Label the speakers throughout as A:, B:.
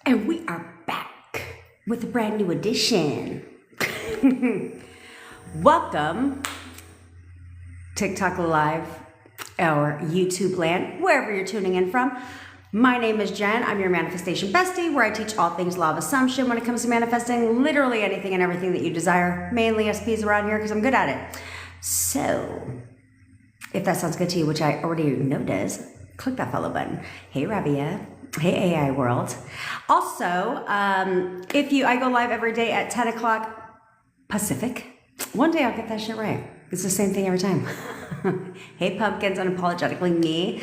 A: And we are back with a brand new edition. Welcome, TikTok Live or YouTube land, wherever you're tuning in from. My name is Jen. I'm your manifestation bestie, where I teach all things law of assumption when it comes to manifesting literally anything and everything that you desire, mainly SPs around here because I'm good at it. So, if that sounds good to you, which I already know does, click that follow button. Hey, Rabia. Hey, AI world. Also, I go live every day at 10 o'clock Pacific. One day I'll get that shit right. It's the same thing every time. Hey, pumpkins, unapologetically me.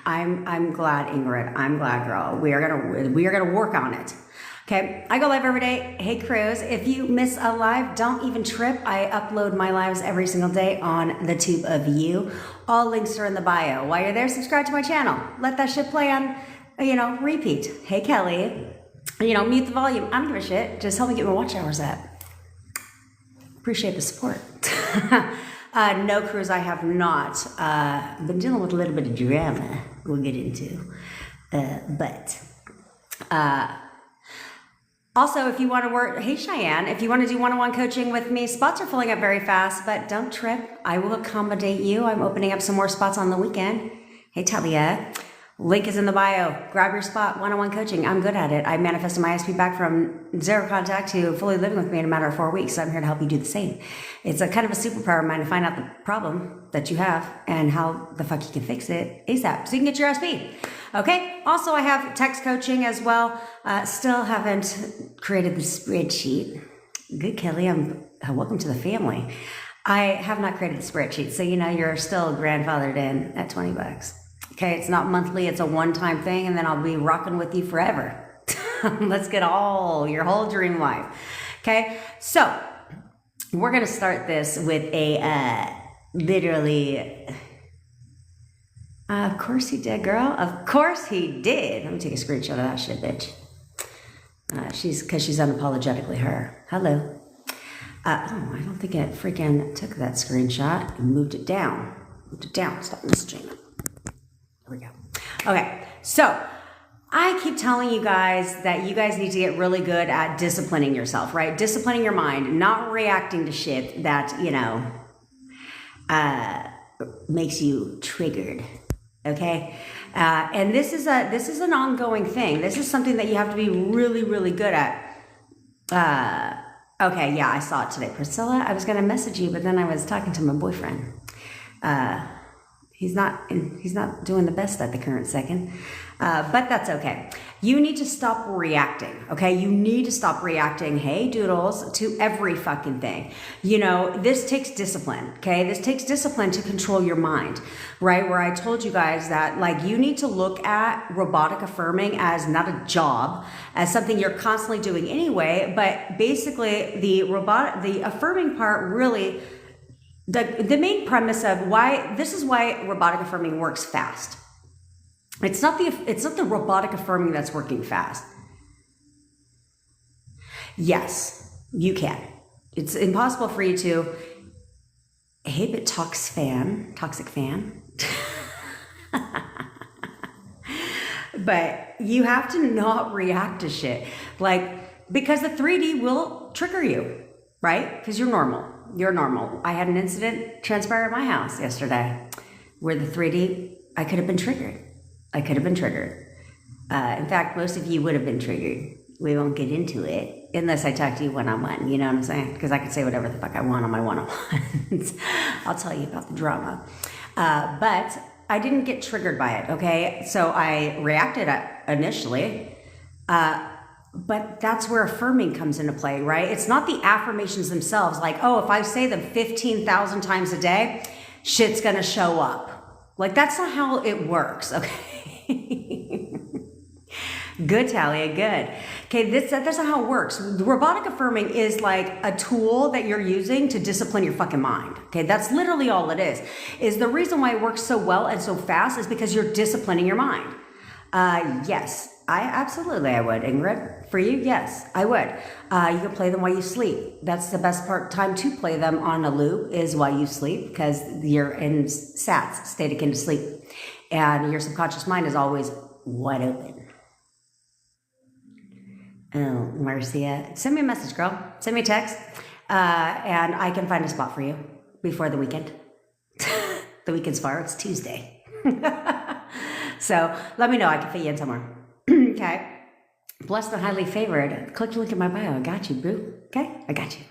A: I'm glad, Ingrid. I'm glad, girl. We are gonna work on it. Okay, I go live every day. Hey, Cruz, if you miss a live, don't even trip. I upload my lives every single day on the tube of you. All links are in the bio. While you're there, subscribe to my channel. Let that shit play on, repeat. Hey, Kelly, mute the volume. I don't give a shit. Just help me get my watch hours up. Appreciate the support. No, Cruz, I have not. Been dealing with a little bit of drama we'll get into. Also, if you want to work, hey Cheyenne, if you want to do one-on-one coaching with me, spots are filling up very fast, but don't trip. I will accommodate you. I'm opening up some more spots on the weekend. Hey Talia, link is in the bio. Grab your spot, one-on-one coaching. I'm good at it. I manifested my ISP back from zero contact to fully living with me in a matter of 4 weeks. So I'm here to help you do the same. It's a kind of a superpower of mine to find out the problem that you have and how the fuck you can fix it ASAP so you can get your ISP. Okay. Also, I have text coaching as well. Still haven't created the spreadsheet. Good, Kelly. Welcome to the family. I have not created the spreadsheet. So, you're still grandfathered in at $20. Okay. It's not monthly. It's a one-time thing. And then I'll be rocking with you forever. Let's get your whole dream life. Okay. So we're going to start this with a, literally, of course he did, girl. Of course he did. Let me take a screenshot of that shit, bitch. Because she's unapologetically her. Hello. I don't think it freaking took that screenshot and moved it down. Stop messaging. There we go. Okay. So I keep telling you guys that you guys need to get really good at disciplining yourself, right? Disciplining your mind, not reacting to shit that, makes you triggered. Okay. And this is an ongoing thing. This is something that you have to be really, really good at. Okay. Yeah, I saw it today. Priscilla, I was going to message you, but then I was talking to my boyfriend. He's not doing the best at the current second. But that's okay. You need to stop reacting, okay? You need to stop reacting, hey doodles, to every fucking thing. This takes discipline, okay? This takes discipline to control your mind, right? Where I told you guys that, you need to look at robotic affirming as not a job, as something you're constantly doing anyway, but basically the affirming part really, the main premise of why robotic affirming works fast. It's not the robotic affirming that's working fast. Yes, you can. It's impossible for you to, hey, but toxic fan. But you have to not react to shit. Because the 3D will trigger you, right? Because you're normal. I had an incident transpire at my house yesterday where the 3D, I could have been triggered. In fact, most of you would have been triggered. We won't get into it unless I talk to you one-on-one. You know what I'm saying? Because I can say whatever the fuck I want on my one-on-ones. I'll tell you about the drama. But I didn't get triggered by it, okay? So I reacted initially. But that's where affirming comes into play, right? It's not the affirmations themselves. If I say them 15,000 times a day, shit's going to show up. That's not how it works, okay? Good, Talia, good. Okay, that's not how it works. The robotic affirming is like a tool that you're using to discipline your fucking mind. Okay, that's literally all it is. Is the reason why it works so well and so fast is because you're disciplining your mind. Yes, I would, Ingrid. For you, yes, I would. You can play them while you sleep. That's the best time to play them on a loop is while you sleep because you're in SATS, state akin to sleep. And your subconscious mind is always wide open. Oh, Marcia. Send me a message, girl. Send me a text. And I can find a spot for you before the weekend. The weekend's far. It's Tuesday. So let me know. I can fit you in somewhere. Okay. Blessed and highly favored. Click the link in my bio. I got you, boo. Okay? I got you.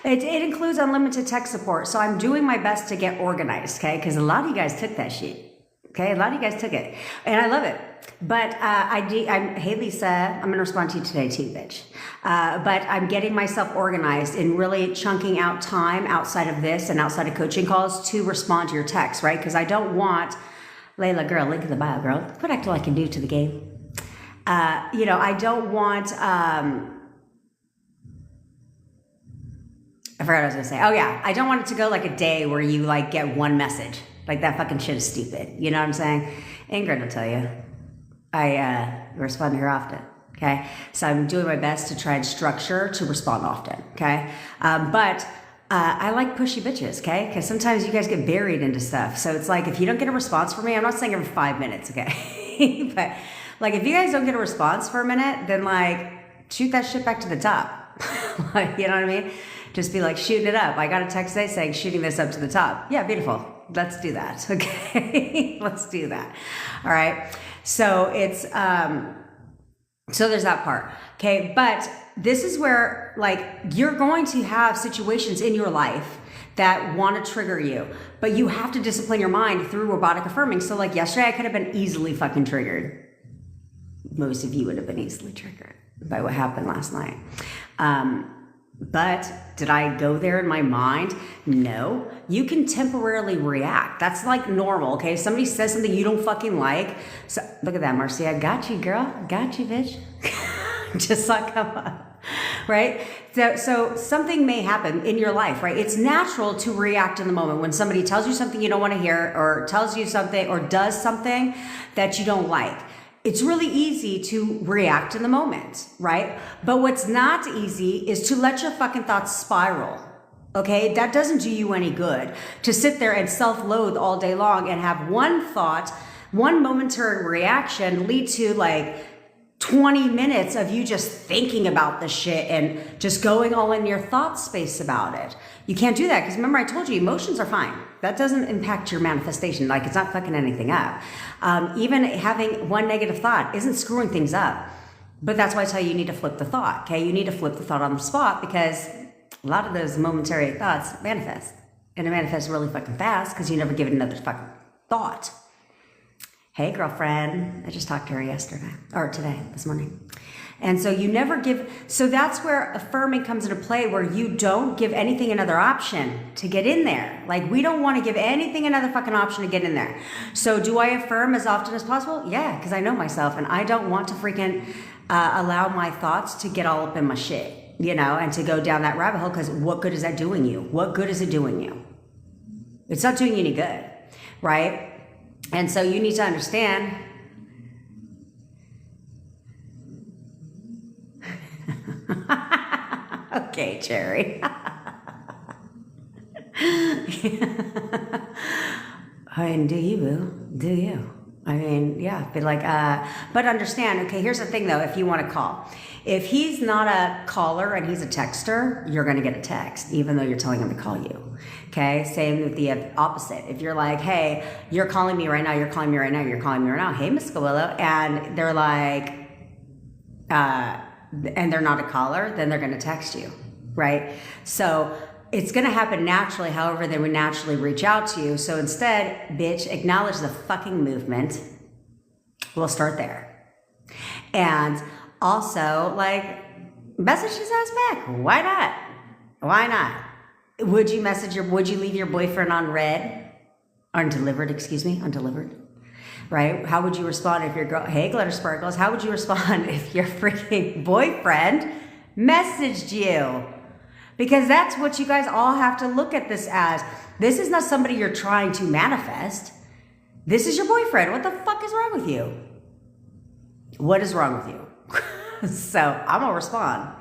A: It includes unlimited tech support. So I'm doing my best to get organized, okay? Because a lot of you guys took that shit. Okay, a lot of you guys took it, and I love it. But hey Lisa, I'm gonna respond to you today too, bitch. But I'm getting myself organized and really chunking out time outside of this and outside of coaching calls to respond to your texts, right? Because I don't want Layla, girl, link in the bio, girl. Quit acting like you do to the game. I don't want. I forgot what I was gonna say. Oh yeah, I don't want it to go like a day where you like get one message. Like that fucking shit is stupid. You know what I'm saying? Ingrid will tell you. I respond to her often. Okay. So I'm doing my best to try and structure to respond often. Okay. But I like pushy bitches. Okay. Because sometimes you guys get buried into stuff. So it's like if you don't get a response from me, I'm not saying every 5 minutes. Okay. But like if you guys don't get a response for a minute, then like shoot that shit back to the top. Like, you know what I mean? Just be like shooting it up. I got a text today saying shooting this up to the top. Yeah, beautiful. Let's do that. Okay. Let's do that. All right. So it's, so there's that part. Okay. But this is where like you're going to have situations in your life that want to trigger you, but you have to discipline your mind through robotic affirming. So like yesterday, I could have been easily fucking triggered. Most of you would have been easily triggered by what happened last night. But did I go there in my mind? No. You can temporarily react. That's like normal, okay? Somebody says something you don't fucking like. So look at that, Marcy. I got you, girl. Got you, bitch. Just like, come on. Right? So something may happen in your life, right? It's natural to react in the moment when somebody tells you something you don't want to hear or tells you something or does something that you don't like. It's really easy to react in the moment, right? But what's not easy is to let your fucking thoughts spiral, okay? That doesn't do you any good. To sit there and self-loathe all day long and have one thought, one momentary reaction lead to like 20 minutes of you just thinking about the shit and just going all in your thought space about it. You can't do that because remember I told you emotions are fine. That doesn't impact your manifestation. Like it's not fucking anything up. Even having one negative thought isn't screwing things up. But that's why I tell you need to flip the thought. Okay, you need to flip the thought on the spot because a lot of those momentary thoughts manifest. And it manifests really fucking fast because you never give it another fucking thought. Hey, girlfriend. I just talked to her yesterday or this morning. And so you never give, so that's where affirming comes into play where you don't give anything another option to get in there. Like we don't want to give anything another fucking option to get in there. So do I affirm as often as possible? Yeah, because I know myself and I don't want to freaking allow my thoughts to get all up in my shit, you know, and to go down that rabbit hole because what good is that doing you? What good is it doing you? It's not doing you any good, right? And so you need to understand okay, Cherry. I mean, do you, boo? Do you? I mean, yeah, be like, but understand, okay, here's the thing though, if you want to call. If he's not a caller and he's a texter, you're going to get a text, even though you're telling him to call you. Okay, same with the opposite. If you're like, hey, you're calling me right now, you're calling me right now, you're calling me right now, hey, Miss Willow, and they're like, and they're not a caller, then they're going to text you, right? So it's going to happen naturally. However, they would naturally reach out to you. So instead, bitch, acknowledge the fucking movement. We'll start there. And also, like, message his ass back. Why not? Why not? Would you leave your boyfriend on red? Undelivered, excuse me, undelivered. Right? How would you respond if your girl, hey, Glitter Sparkles, how would you respond if your freaking boyfriend messaged you? Because that's what you guys all have to look at this as. This is not somebody you're trying to manifest. This is your boyfriend. What the fuck is wrong with you? What is wrong with you? So I'm gonna respond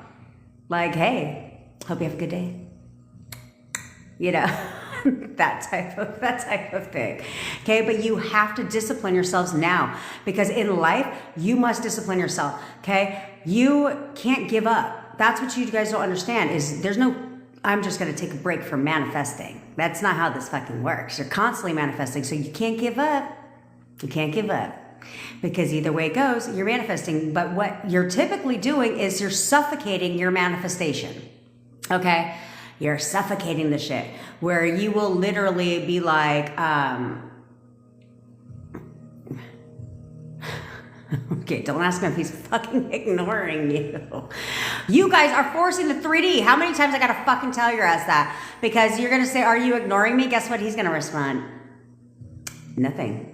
A: like, hey, hope you have a good day. You know, that type of thing. Okay, but you have to discipline yourselves now, because in life you must discipline yourself. Okay, you can't give up. That's what you guys don't understand, is there's no I'm just going to take a break from manifesting. That's not how this fucking works. You're constantly manifesting, so you can't give up. You can't give up, because either way it goes, you're manifesting. But what you're typically doing is you're suffocating your manifestation. Okay, you're suffocating the shit, where you will literally be like, okay, don't ask me if he's fucking ignoring you. You guys are forcing the 3D. How many times I gotta fucking tell your ass that? Because you're gonna say, are you ignoring me? Guess what he's gonna respond? Nothing.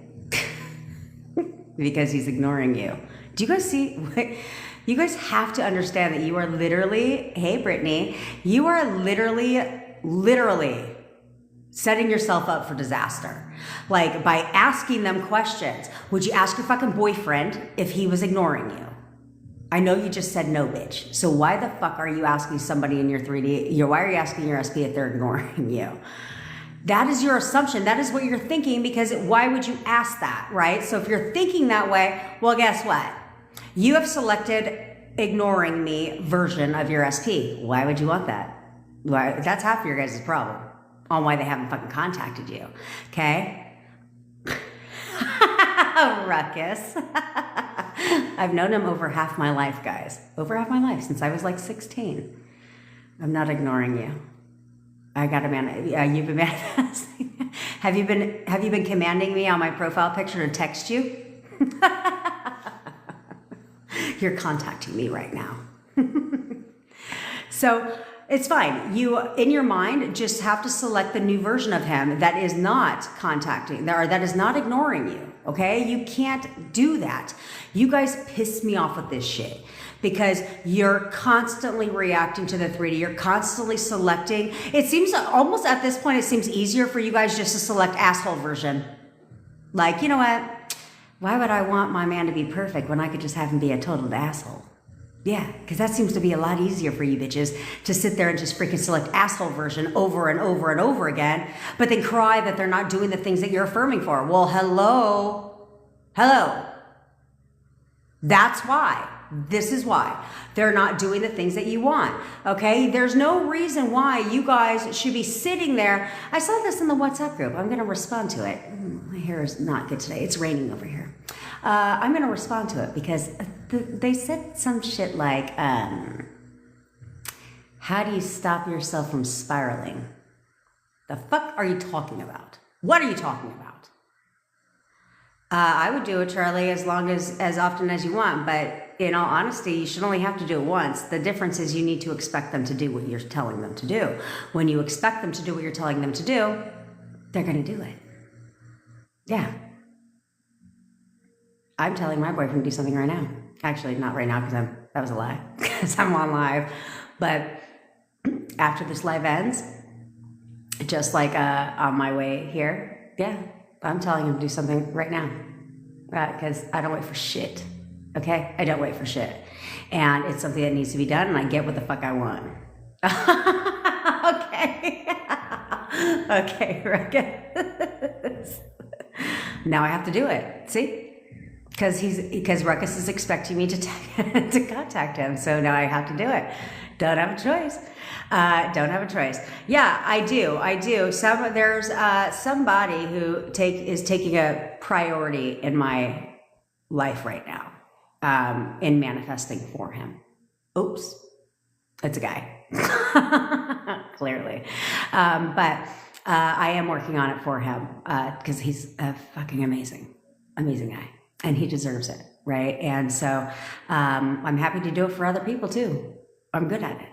A: Because he's ignoring you. Do you guys see? You guys have to understand that you are literally, hey Brittany, you are literally setting yourself up for disaster. Like, by asking them questions. Would you ask your fucking boyfriend if he was ignoring you? I know you just said no, bitch. So why the fuck are you asking somebody in your 3D, why are you asking your SP if they're ignoring you? That is your assumption. That is what you're thinking, because why would you ask that, right? So if you're thinking that way, well, guess what? You have selected ignoring me version of your SP. Why would you want that? Why? That's half of your guys' problem on why they haven't fucking contacted you, okay? Ruckus. I've known him over half my life, guys. Over half my life, since I was like 16. I'm not ignoring you. I got a man. You've been manifesting. Have you been commanding me on my profile picture to text you? You're contacting me right now. So it's fine. You, in your mind, just have to select the new version of him that is not contacting, or that is not ignoring you. Okay? You can't do that. You guys piss me off with this shit, because you're constantly reacting to the 3D. You're constantly selecting. It seems almost at this point, it seems easier for you guys just to select asshole version. Like, you know what? Why would I want my man to be perfect when I could just have him be a total asshole? Yeah, because that seems to be a lot easier for you bitches, to sit there and just freaking select asshole version over and over and over again, but then cry that they're not doing the things that you're affirming for. Well, hello. That's why. This is why they're not doing the things that you want. Okay, there's no reason why you guys should be sitting there. I saw this in the WhatsApp group. I'm going to respond to it. My hair is not good today. It's raining over here. I'm going to respond to it, because they said some shit like, how do you stop yourself from spiraling? The fuck are you talking about? What are you talking about? I would do it, Charlie, as often as you want, but in all honesty, you should only have to do it once. The difference is you need to expect them to do what you're telling them to do. When you expect them to do what you're telling them to do, they're going to do it. Yeah. I'm telling my boyfriend to do something right now. Actually, not right now, because that was a lie, because I'm on live. But after this live ends, just like on my way here, yeah, I'm telling him to do something right now, because I don't wait for shit. Okay, I don't wait for shit, and it's something that needs to be done, and I get what the fuck I want. Okay, Ruckus. Now I have to do it. See, because Ruckus is expecting me to contact him, so now I have to do it. Don't have a choice. Don't have a choice. Yeah, I do. There's somebody who is taking a priority in my life right now, in manifesting for him. Oops, it's a guy, clearly. But I am working on it for him, because he's a fucking amazing guy, and he deserves it, right? And so I'm happy to do it for other people too. I'm good at it.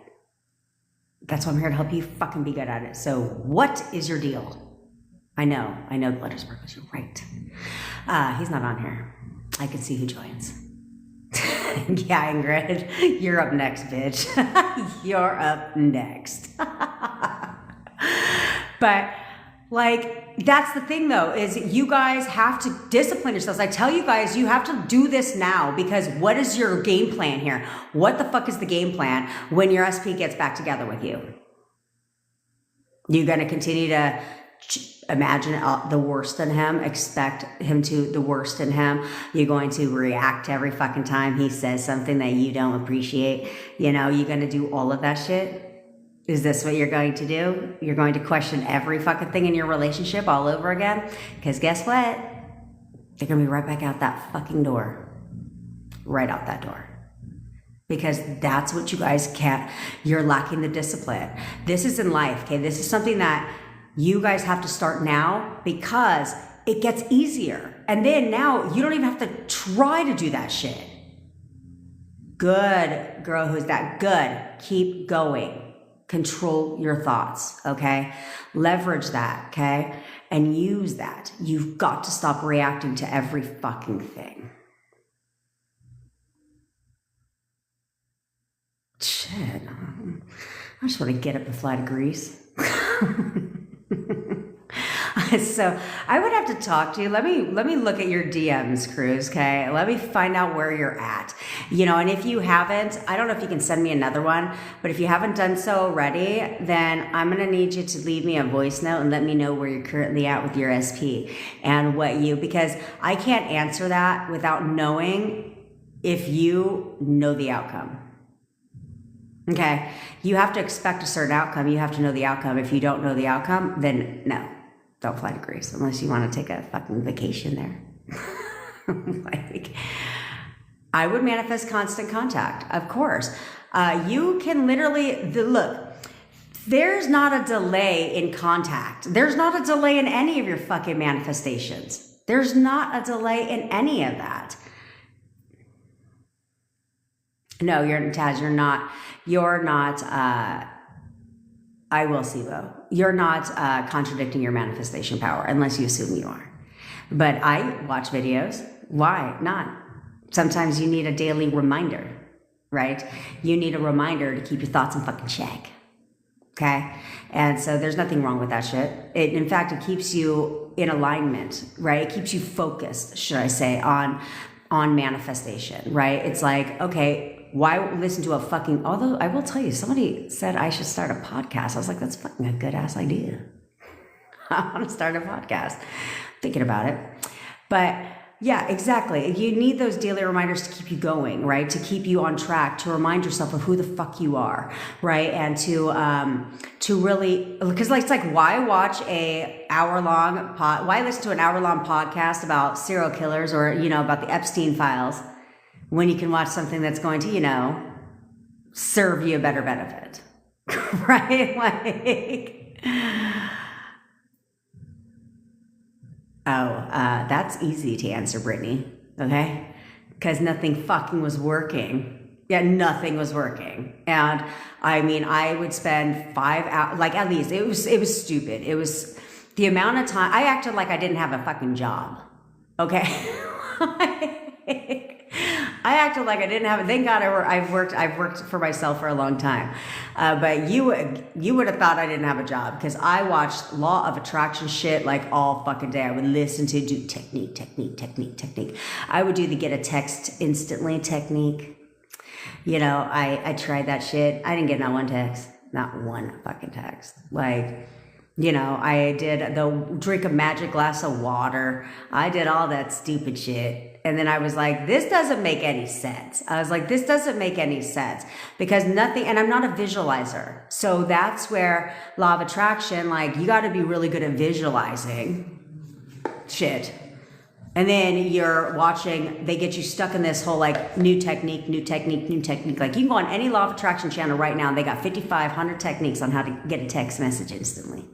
A: That's why I'm here to help you fucking be good at it. So what is your deal? I know the letters work, but you're right. He's not on here. I can see who joins. Yeah, Ingrid, you're up next, bitch. You're up next. But like, that's the thing though, is you guys have to discipline yourselves. I tell you guys, you have to do this now, because what is your game plan here? What the fuck is the game plan when your SP gets back together with you? You gonna continue to imagine the worst in him, expect him to the worst in him. You're going to react every fucking time he says something that you don't appreciate. You're going to do all of that shit. Is this what you're going to do? You're going to question every fucking thing in your relationship all over again? Because guess what? They're going to be right back out that fucking door. Right out that door. Because that's what you guys can't. You're lacking the discipline. This is in life, okay? This is something that you guys have to start now because it gets easier. And then now you don't even have to try to do that shit. Good, girl, who's that? Good. Keep going. Control your thoughts, okay? Leverage that, okay? And use that. You've got to stop reacting to every fucking thing. Shit. I just want to get up and fly to Greece. So I would have to talk to you. Let me look at your DMs, Cruz, okay? Let me find out where you're at. And if you haven't, I don't know if you can send me another one, but if you haven't done so already, then I'm going to need you to leave me a voice note and let me know where you're currently at with your SP and because I can't answer that without knowing if you know the outcome. Okay, you have to expect a certain outcome. You have to know the outcome. If you don't know the outcome, then no, don't fly to Greece unless you want to take a fucking vacation there. I would manifest constant contact, of course. You can literally, look, there's not a delay in contact. There's not a delay in any of your fucking manifestations. There's not a delay in any of that. No, Taz, you're not, I will see though. You're not contradicting your manifestation power unless you assume you are. But I watch videos. Why not? Sometimes you need a daily reminder, right? You need a reminder to keep your thoughts in fucking check. Okay? And so there's nothing wrong with that shit. In fact, it keeps you in alignment, right? It keeps you focused, should I say, on manifestation, right? It's like, okay, why listen to a fucking, although I will tell you, somebody said I should start a podcast. I was like, that's fucking a good ass idea. I want to start a podcast. Thinking about it. But yeah, exactly. You need those daily reminders to keep you going, right? To keep you on track, to remind yourself of who the fuck you are, right? And to really, because it's like, why watch why listen to an hour-long podcast about serial killers or, about the Epstein files when you can watch something that's going to, serve you a better benefit, right? That's easy to answer, Brittany, okay? Because nothing fucking was working. Yeah, nothing was working. And I would spend 5 hours, at least, it was stupid. It was the amount of time, I acted like I didn't have a fucking job, okay? I acted like I didn't have it. Thank God I've worked for myself for a long time. But you would have thought I didn't have a job because I watched Law of Attraction shit all fucking day. I would listen to do technique. I would do the get a text instantly technique. I tried that shit. I didn't get not one text. Not one fucking text. I did the drink a magic glass of water. I did all that stupid shit. And then I was like, this doesn't make any sense. Because nothing, and I'm not a visualizer. So that's where Law of Attraction, you got to be really good at visualizing shit. And then you're watching, they get you stuck in this whole new technique. You can go on any Law of Attraction channel right now and they got 5,500 techniques on how to get a text message instantly.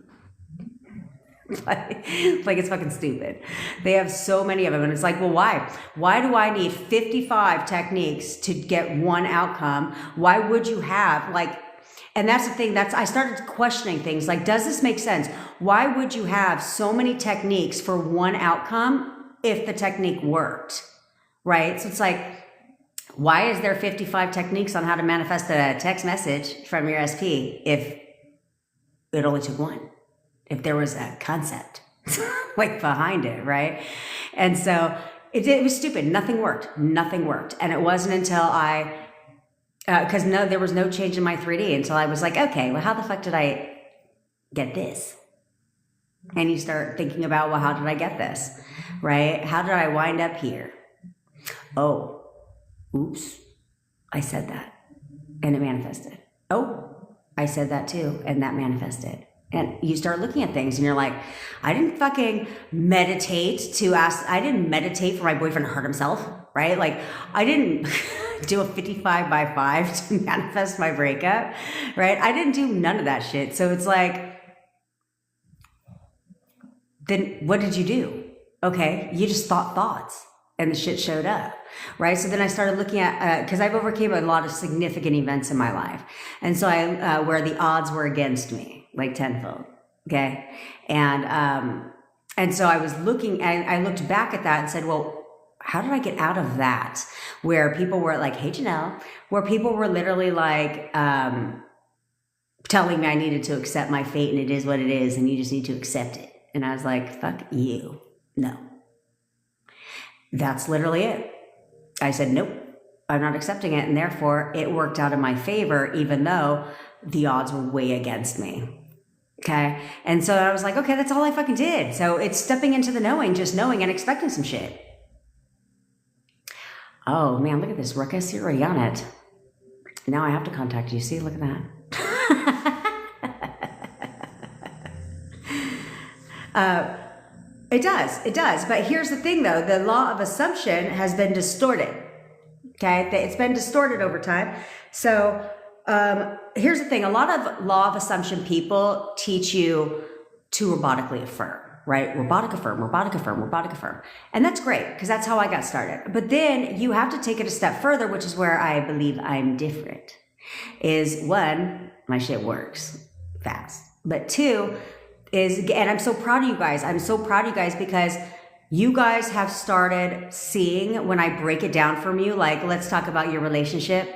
A: It's fucking stupid. They have so many of them. And it's well, why? Why do I need 55 techniques to get one outcome? Why would you have and that's the thing, I started questioning things does this make sense? Why would you have so many techniques for one outcome if the technique worked, right? So it's why is there 55 techniques on how to manifest a text message from your SP if it only took one? If there was a concept behind it, right? And so it was stupid. Nothing worked. And it wasn't until because there was no change in my 3D until I was okay, well, how the fuck did I get this? And you start thinking about, well, how did I get this? Right? How did I wind up here? Oh, oops, I said that and it manifested. Oh, I said that too and that manifested. And you start looking at things and you're like, I didn't fucking meditate to ask, I didn't meditate for my boyfriend to hurt himself, right? Like I didn't do a 55 by 5 to manifest my breakup, right? I didn't do none of that shit. So it's like, then what did you do? Okay, you just thought thoughts and the shit showed up, right? So then I started looking at, because I've overcame a lot of significant events in my life. And so where the odds were against me, like tenfold, okay? And so I was looking, and I looked back at that and said, well, how did I get out of that? Where people were like, hey, Janelle, where people were literally like, telling me I needed to accept my fate and it is what it is and you just need to accept it. And I was like, fuck you. No. That's literally it. I said, nope, I'm not accepting it. And therefore it worked out in my favor, even though the odds were way against me. Okay. And so I was like, okay, that's all I fucking did. So it's stepping into the knowing, just knowing and expecting some shit. Oh man, look at this, Ruckus. You're already on it. Now I have to contact you. See, look at that. It does. But here's the thing though, the law of assumption has been distorted. Okay. It's been distorted over time. So, here's the thing. A lot of law of assumption people teach you to robotically affirm, right? Robotic affirm. And that's great because that's how I got started. But then you have to take it a step further, which is where I believe I'm different. Is one, my shit works fast. But two, and I'm so proud of you guys. I'm so proud of you guys because you guys have started seeing when I break it down from you, like, let's talk about your relationship.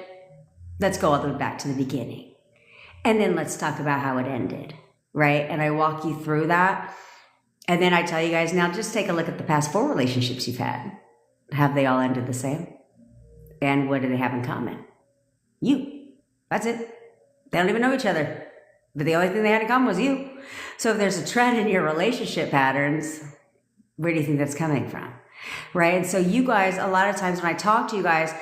A: Let's go all the way back to the beginning. And then let's talk about how it ended, right? And I walk you through that. And then I tell you guys, now just take a look at the past 4 relationships you've had. Have they all ended the same? And what do they have in common? You. That's it. They don't even know each other. But the only thing they had in common was you. So if there's a trend in your relationship patterns, where do you think that's coming from? Right? And so you guys, a lot of times when I talk to you guys,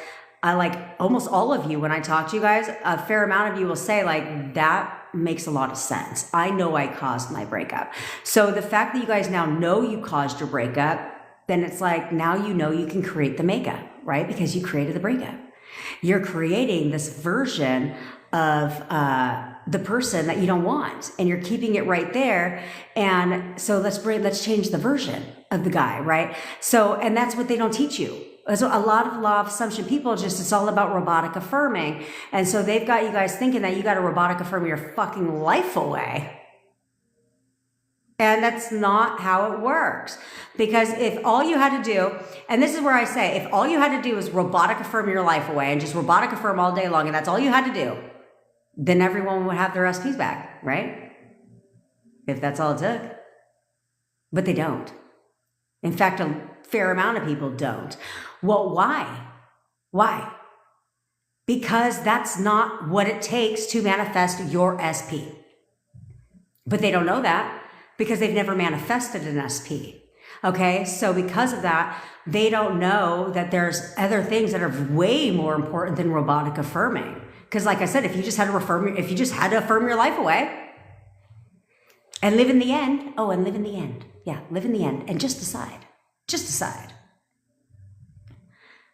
A: I like almost all of you, when I talk to you guys, a fair amount of you will say like, that makes a lot of sense. I know I caused my breakup. So the fact that you guys now know you caused your breakup, then it's like, now you know you can create the makeup, right? Because you created the breakup. You're creating this version of the person that you don't want, and you're keeping it right there. And so let's change the version of the guy, right? So, and that's what they don't teach you. So a lot of law of assumption people it's all about robotic affirming. And so they've got you guys thinking that you got to robotic affirm your fucking life away. And that's not how it works. Because if all you had to do, and this is where I say, if all you had to do is robotic affirm your life away and just robotic affirm all day long, and that's all you had to do, then everyone would have their SPs back, right? If that's all it took. But they don't. In fact, a fair amount of people don't. Well, why? Why? Because that's not what it takes to manifest your SP. But they don't know that because they've never manifested an SP. Okay, so because of that, they don't know that there's other things that are way more important than robotic affirming. Because like I said, if you just had to affirm your life away and live in the end, live in the end. Yeah, live in the end and just decide. Just decide.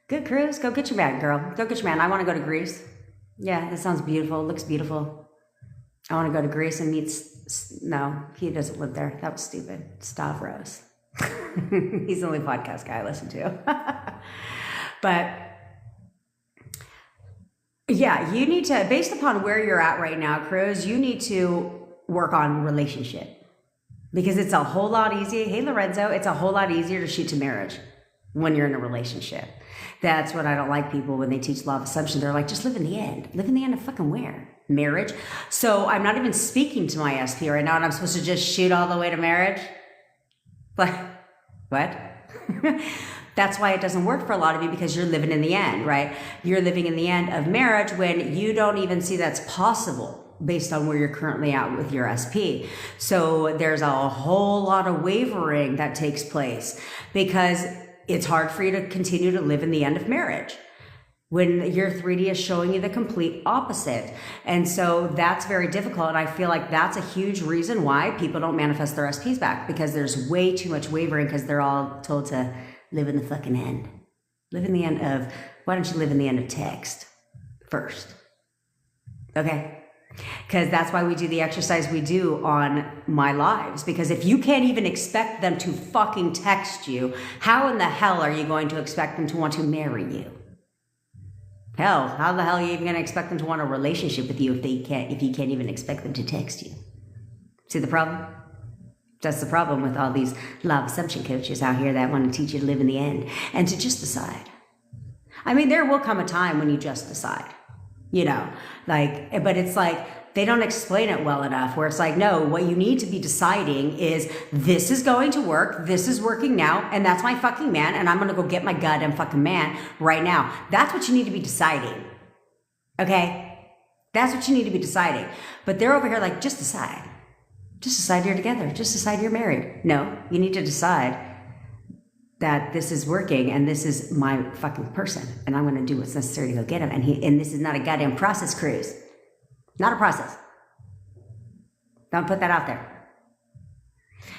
A: Good cruise. Go get your man, girl. Go get your man. I want to go to Greece. Yeah, that sounds beautiful. Looks beautiful. I want to go to Greece and meet... No, he doesn't live there. That was stupid. Stavros. He's the only podcast guy I listen to. But yeah, you need to, based upon where you're at right now, Cruz, you need to work on relationship. Because it's a whole lot easier. Hey, Lorenzo, it's a whole lot easier to shoot to marriage when you're in a relationship. That's what I don't like people when they teach law of assumption. They're like, just live in the end. Live in the end of fucking where? Marriage. So I'm not even speaking to my SP right now, and I'm supposed to just shoot all the way to marriage? Like, what? That's why it doesn't work for a lot of you, because you're living in the end, right? You're living in the end of marriage when you don't even see that's possible. based on where you're currently at with your SP. So there's a whole lot of wavering that takes place because it's hard for you to continue to live in the end of marriage when your 3D is showing you the complete opposite. And so that's very difficult. And I feel like that's a huge reason why people don't manifest their SPs back, because there's way too much wavering because they're all told to live in the fucking end. Live in the end of, why don't you live in the end of text first? Okay? Because that's why we do the exercise we do on my lives. Because if you can't even expect them to fucking text you, how in the hell are you going to expect them to want to marry you? Hell, how the hell are you even going to expect them to want a relationship with you if you can't even expect them to text you? See the problem? That's the problem with all these law of assumption coaches out here that want to teach you to live in the end and to just decide. I mean, there will come a time when you just decide, you know, like, but it's like, they don't explain it well enough where it's like, no, what you need to be deciding is this is going to work. This is working now. And that's my fucking man. And I'm going to go get my goddamn fucking man right now. That's what you need to be deciding. Okay. That's what you need to be deciding. But they're over here like, just decide. Just decide you're together. Just decide you're married. No, you need to decide that this is working and this is my fucking person. And I'm going to do what's necessary to go get him. And this is not a goddamn process cruise. Not a process. Don't put that out there.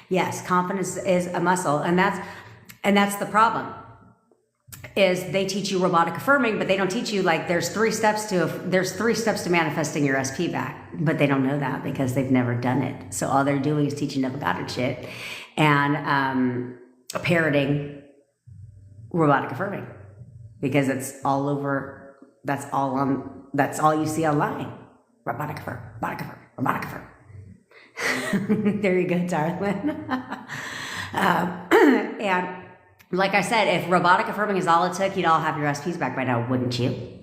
A: Yes, confidence is a muscle, and that's the problem. Is they teach you robotic affirming, but they don't teach you like there's three steps to manifesting your SP back, but they don't know that because they've never done it. So all they're doing is teaching never got it shit and parroting robotic affirming because it's all over. That's all you see online. Robotic affirm, robotic affirm, robotic affirm. There you go, darling. And like I said, if robotic affirming is all it took, you'd all have your SPs back by now, wouldn't you?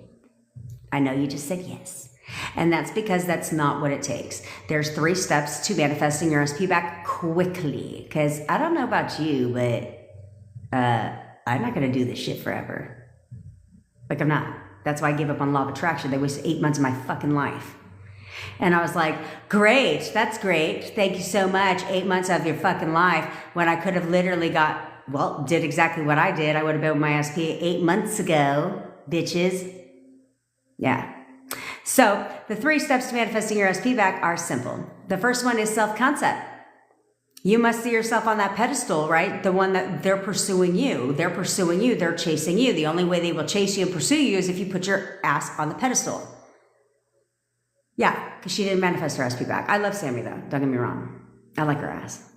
A: I know you just said yes. And that's because that's not what it takes. There's 3 steps to manifesting your SP back quickly. Because I don't know about you, but I'm not going to do this shit forever. Like, I'm not. That's why I gave up on law of attraction. They wasted 8 months of my fucking life. And I was like, great, that's great. Thank you so much. 8 months of your fucking life when I could have literally did exactly what I did. I would have been with my SP 8 months ago, bitches. Yeah. So the 3 steps to manifesting your SP back are simple. The first one is self-concept. You must see yourself on that pedestal, right? The one that they're pursuing you. They're pursuing you. They're chasing you. The only way they will chase you and pursue you is if you put your ass on the pedestal. Yeah, because she didn't manifest her SP back. I love Sammy, though. Don't get me wrong. I like her ass.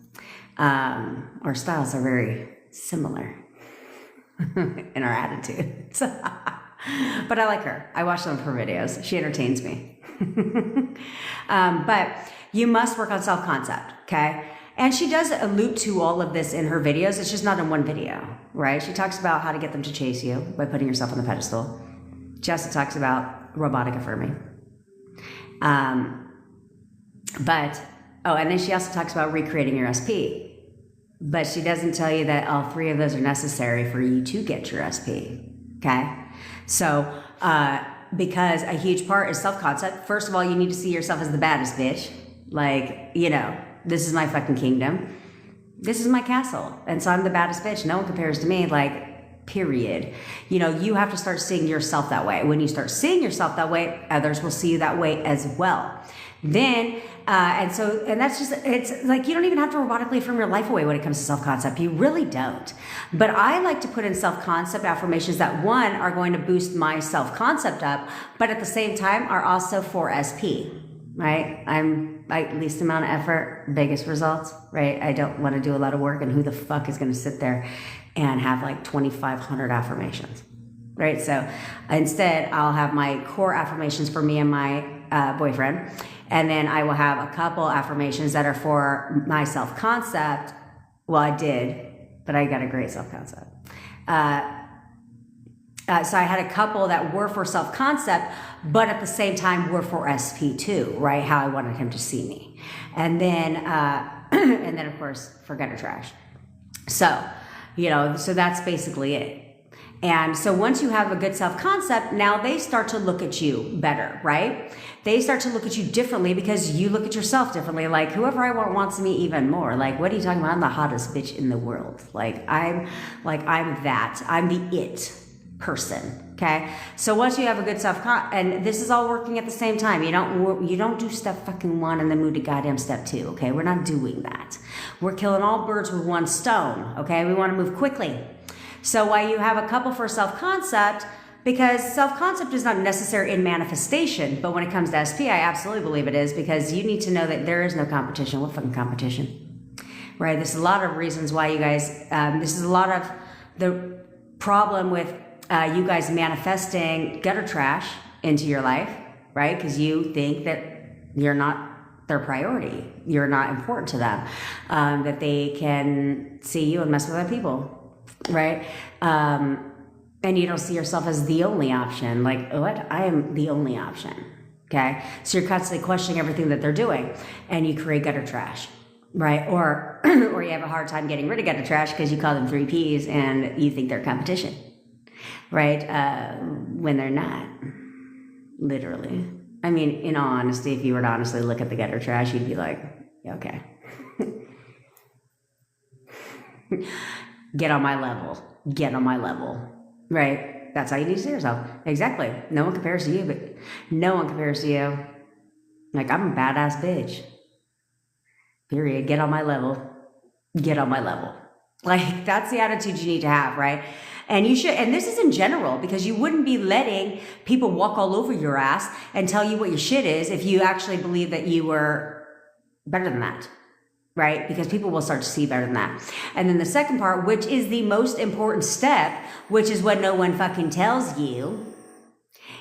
A: Our styles are very similar in our attitudes. But I like her. I watch some of her videos. She entertains me. But you must work on self-concept, okay? And she does allude to all of this in her videos. It's just not in one video, right? She talks about how to get them to chase you by putting yourself on the pedestal. She also talks about robotic affirming. And then she also talks about recreating your SP. But she doesn't tell you that all 3 of those are necessary for you to get your SP, okay? So, because a huge part is self-concept. First of all, you need to see yourself as the baddest bitch. Like, you know, this is my fucking kingdom. This is my castle. And so I'm the baddest bitch. No one compares to me, like, period. You know, you have to start seeing yourself that way. When you start seeing yourself that way, others will see you that way as well. Then, and that's just, it's like, you don't even have to robotically affirm your life away when it comes to self-concept. You really don't. But I like to put in self-concept affirmations that, one, are going to boost my self-concept up, but at the same time are also for SP, right? I'm like least amount of effort, biggest results, right? I don't want to do a lot of work, and who the fuck is going to sit there and have like 2,500 affirmations, right? So instead, I'll have my core affirmations for me and my boyfriend. And then I will have a couple affirmations that are for my self-concept. Well, I did, but I got a great self-concept. So I had a couple that were for self-concept, but at the same time were for SP too, right? How I wanted him to see me. And then, and then of course, for gutter trash. So, you know, so that's basically it. And so once you have a good self-concept, now they start to look at you better, right? They start to look at you differently because you look at yourself differently. Like, whoever I want wants me even more. Like, what are you talking about? I'm the hottest bitch in the world. I'm that. I'm the it person. Okay. So once you have a good and this is all working at the same time. You don't do step fucking 1 and then move to goddamn step 2. Okay. We're not doing that. We're killing all birds with one stone. Okay. We want to move quickly. So while you have a couple for self-concept, because self-concept is not necessary in manifestation, but when it comes to SP, I absolutely believe it is, because you need to know that there is no competition. What fucking competition? Right? This is a lot of reasons why you guys, this is a lot of the problem with you guys manifesting gutter trash into your life, right? Because you think that you're not their priority. You're not important to them. That they can see you and mess with other people. Right? And you don't see yourself as the only option. Like, what? I am the only option. Okay? So you're constantly questioning everything that they're doing, and you create gutter trash, right? Or you have a hard time getting rid of gutter trash because you call them 3 Ps and you think they're competition, right? When they're not, literally. I mean, in all honesty, if you were to honestly look at the gutter trash, you'd be like, yeah, okay. Get on my level. Get on my level. Right? That's how you need to see yourself. Exactly. No one compares to you, but no one compares to you. Like, I'm a badass bitch. Period. Get on my level. Get on my level. Like, that's the attitude you need to have, right? And you should, and this is in general, because you wouldn't be letting people walk all over your ass and tell you what your shit is if you actually believe that you were better than that. Right? Because people will start to see better than that. And then the second part, which is the most important step, which is what no one fucking tells you,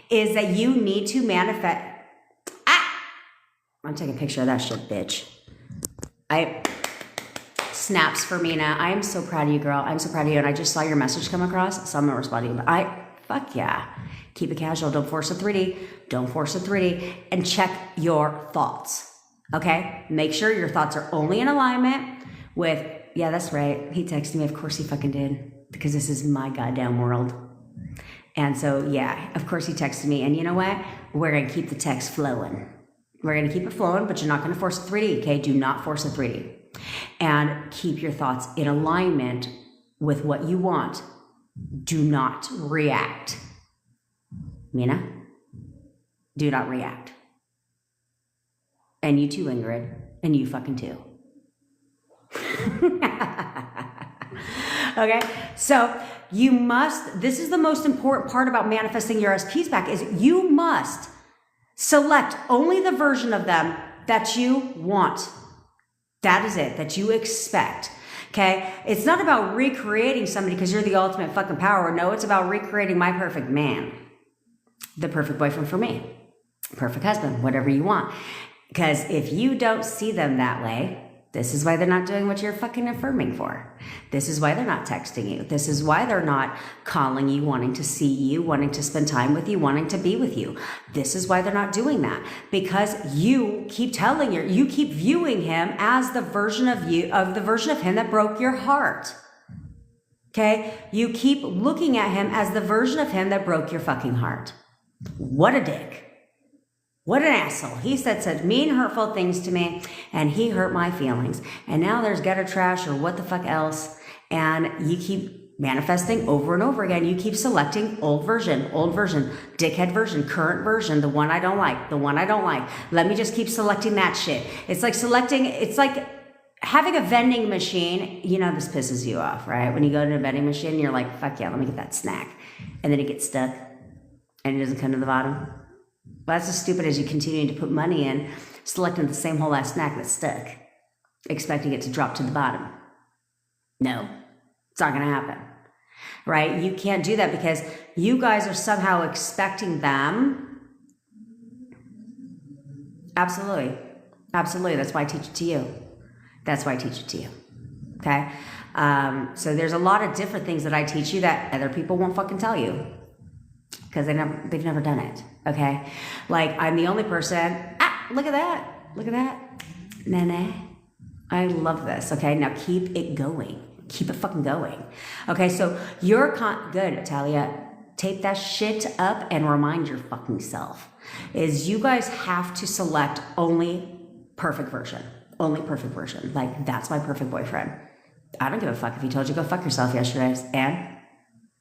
A: is that you need to manifest. I'm taking a picture of that shit, bitch. Snaps for Mina. I am so proud of you, girl. I'm so proud of you. And I just saw your message come across, so I'm going to respond to you. But fuck yeah. Keep it casual. Don't force a 3D. Don't force a 3D. And check your thoughts. Okay? Make sure your thoughts are only in alignment with, yeah, that's right. He texted me. Of course he fucking did. Because this is my goddamn world. And so, yeah, of course he texted me. And you know what? We're going to keep the text flowing. We're going to keep it flowing, but you're not going to force a 3D, okay? Do not force a 3D. And keep your thoughts in alignment with what you want. Do not react. Mina? Do not react. And you too, Ingrid. And you fucking too. Okay? So you must, this is the most important part about manifesting your SPs back, is you must select only the version of them that you want. That is it, that you expect. Okay? It's not about recreating somebody because you're the ultimate fucking power. No, it's about recreating my perfect man. The perfect boyfriend for me. Perfect husband, whatever you want. Because if you don't see them that way, this is why they're not doing what you're fucking affirming for. This is why they're not texting you. This is why they're not calling you, wanting to see you, wanting to spend time with you, wanting to be with you. This is why they're not doing that. Because you keep you keep viewing him as the version of him that broke your heart. Okay? You keep looking at him as the version of him that broke your fucking heart. What a dick. What an asshole. He said such mean, hurtful things to me, and he hurt my feelings. And now there's gutter trash or what the fuck else, and you keep manifesting over and over again. You keep selecting old version, dickhead version, current version, the one I don't like, the one I don't like. Let me just keep selecting that shit. It's like having a vending machine. You know, this pisses you off, right? When you go to a vending machine, you're like, fuck yeah, let me get that snack. And then it gets stuck, and it doesn't come to the bottom. Well, that's as stupid as you continue to put money in, selecting the same whole ass snack that's stuck, expecting it to drop to the bottom. No, it's not going to happen, right? You can't do that because you guys are somehow expecting them. Absolutely. Absolutely. That's why I teach it to you. That's why I teach it to you. Okay? So there's a lot of different things that I teach you that other people won't fucking tell you. Because they've never done it, okay? Like, I'm the only person, look at that, Nene. I love this, okay? Now keep it going, Keep it fucking going. Okay, so you're good, Talia. Tape that shit up and remind your fucking self. Is you guys have to select only perfect version. Only perfect version. Like, that's my perfect boyfriend. I don't give a fuck if he told you go fuck yourself yesterday.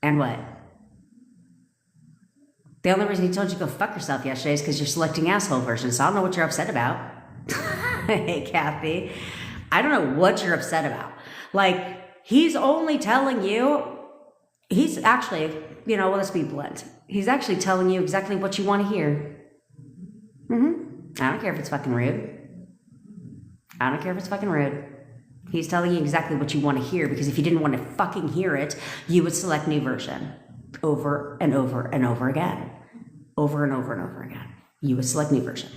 A: And what? The only reason he told you to go fuck yourself yesterday is because you're selecting asshole version. So I don't know what you're upset about. Hey, Kathy. I don't know what you're upset about. Like, he's only telling you, he's actually, well, let's be blunt. He's actually telling you exactly what you want to hear. I don't care if it's fucking rude. I don't care if it's fucking rude. He's telling you exactly what you want to hear, because if you didn't want to fucking hear it, you would select new version over and over and over again. Over and over and over again. You would select new version.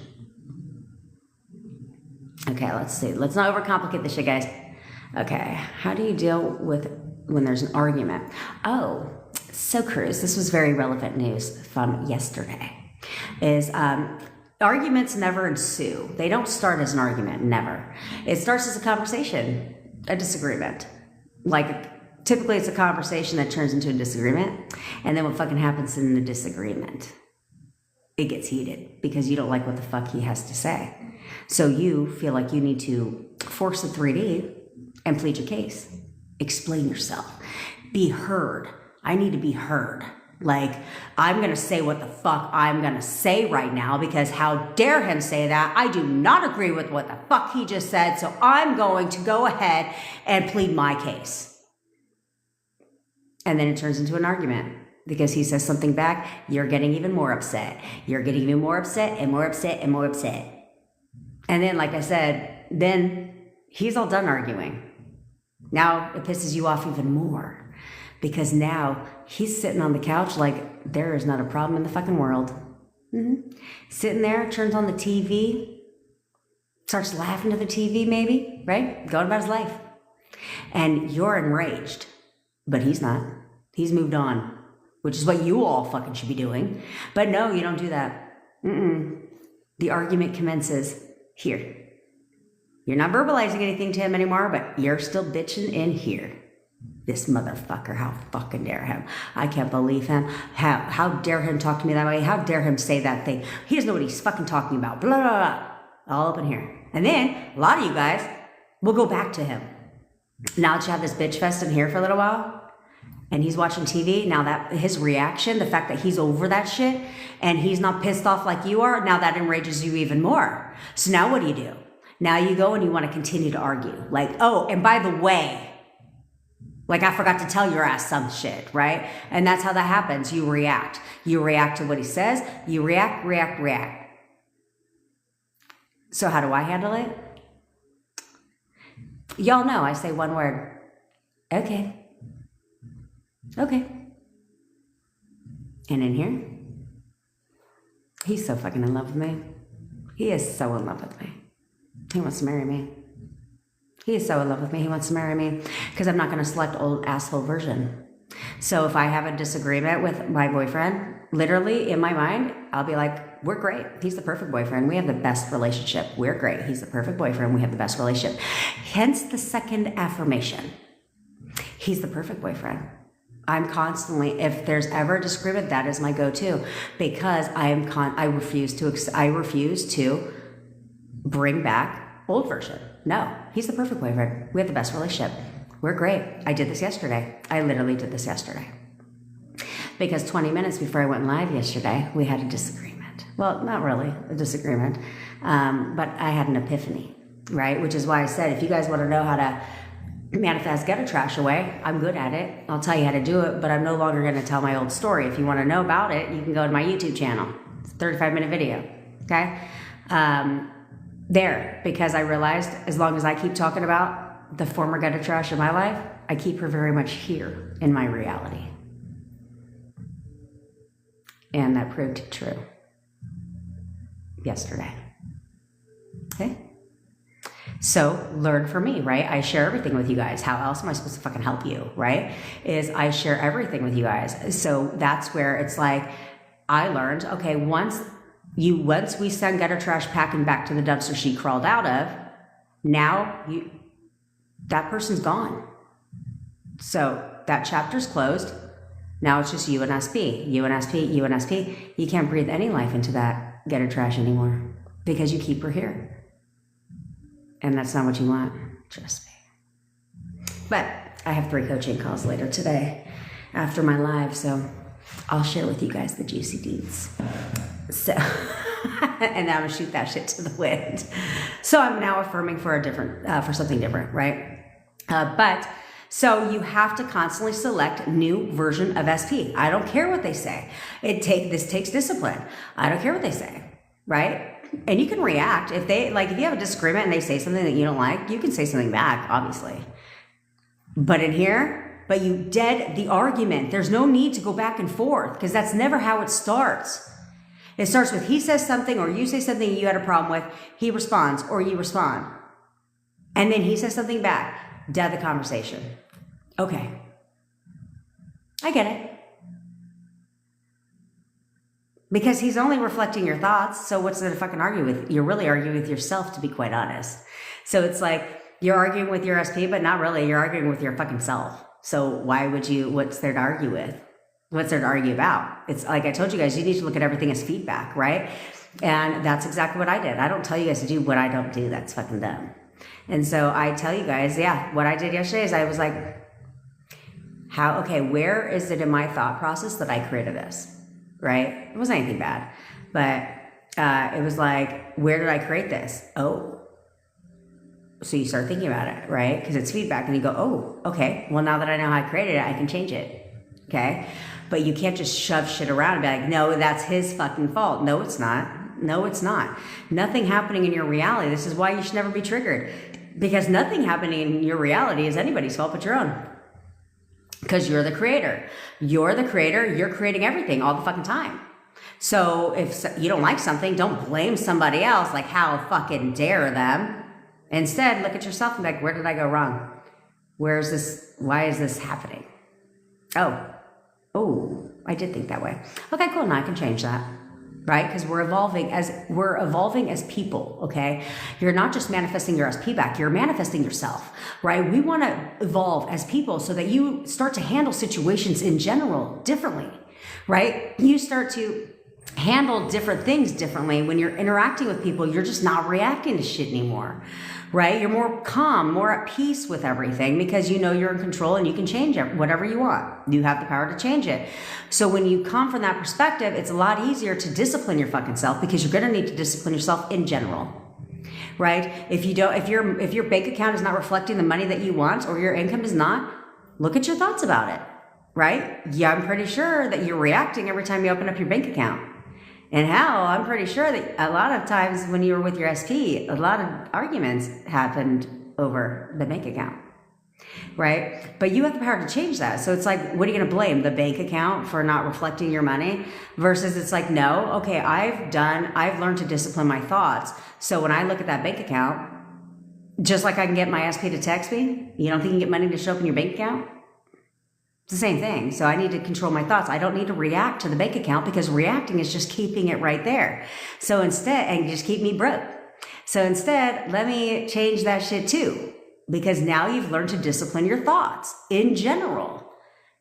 A: Okay, let's see. Let's not overcomplicate this shit, guys. Okay, how do you deal with when there's an argument? Oh, so Cruz, this was very relevant news from yesterday. Arguments never ensue. They don't start as an argument, never. It starts as a conversation, a disagreement. Like, typically it's a conversation that turns into a disagreement, and then what fucking happens in the disagreement? It gets heated because you don't like what the fuck he has to say. So you feel like you need to force a 3D and plead your case. Explain yourself. Be heard. I need to be heard. Like, I'm going to say what the fuck I'm going to say right now, because how dare him say that? I do not agree with what the fuck he just said, so I'm going to go ahead and plead my case. And then it turns into an argument because he says something back. You're getting even more upset. You're getting even more upset and more upset and more upset. And then, like I said, then he's all done arguing. Now it pisses you off even more. Because now he's sitting on the couch like there is not a problem in the fucking world. Sitting there, turns on the TV, starts laughing to the TV maybe, right? Going about his life. And you're enraged, but he's not. He's moved on, which is what you all fucking should be doing. But no, you don't do that. The argument commences here. You're not verbalizing anything to him anymore, but you're still bitching in here. This motherfucker, how fucking dare him. I can't believe him. How dare him talk to me that way? How dare him say that thing? He doesn't know what he's fucking talking about. Blah, blah, blah. All up in here. And then, a lot of you guys will go back to him. Now that you have this bitch fest in here for a little while, and he's watching TV, now that his reaction, the fact that he's over that shit, and he's not pissed off like you are, now that enrages you even more. So now what do? Now you go and you want to continue to argue. Like, oh, and by the way, like I forgot to tell your ass some shit, right? And that's how that happens. You react. You react to what he says. You react. So how do I handle it? Y'all know I say one word. Okay. And in here, he's so fucking in love with me. He is so in love with me. He wants to marry me. He is so in love with me. He wants to marry me because I'm not going to select old asshole version. So if I have a disagreement with my boyfriend, literally in my mind, I'll be like, we're great. He's the perfect boyfriend. We have the best relationship. We're great. He's the perfect boyfriend. We have the best relationship. Hence the second affirmation. He's the perfect boyfriend. I'm constantly, if there's ever a disagreement, that is my go-to, because I refuse to bring back old version. No, he's the perfect boyfriend. We have the best relationship. We're great. I did this yesterday. I literally did this yesterday. Because 20 minutes before I went live yesterday, we had a disagreement. Well, not really a disagreement, but I had an epiphany, right? Which is why I said, if you guys want to know how to manifest gutter trash away, I'm good at it. I'll tell you how to do it, but I'm no longer going to tell my old story. If you want to know about it, you can go to my YouTube channel. It's a 35-minute video, okay? Because I realized as long as I keep talking about the former gutter trash in my life, I keep her very much here in my reality. And that proved true yesterday. Okay? So learn from me, right? I share everything with you guys. How else am I supposed to fucking help you, right? Is I share everything with you guys. So that's where it's like, I learned, okay, once we send gutter trash packing back to the dumpster she crawled out of, now that person's gone. So that chapter's closed. Now it's just you and SP, you and SP, you and SP. You can't breathe any life into that gutter trash anymore because you keep her here. And that's not what you want, trust me. But I have 3 coaching calls later today after my live, so I'll share with you guys the juicy deeds. So, and I'm gonna shoot that shit to the wind. So I'm now affirming for a different, for something different, right? So you have to constantly select new version of SP. I don't care what they say. This takes discipline. I don't care what they say, right? And you can react if you have a disagreement and they say something that you don't like, you can say something back, obviously. But you dead the argument. There's no need to go back and forth because that's never how it starts. It starts with he says something or you say something you had a problem with, he responds or you respond. And then he says something back, dead the conversation. Okay. I get it. Because he's only reflecting your thoughts, so what's there to fucking argue with? You're really arguing with yourself, to be quite honest. So it's like you're arguing with your SP, but not really. You're arguing with your fucking self. So what's there to argue with? What's there to argue about? It's like I told you guys, you need to look at everything as feedback, right? And that's exactly what I did. I don't tell you guys to do what I don't do. That's fucking dumb. And so I tell you guys, what I did yesterday is I was like, where is it in my thought process that I created this? Right? It wasn't anything bad, but it was like, where did I create this? Oh, so you start thinking about it, right? Because it's feedback and you go, oh, okay. Well, now that I know how I created it, I can change it. Okay. But you can't just shove shit around and be like, no, that's his fucking fault. No, it's not. No, it's not. Nothing happening in your reality. This is why you should never be triggered, because nothing happening in your reality is anybody's fault but your own. Because you're the creator. You're the creator. You're creating everything all the fucking time. So if you don't like something, don't blame somebody else. Like, how fucking dare them? Instead, look at yourself and be like, where did I go wrong? Why is this happening? Oh, I did think that way. Okay, cool. Now I can change that. Right? Because we're evolving as people, okay? You're not just manifesting your SP back, you're manifesting yourself, right? We want to evolve as people so that you start to handle situations in general differently, right? You start to handle different things differently. When you're interacting with people, you're just not reacting to shit anymore, right? You're more calm, more at peace with everything because you know you're in control and you can change it, whatever you want. You have the power to change it. So when you come from that perspective, it's a lot easier to discipline your fucking self because you're going to need to discipline yourself in general, right? If your bank account is not reflecting the money that you want or your income is not, look at your thoughts about it, right? Yeah, I'm pretty sure that you're reacting every time you open up your bank account. And hell, I'm pretty sure that a lot of times when you were with your SP, a lot of arguments happened over the bank account, right? But you have the power to change that. So it's like, what are you going to blame? The bank account for not reflecting your money? Versus it's like, no, okay, I've learned to discipline my thoughts. So when I look at that bank account, just like I can get my SP to text me, you don't think you can get money to show up in your bank account? It's the same thing. So I need to control my thoughts. I don't need to react to the bank account because reacting is just keeping it right there. So instead, and just keep me broke. So instead, let me change that shit too, because now you've learned to discipline your thoughts in general.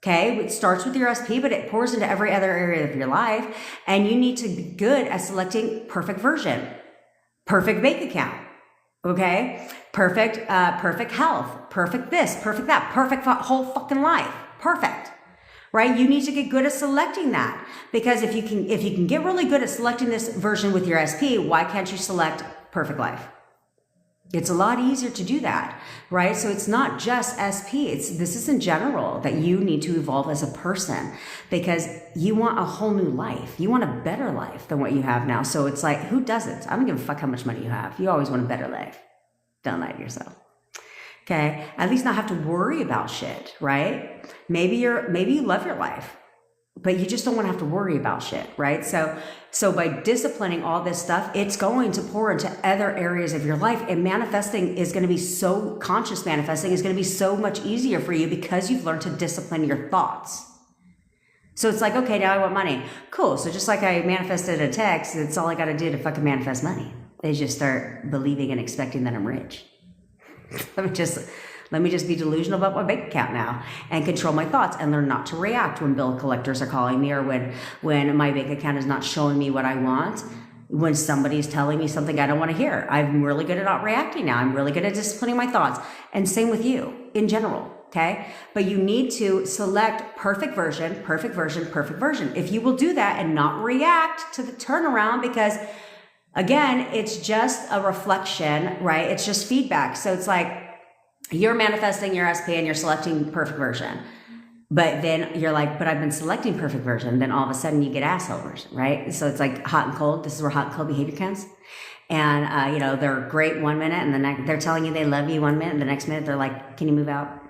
A: Okay. It starts with your SP, but it pours into every other area of your life. And you need to be good at selecting perfect version, perfect bank account. Okay. Perfect health, perfect this, perfect that, perfect whole fucking life. Perfect, right? You need to get good at selecting that, because if you can get really good at selecting this version with your SP, why can't you select perfect life? It's a lot easier to do that, right? So it's not just SP. This is in general that you need to evolve as a person because you want a whole new life. You want a better life than what you have now. So it's like, who doesn't? I don't give a fuck how much money you have. You always want a better life. Don't lie to yourself. Okay, at least not have to worry about shit, right? Maybe you love your life, but you just don't want to have to worry about shit, right? So by disciplining all this stuff, it's going to pour into other areas of your life, and manifesting is going to be so conscious. Manifesting is going to be so much easier for you because you've learned to discipline your thoughts. So it's like, okay, now I want money. Cool. So just like I manifested a text, it's all I got to do to fucking manifest money. Is just start believing and expecting that I'm rich. Let Let me just be delusional about my bank account now and control my thoughts and learn not to react when bill collectors are calling me or when my bank account is not showing me what I want. When somebody's telling me something I don't want to hear, I'm really good at not reacting now. I'm really good at disciplining my thoughts. And same with you in general, okay? But you need to select perfect version, perfect version, perfect version. If you will do that and not react to the turnaround, because again, it's just a reflection, right? It's just feedback. So it's like you're manifesting your SP and you're selecting perfect version. But then you're like, but I've been selecting perfect version. Then all of a sudden you get asshole version, right? So it's like hot and cold. This is where hot and cold behavior comes. And, they're great 1 minute and the next, they're telling you they love you 1 minute. And the next minute they're like, can you move out?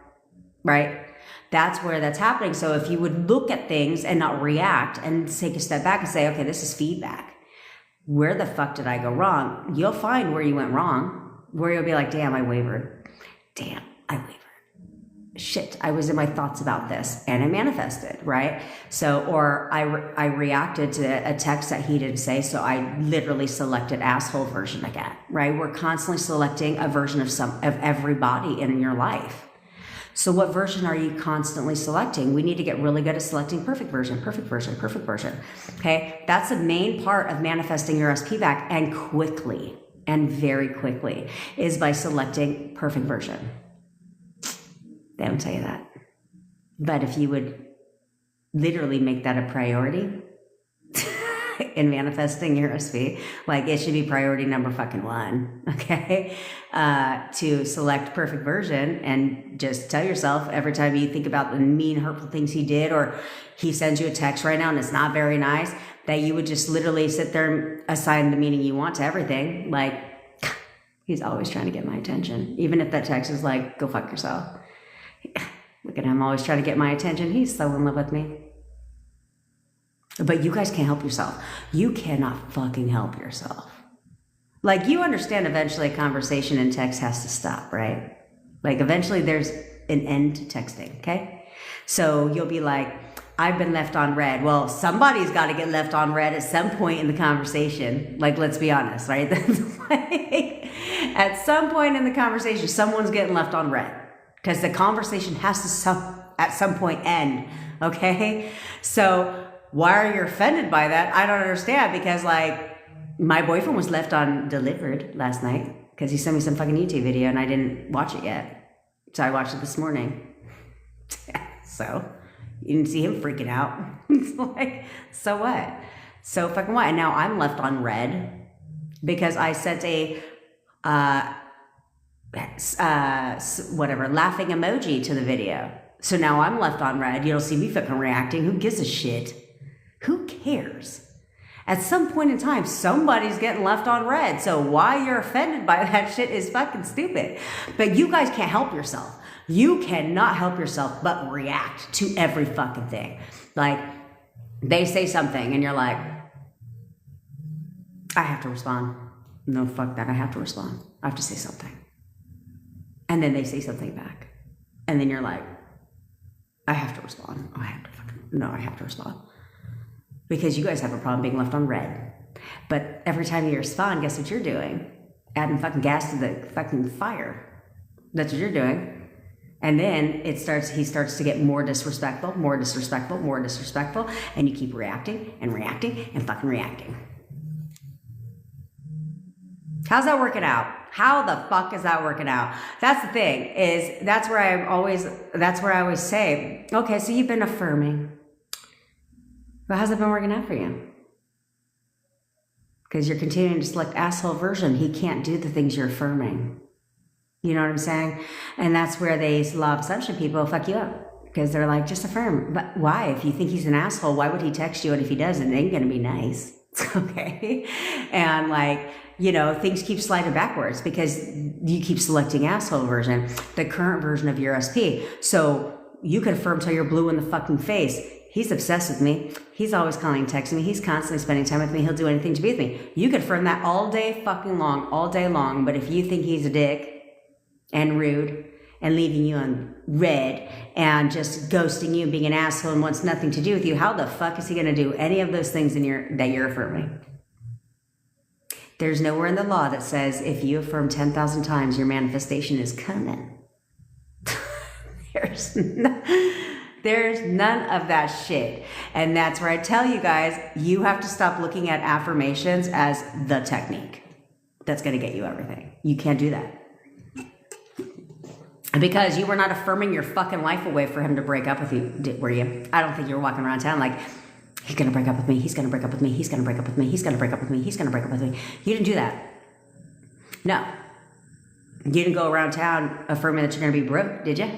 A: Right? That's where that's happening. So if you would look at things and not react and take a step back and say, okay, this is feedback. Where the fuck did I go wrong? You'll find where you went wrong, where you'll be like, damn, I wavered. Damn, I wavered. Shit, I was in my thoughts about this and I manifested, right? So, or I reacted to a text that he didn't say, so I literally selected asshole version again, right? We're constantly selecting a version of everybody in your life. So what version are you constantly selecting? We need to get really good at selecting perfect version, perfect version, perfect version. Okay, that's the main part of manifesting your SP back, and quickly and very quickly is by selecting perfect version. They don't tell you that. But if you would literally make that a priority in manifesting your SP, like it should be priority number fucking 1, okay? To select perfect version and just tell yourself every time you think about the mean, hurtful things he did, or he sends you a text right now and it's not very nice, that you would just literally sit there and assign the meaning you want to everything. Like, he's always trying to get my attention. Even if that text is like, go fuck yourself. Look at him, always trying to get my attention. He's so in love with me. But you guys can't help yourself. You cannot fucking help yourself. Like, you understand eventually a conversation in text has to stop, right? Like, eventually there's an end to texting, okay? So you'll be like, I've been left on red. Well, somebody's got to get left on red at some point in the conversation. Like, let's be honest, right? Like, at some point in the conversation, someone's getting left on red. Because the conversation has to at some point end, okay? So why are you offended by that? I don't understand, because like my boyfriend was left on delivered last night because he sent me some fucking YouTube video and I didn't watch it yet. So I watched it this morning. So you didn't see him freaking out. It's like, so what? So fucking what? And now I'm left on red because I sent a laughing emoji to the video. So now I'm left on red. You don't see me fucking reacting. Who gives a shit? Who cares? At some point in time, somebody's getting left on red. So why you're offended by that shit is fucking stupid. But you guys can't help yourself. You cannot help yourself but react to every fucking thing. Like, they say something and you're like, I have to respond. No, fuck that. I have to respond. I have to say something. And then they say something back. And then you're like, I have to respond. I have to respond. Because you guys have a problem being left on red. But every time you respond, guess what you're doing? Adding fucking gas to the fucking fire. That's what you're doing. And then he starts to get more disrespectful, and you keep reacting and reacting and fucking reacting. How's that working out? How the fuck is that working out? That's the thing, that's where I always say, okay, so you've been affirming. But how's it been working out for you? Because you're continuing to select asshole version. He can't do the things you're affirming. You know what I'm saying? And that's where law of assumption people fuck you up. Because they're like, just affirm. But why? If you think he's an asshole, why would he text you? And if he doesn't, it ain't going to be nice. Okay? And like, things keep sliding backwards because you keep selecting asshole version, the current version of your SP. So you can affirm till you're blue in the fucking face. He's obsessed with me. He's always calling and texting me. He's constantly spending time with me. He'll do anything to be with me. You can affirm that all day long. But if you think he's a dick and rude and leaving you on red and just ghosting you and being an asshole and wants nothing to do with you, how the fuck is he going to do any of those things that you're affirming? There's nowhere in the law that says if you affirm 10,000 times, your manifestation is coming. There's none of that shit. And that's where I tell you guys, you have to stop looking at affirmations as the technique that's going to get you everything. You can't do that. Because you were not affirming your fucking life away for him to break up with you, were you? I don't think you were walking around town like, he's going to break up with me, he's going to break up with me, he's going to break up with me, he's going to break up with me, he's going to break up with me. You didn't do that. No. You didn't go around town affirming that you're going to be broke, did you?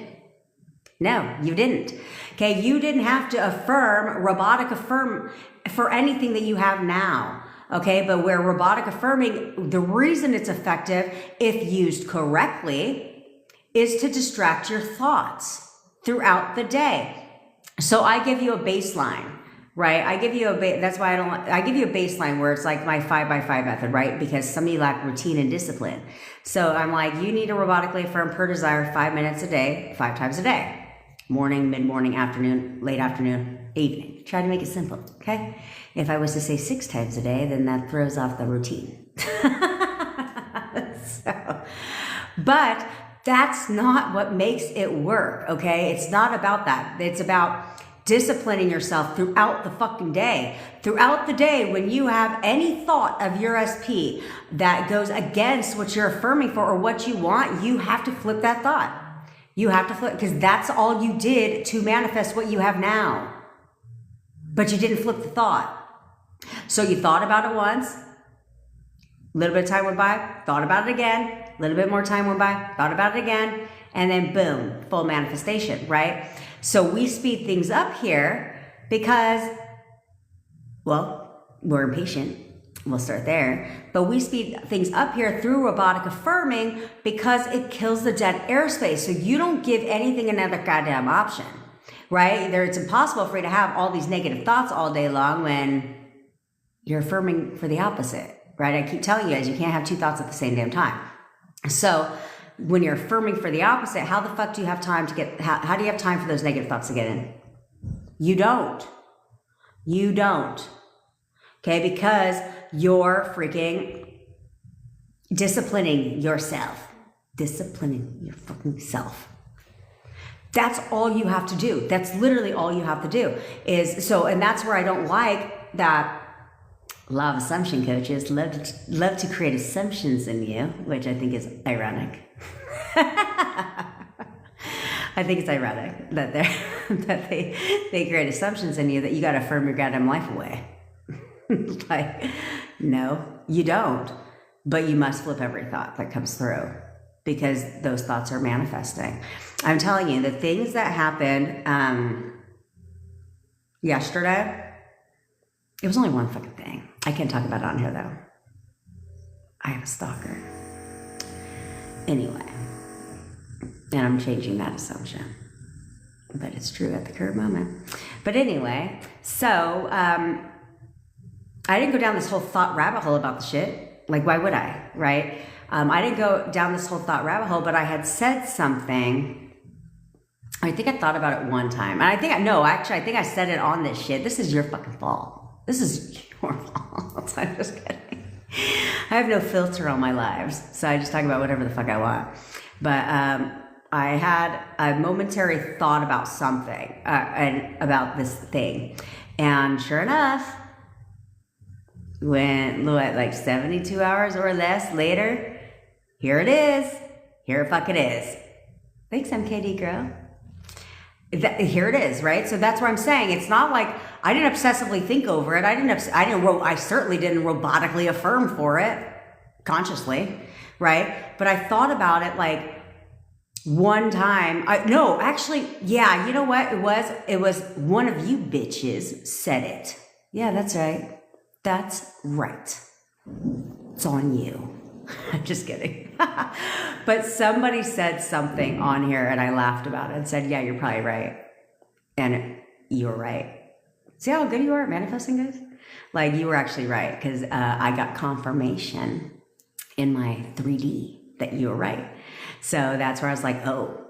A: No, you didn't. Okay, you didn't have to robotic affirm for anything that you have now. Okay, but where robotic affirming, the reason it's effective, if used correctly, is to distract your thoughts throughout the day. So I give you a baseline, right? I give you that's why I give you a baseline where it's like my 5x5 method, right? Because some of you lack routine and discipline. So I'm like, you need to robotically affirm per desire 5 minutes a day, 5 times a day. Morning, mid-morning, afternoon, late afternoon, evening. Try to make it simple, okay? If I was to say 6 times a day, then that throws off the routine. But that's not what makes it work, okay? It's not about that. It's about disciplining yourself throughout the fucking day. Throughout the day, when you have any thought of your SP that goes against what you're affirming for or what you want, you have to flip that thought. You have to flip, because that's all you did to manifest what you have now. But you didn't flip the thought. So you thought about it once, a little bit of time went by, thought about it again, a little bit more time went by, thought about it again, and then boom, full manifestation, right? So we speed things up here because, well, we're impatient. We'll start there. But we speed things up here through robotic affirming because it kills the dead airspace. So you don't give anything another goddamn option, right? Either it's impossible for you to have all these negative thoughts all day long when you're affirming for the opposite, right? I keep telling you guys, you can't have 2 thoughts at the same damn time. So when you're affirming for the opposite, how the fuck do you have time to get, how do you have time for those negative thoughts to get in? You don't. You don't. Okay, because you're freaking disciplining yourself. Disciplining your fucking self. That's all you have to do. That's literally all you have to do is so, and that's where I don't like that law of assumption coaches love to create assumptions in you, which I think is ironic. I think it's ironic that they create assumptions in you that you got to affirm your goddamn life away. Like, no, you don't. But you must flip every thought that comes through because those thoughts are manifesting. I'm telling you, the things that happened yesterday, it was only one fucking thing. I can't talk about it on here, though. I have a stalker. Anyway, and I'm changing that assumption. But it's true at the current moment. But anyway, so I didn't go down this whole thought rabbit hole about the shit. Like, why would I, right? I didn't go down this whole thought rabbit hole, but I had said something. I think I thought about it one time. And I think I said it on this shit. This is your fucking fault. This is your fault. I'm just kidding. I have no filter on my lives, so I just talk about whatever the fuck I want. But I had a momentary thought about something and about this thing. And sure enough, when like 72 hours or less later, here it is. Here it fucking is. Thanks, MKD girl. Here it is, right? So that's what I'm saying. It's not like I didn't obsessively think over it. I certainly didn't robotically affirm for it consciously, right? But I thought about it like one time. Yeah, you know what? It was one of you bitches said it. Yeah, that's right. That's right. It's on you. I'm just kidding. But somebody said something on here and I laughed about it and said, yeah, you're probably right. And you were right. See how good you are at manifesting, guys? Like, you were actually right because I got confirmation in my 3D that you were right. So that's where I was like, oh,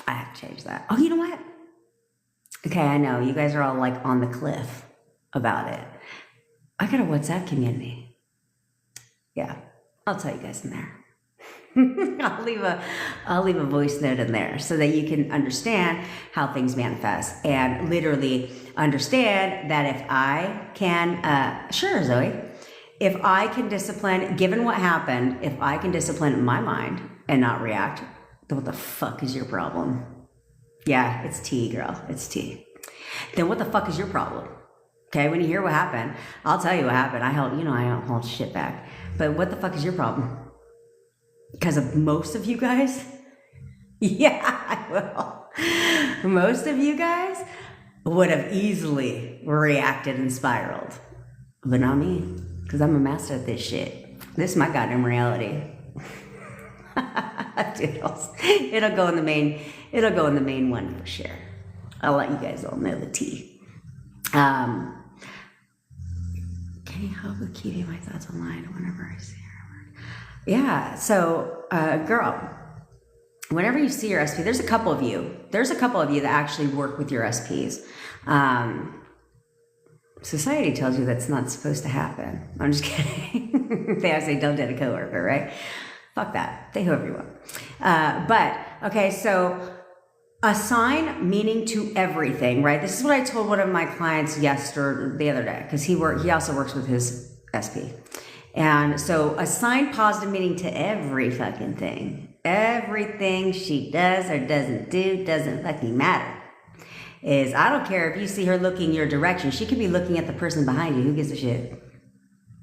A: I have to change that. Oh, you know what? Okay, I know. You guys are all like on the cliff about it. I got a WhatsApp community. Yeah, I'll tell you guys in there. I'll leave a voice note in there so that you can understand how things manifest and literally understand that if I can, sure, Zoe, if I can discipline, given what happened, if I can discipline my mind and not react, then what the fuck is your problem? Yeah, it's tea, girl. It's tea. Then what the fuck is your problem? Okay, when you hear what happened, I'll tell you what happened. I don't hold shit back. But what the fuck is your problem? Because of most of you guys? Yeah, I will. Most of you guys would have easily reacted and spiraled. But not me, because I'm a master at this shit. This is my goddamn reality. Dude, it'll go in the main one for sure. I'll let you guys all know the tea. Can you help with keeping my thoughts online whenever I see her? Yeah, so girl, whenever you see your SP, there's a couple of you that actually work with your SPs. Society tells you that's not supposed to happen. I'm just kidding. They always say don't date a coworker, right? Fuck that. Date whoever you want. But okay, so assign meaning to everything, right? This is what I told one of my clients the other day, because he also works with his SP. And so assign positive meaning to every fucking thing. Everything she does or doesn't do doesn't fucking matter. I don't care if you see her looking your direction. She could be looking at the person behind you. Who gives a shit?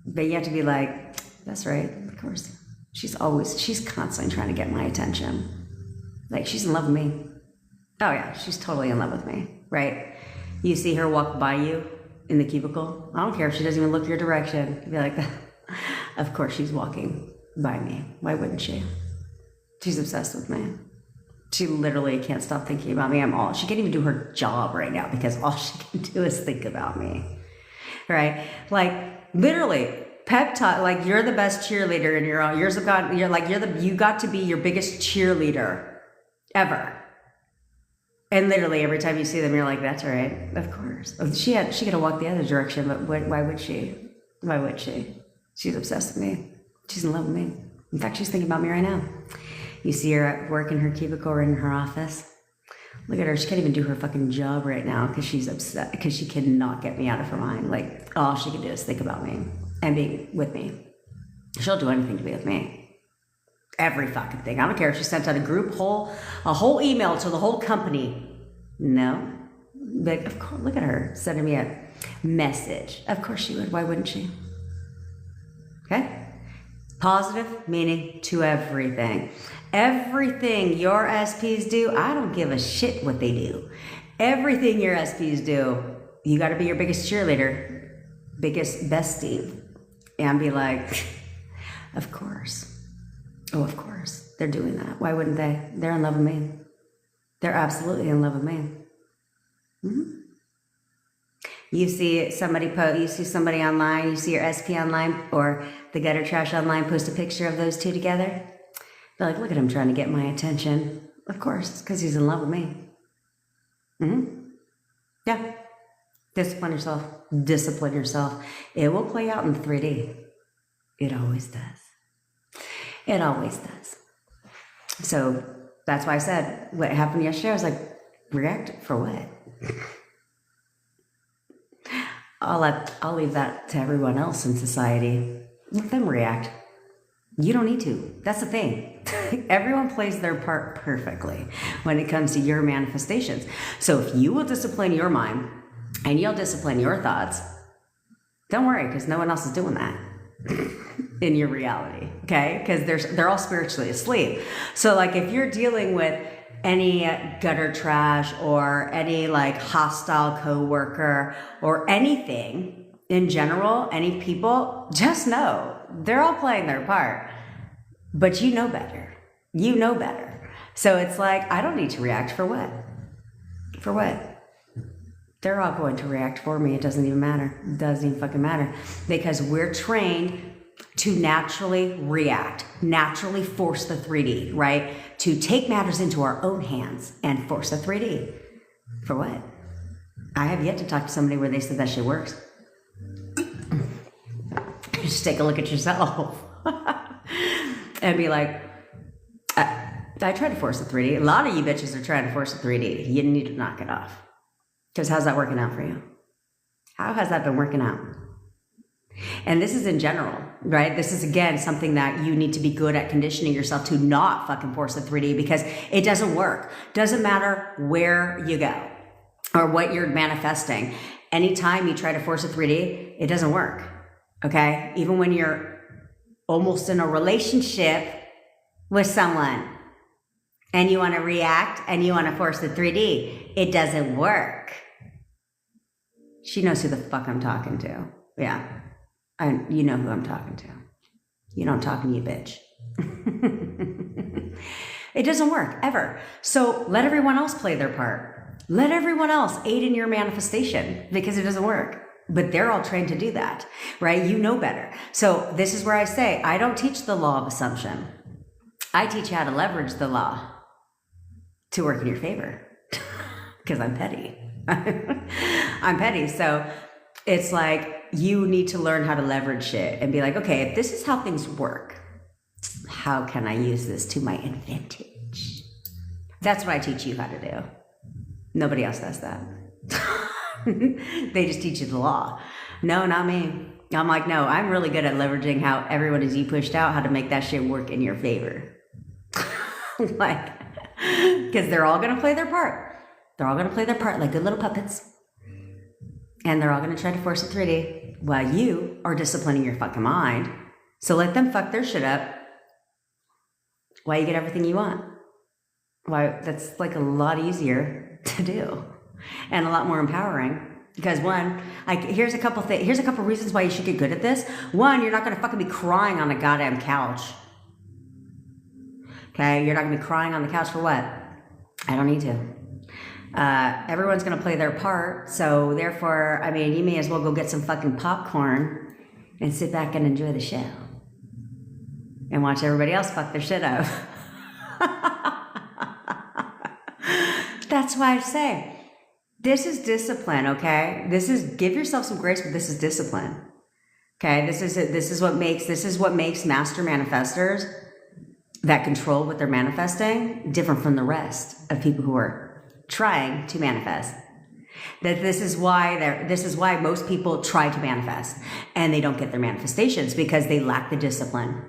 A: But you have to be like, that's right, of course. She's constantly trying to get my attention. Like, she's in love with me. Oh yeah, she's totally in love with me, right? You see her walk by you in the cubicle. I don't care if she doesn't even look your direction. You'd be like, of course she's walking by me. Why wouldn't she? She's obsessed with me. She literally can't stop thinking about me. She can't even do her job right now because all she can do is think about me, right? Like, literally, pep talk, like, you're the best cheerleader in your own years of God. You got to be your biggest cheerleader ever. And literally every time you see them, you're like, that's all right. Of course. She could have walked the other direction, but why would she? Why would she? She's obsessed with me. She's in love with me. In fact, she's thinking about me right now. You see her at work in her cubicle or in her office. Look at her. She can't even do her fucking job right now because she's upset, because she cannot get me out of her mind. Like, all she can do is think about me and be with me. She'll do anything to be with me. Every fucking thing. I don't care if she sent out a whole email to the whole company. No. But of course, look at her sending me a message. Of course she would. Why wouldn't she? Okay? Positive meaning to everything. Everything your SPs do, I don't give a shit what they do. Everything your SPs do, you got to be your biggest cheerleader, biggest bestie, and be like, of course. Oh, of course. They're doing that. Why wouldn't they? They're in love with me. They're absolutely in love with me. Mm-hmm. You see somebody online, you see your SP online or the gutter trash online post a picture of those two together. They're like, look at him trying to get my attention. Of course, because he's in love with me. Mm-hmm. Yeah. Discipline yourself. Discipline yourself. It will play out in 3D. It always does. It always does. So that's why I said what happened yesterday. I was like, react for what? I'll leave that to everyone else in society. Let them react. You don't need to. That's the thing. Everyone plays their part perfectly when it comes to your manifestations. So if you will discipline your mind and you'll discipline your thoughts, don't worry, because no one else is doing that in your reality, okay? Because they're all spiritually asleep. So like if you're dealing with any gutter trash or any like hostile coworker or anything in general, any people, just know they're all playing their part, but you know better. You know better. So it's like, I don't need to react for what? For what? They're all going to react for me. It doesn't even matter. It doesn't even fucking matter, because we're trained to naturally react, naturally force the 3D, right? To take matters into our own hands and force the 3D. For what? I have yet to talk to somebody where they said that shit works. Just take a look at yourself and be like, I tried to force the 3D. A lot of you bitches are trying to force the 3D. You need to knock it off. Because how's that working out for you? How has that been working out? And this is in general, right? This is, again, something that you need to be good at conditioning yourself to not fucking force the 3D, because it doesn't work. Doesn't matter where you go or what you're manifesting. Anytime you try to force a 3D, it doesn't work, okay? Even when you're almost in a relationship with someone and you want to react and you want to force the 3D, it doesn't work. She knows who the fuck I'm talking to. Yeah. You know who I'm talking to. You know I'm talking to you, bitch. It doesn't work, ever. So let everyone else play their part. Let everyone else aid in your manifestation, because it doesn't work. But they're all trained to do that, right? You know better. So this is where I say, I don't teach the law of assumption. I teach you how to leverage the law to work in your favor, because I'm petty. I'm petty. So it's like, you need to learn how to leverage shit and be like, okay, if this is how things work, how can I use this to my advantage? That's what I teach you how to do. Nobody else does that. They just teach you the law. No, not me. I'm like, no, I'm really good at leveraging how everyone is you pushed out, how to make that shit work in your favor. Like, because they're all going to play their part. They're all going to play their part like good little puppets. And they're all going to try to force a 3D while you are disciplining your fucking mind. So let them fuck their shit up while you get everything you want. Why, that's like a lot easier to do and a lot more empowering. Because one, like, here's a couple reasons why you should get good at this. One, you're not going to fucking be crying on a goddamn couch. Okay, you're not going to be crying on the couch for what? I don't need to. Everyone's going to play their part. So therefore, I mean, you may as well go get some fucking popcorn and sit back and enjoy the show and watch everybody else fuck their shit up. That's why I say, this is discipline, okay? This is, give yourself some grace, but this is discipline. Okay, this is what makes master manifestors that control what they're manifesting different from the rest of people who are trying to manifest. That this is why most people try to manifest and they don't get their manifestations, because they lack the discipline.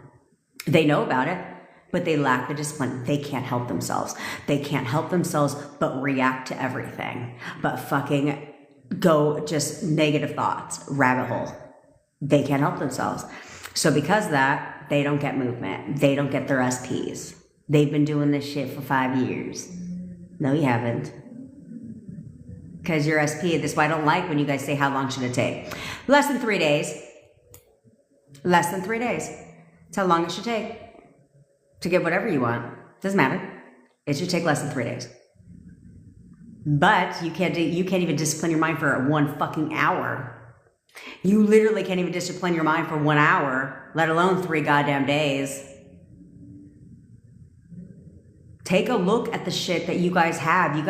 A: They know about it, but they lack the discipline. They can't help themselves. They can't help themselves but react to everything, but fucking go just negative thoughts, rabbit hole. They can't help themselves. So because of that, they don't get movement. They don't get their SPs. They've been doing this shit for 5 years. No, you haven't. Because your SP, this is why I don't like when you guys say, how long should it take? Less than 3 days. Less than 3 days. That's how long it should take to get whatever you want. Doesn't matter. It should take less than 3 days. But you can't even discipline your mind for 1 fucking hour. You literally can't even discipline your mind for 1 hour, let alone 3 goddamn days. Take a look at the shit that you guys have. You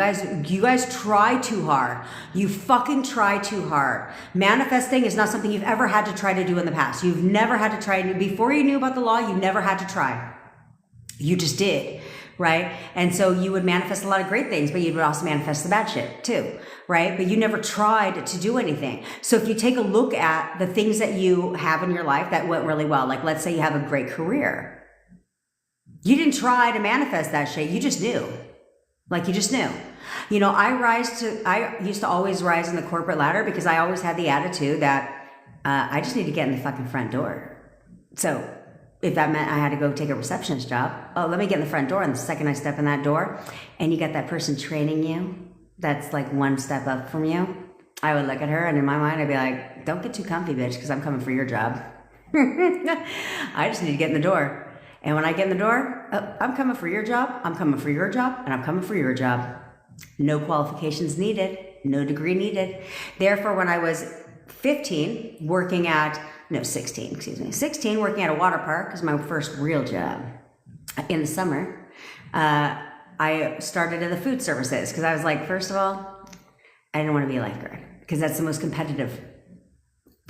A: guys try too hard. You fucking try too hard. Manifesting is not something you've ever had to try to do in the past. You've never had to try. Before you knew about the law, you never had to try. You just did, right? And so you would manifest a lot of great things, but you would also manifest the bad shit too, right? But you never tried to do anything. So if you take a look at the things that you have in your life that went really well, like let's say you have a great career. You didn't try to manifest that shit. You just knew. Like you just knew. You know, I used to always rise in the corporate ladder because I always had the attitude that I just need to get in the fucking front door. So if that meant I had to go take a receptionist job, oh, let me get in the front door. And the second I step in that door and you got that person training you, that's like 1 step up from you, I would look at her and in my mind, I'd be like, don't get too comfy, bitch, because I'm coming for your job. I just need to get in the door. And when I get in the door, oh, I'm coming for your job, I'm coming for your job, and I'm coming for your job. No qualifications needed, no degree needed. Therefore, when I was 16, working at a water park is my first real job. In the summer, I started in the food services because I was like, first of all, I didn't want to be a lifeguard because that's the most competitive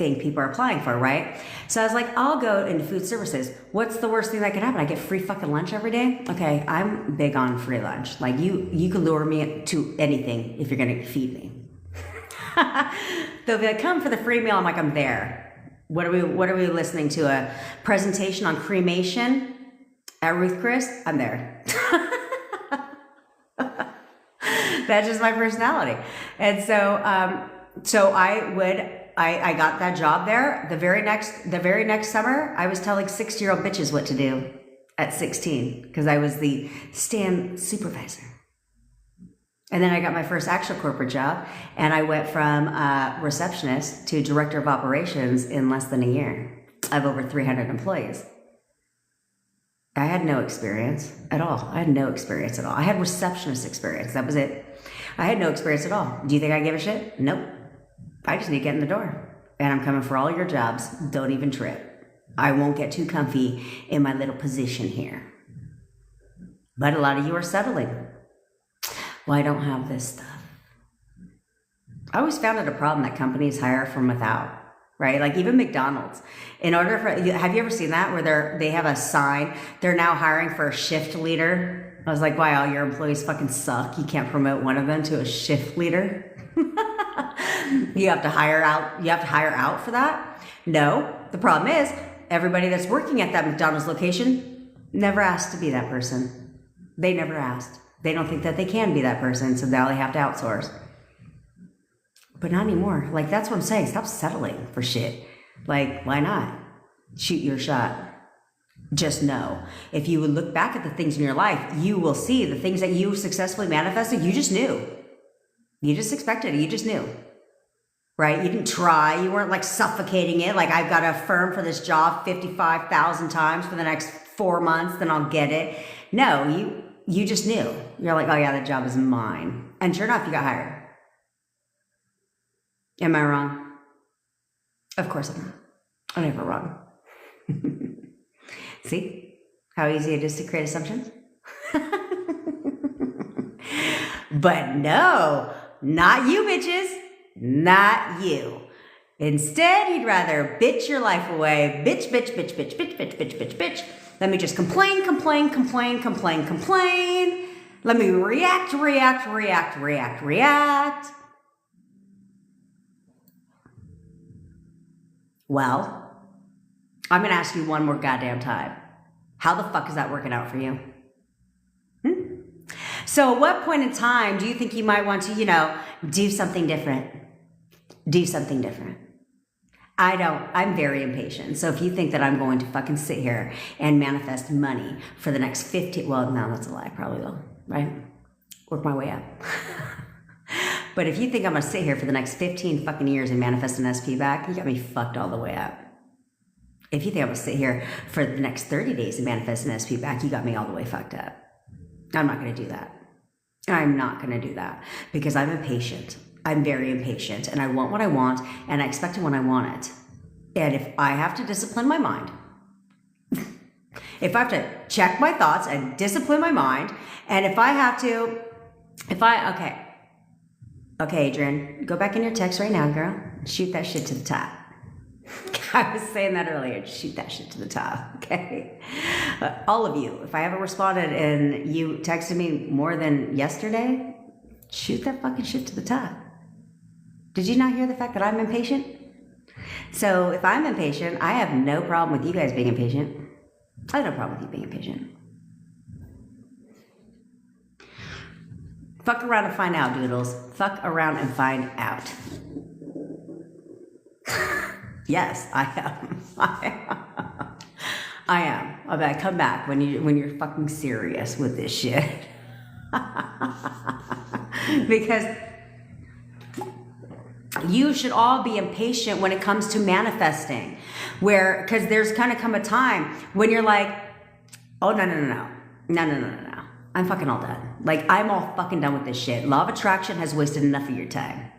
A: thing people are applying for, right? So I was like, I'll go into food services. What's the worst thing that can happen? I get free fucking lunch every day. Okay, I'm big on free lunch. Like you could lure me to anything if you're gonna feed me. They'll be like, come for the free meal. I'm like, I'm there. What are we listening to? A presentation on cremation at Ruth Chris? I'm there. That's just my personality. And so I got that job there. The very next summer, I was telling 60-year-old bitches what to do at 16 because I was the STEM supervisor. And then I got my first actual corporate job, and I went from receptionist to director of operations in less than a year. I have over 300 employees. I had no experience at all. I had receptionist experience. That was it. I had no experience at all. Do you think I give a shit? Nope. I just need to get in the door. And I'm coming for all your jobs. Don't even trip. I won't get too comfy in my little position here. But a lot of you are settling. Well, I don't have this stuff. I always found it a problem that companies hire from without, right? Like even McDonald's. Have you ever seen that where they have a sign, they're now hiring for a shift leader? I was like, wow, your employees fucking suck. You can't promote one of them to a shift leader. You have to hire out for that? No. The problem is everybody that's working at that McDonald's location never asked to be that person. They never asked. They don't think that they can be that person, so now they have to outsource. But not anymore. Like, that's what I'm saying. Stop settling for shit. Like, why not? Shoot your shot. Just know. If you would look back at the things in your life, you will see the things that you successfully manifested, you just knew. You just expected it. You just knew. Right? You didn't try. You weren't like suffocating it. Like, I've got to affirm for this job 55,000 times for the next 4 months, then I'll get it. No, you just knew. You're like, oh yeah, that job is mine. And sure enough, you got hired. Am I wrong? Of course I'm not. I'm never wrong. See how easy it is to create assumptions? But no, not you bitches. Not you. Instead, you'd rather bitch your life away. Bitch, bitch, bitch, bitch, bitch, bitch, bitch, bitch, bitch. Let me just complain. Let me react. Well, I'm going to ask you one more goddamn time. How the fuck is that working out for you? So at what point in time do you think you might want to, do something different? Do something different. I don't. I'm very impatient. So if you think that I'm going to fucking sit here and manifest money for the next 15, well, no, that's a lie. Probably will, right? Work my way up. But if you think I'm going to sit here for the next 15 fucking years and manifest an SP back, you got me fucked all the way up. If you think I'm going to sit here for the next 30 days and manifest an SP back, you got me all the way fucked up. I'm not going to do that. I'm not going to do that because I'm impatient. I'm very impatient and I want what I want and I expect it when I want it. And if I have to discipline my mind, if I have to check my thoughts and discipline my mind, and okay, Adrian, go back in your text right now, girl. Shoot that shit to the top. I was saying that earlier. Shoot that shit to the top, okay? All of you, if I haven't responded and you texted me more than yesterday, shoot that fucking shit to the top. Did you not hear the fact that I'm impatient? So if I'm impatient, I have no problem with you guys being impatient. I have no problem with you being impatient. Fuck around and find out, doodles. Fuck around and find out. Yes, I am. I am. I bet come back when you're fucking serious with this shit. Because you should all be impatient when it comes to manifesting. Because there's kind of come a time when you're like, oh, no. I'm fucking all done. Like, I'm all fucking done with this shit. Law of attraction has wasted enough of your time.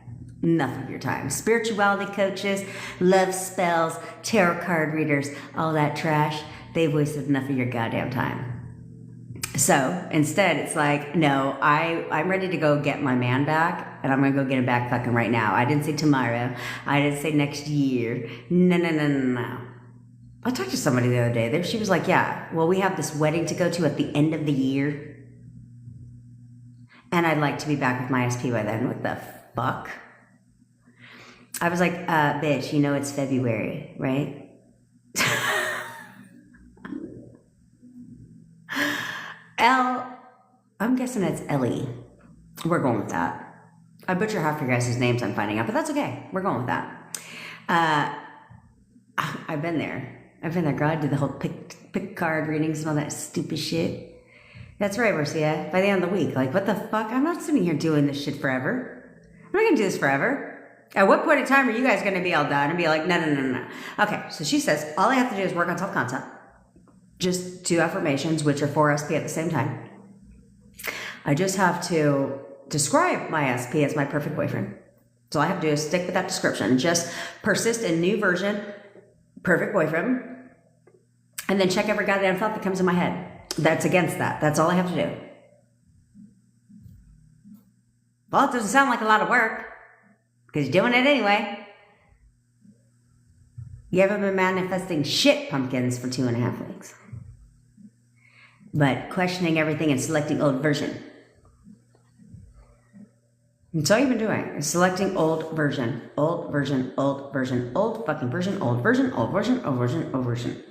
A: Enough of your time. Spirituality coaches, love spells, tarot card readers, all that trash, they've wasted enough of your goddamn time. So instead, it's like, no, I'm ready to go get my man back, and I'm going to go get him back fucking right now. I didn't say tomorrow. I didn't say next year. No. I talked to somebody the other day. She was like, yeah, well, we have this wedding to go to at the end of the year, and I'd like to be back with my SP by then. What the fuck? I was like, bitch, you know it's February, right? I'm guessing it's Ellie. We're going with that. I butcher half your guys' names I'm finding out, but that's okay. We're going with that. I've been there. Girl, I did the whole pick card readings and all that stupid shit. That's right, Marcia. By the end of the week. Like, what the fuck? I'm not sitting here doing this shit forever. I'm not going to do this forever. At what point in time are you guys going to be all done and be like, no. Okay, so she says, all I have to do is work on self-concept. Just 2 affirmations, which are for SP at the same time. I just have to describe my SP as my perfect boyfriend. So all I have to do is stick with that description. Just persist in new version, perfect boyfriend, and then check every goddamn thought that comes in my head that's against that. That's all I have to do. Well, it doesn't sound like a lot of work, because you're doing it anyway. You haven't been manifesting shit, pumpkins, for 2.5 weeks. But questioning everything and selecting old version. That's all you've been doing, is selecting old version, old version, old version, old fucking version, old version, old version, old version, old version.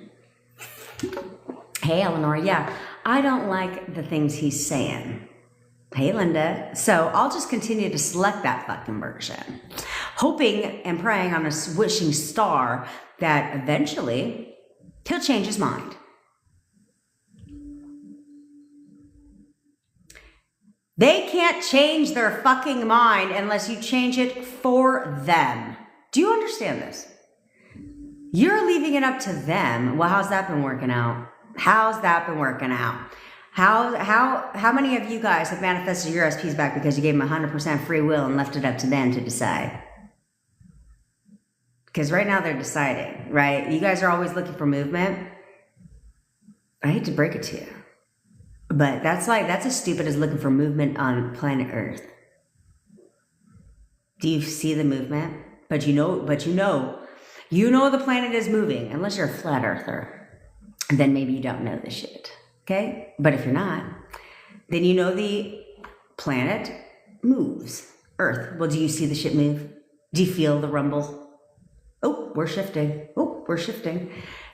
A: Hey, Eleanor, yeah, I don't like the things he's saying. Hey, Linda. So I'll just continue to select that fucking version, hoping and praying on a wishing star that eventually he'll change his mind. They can't change their fucking mind unless you change it for them. Do you understand this? You're leaving it up to them. Well, how's that been working out? How many of you guys have manifested your SPs back because you gave them 100% free will and left it up to them to decide? Because right now they're deciding, right? You guys are always looking for movement. I hate to break it to you, but that's as stupid as looking for movement on planet Earth. Do you see the movement? But you know the planet is moving, unless you're a flat earther. Then maybe you don't know the shit. Okay? But if you're not, then you know the planet moves. Earth. Well, do you see the shit move? Do you feel the rumble? Oh, we're shifting.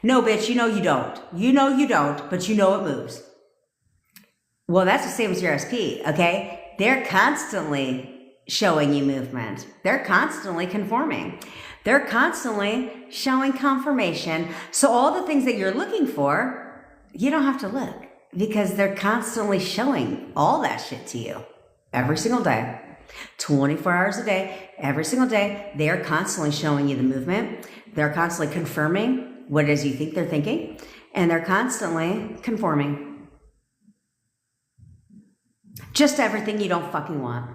A: No, bitch, you know you don't. But you know it moves. Well, that's the same as your SP, okay? They're constantly showing you movement. They're constantly conforming. They're constantly showing confirmation. So all the things that you're looking for, you don't have to look, because they're constantly showing all that shit to you every single day, 24 hours a day, every single day. They are constantly showing you the movement. They're constantly confirming what it is you think they're thinking, and they're constantly conforming. Just everything you don't fucking want.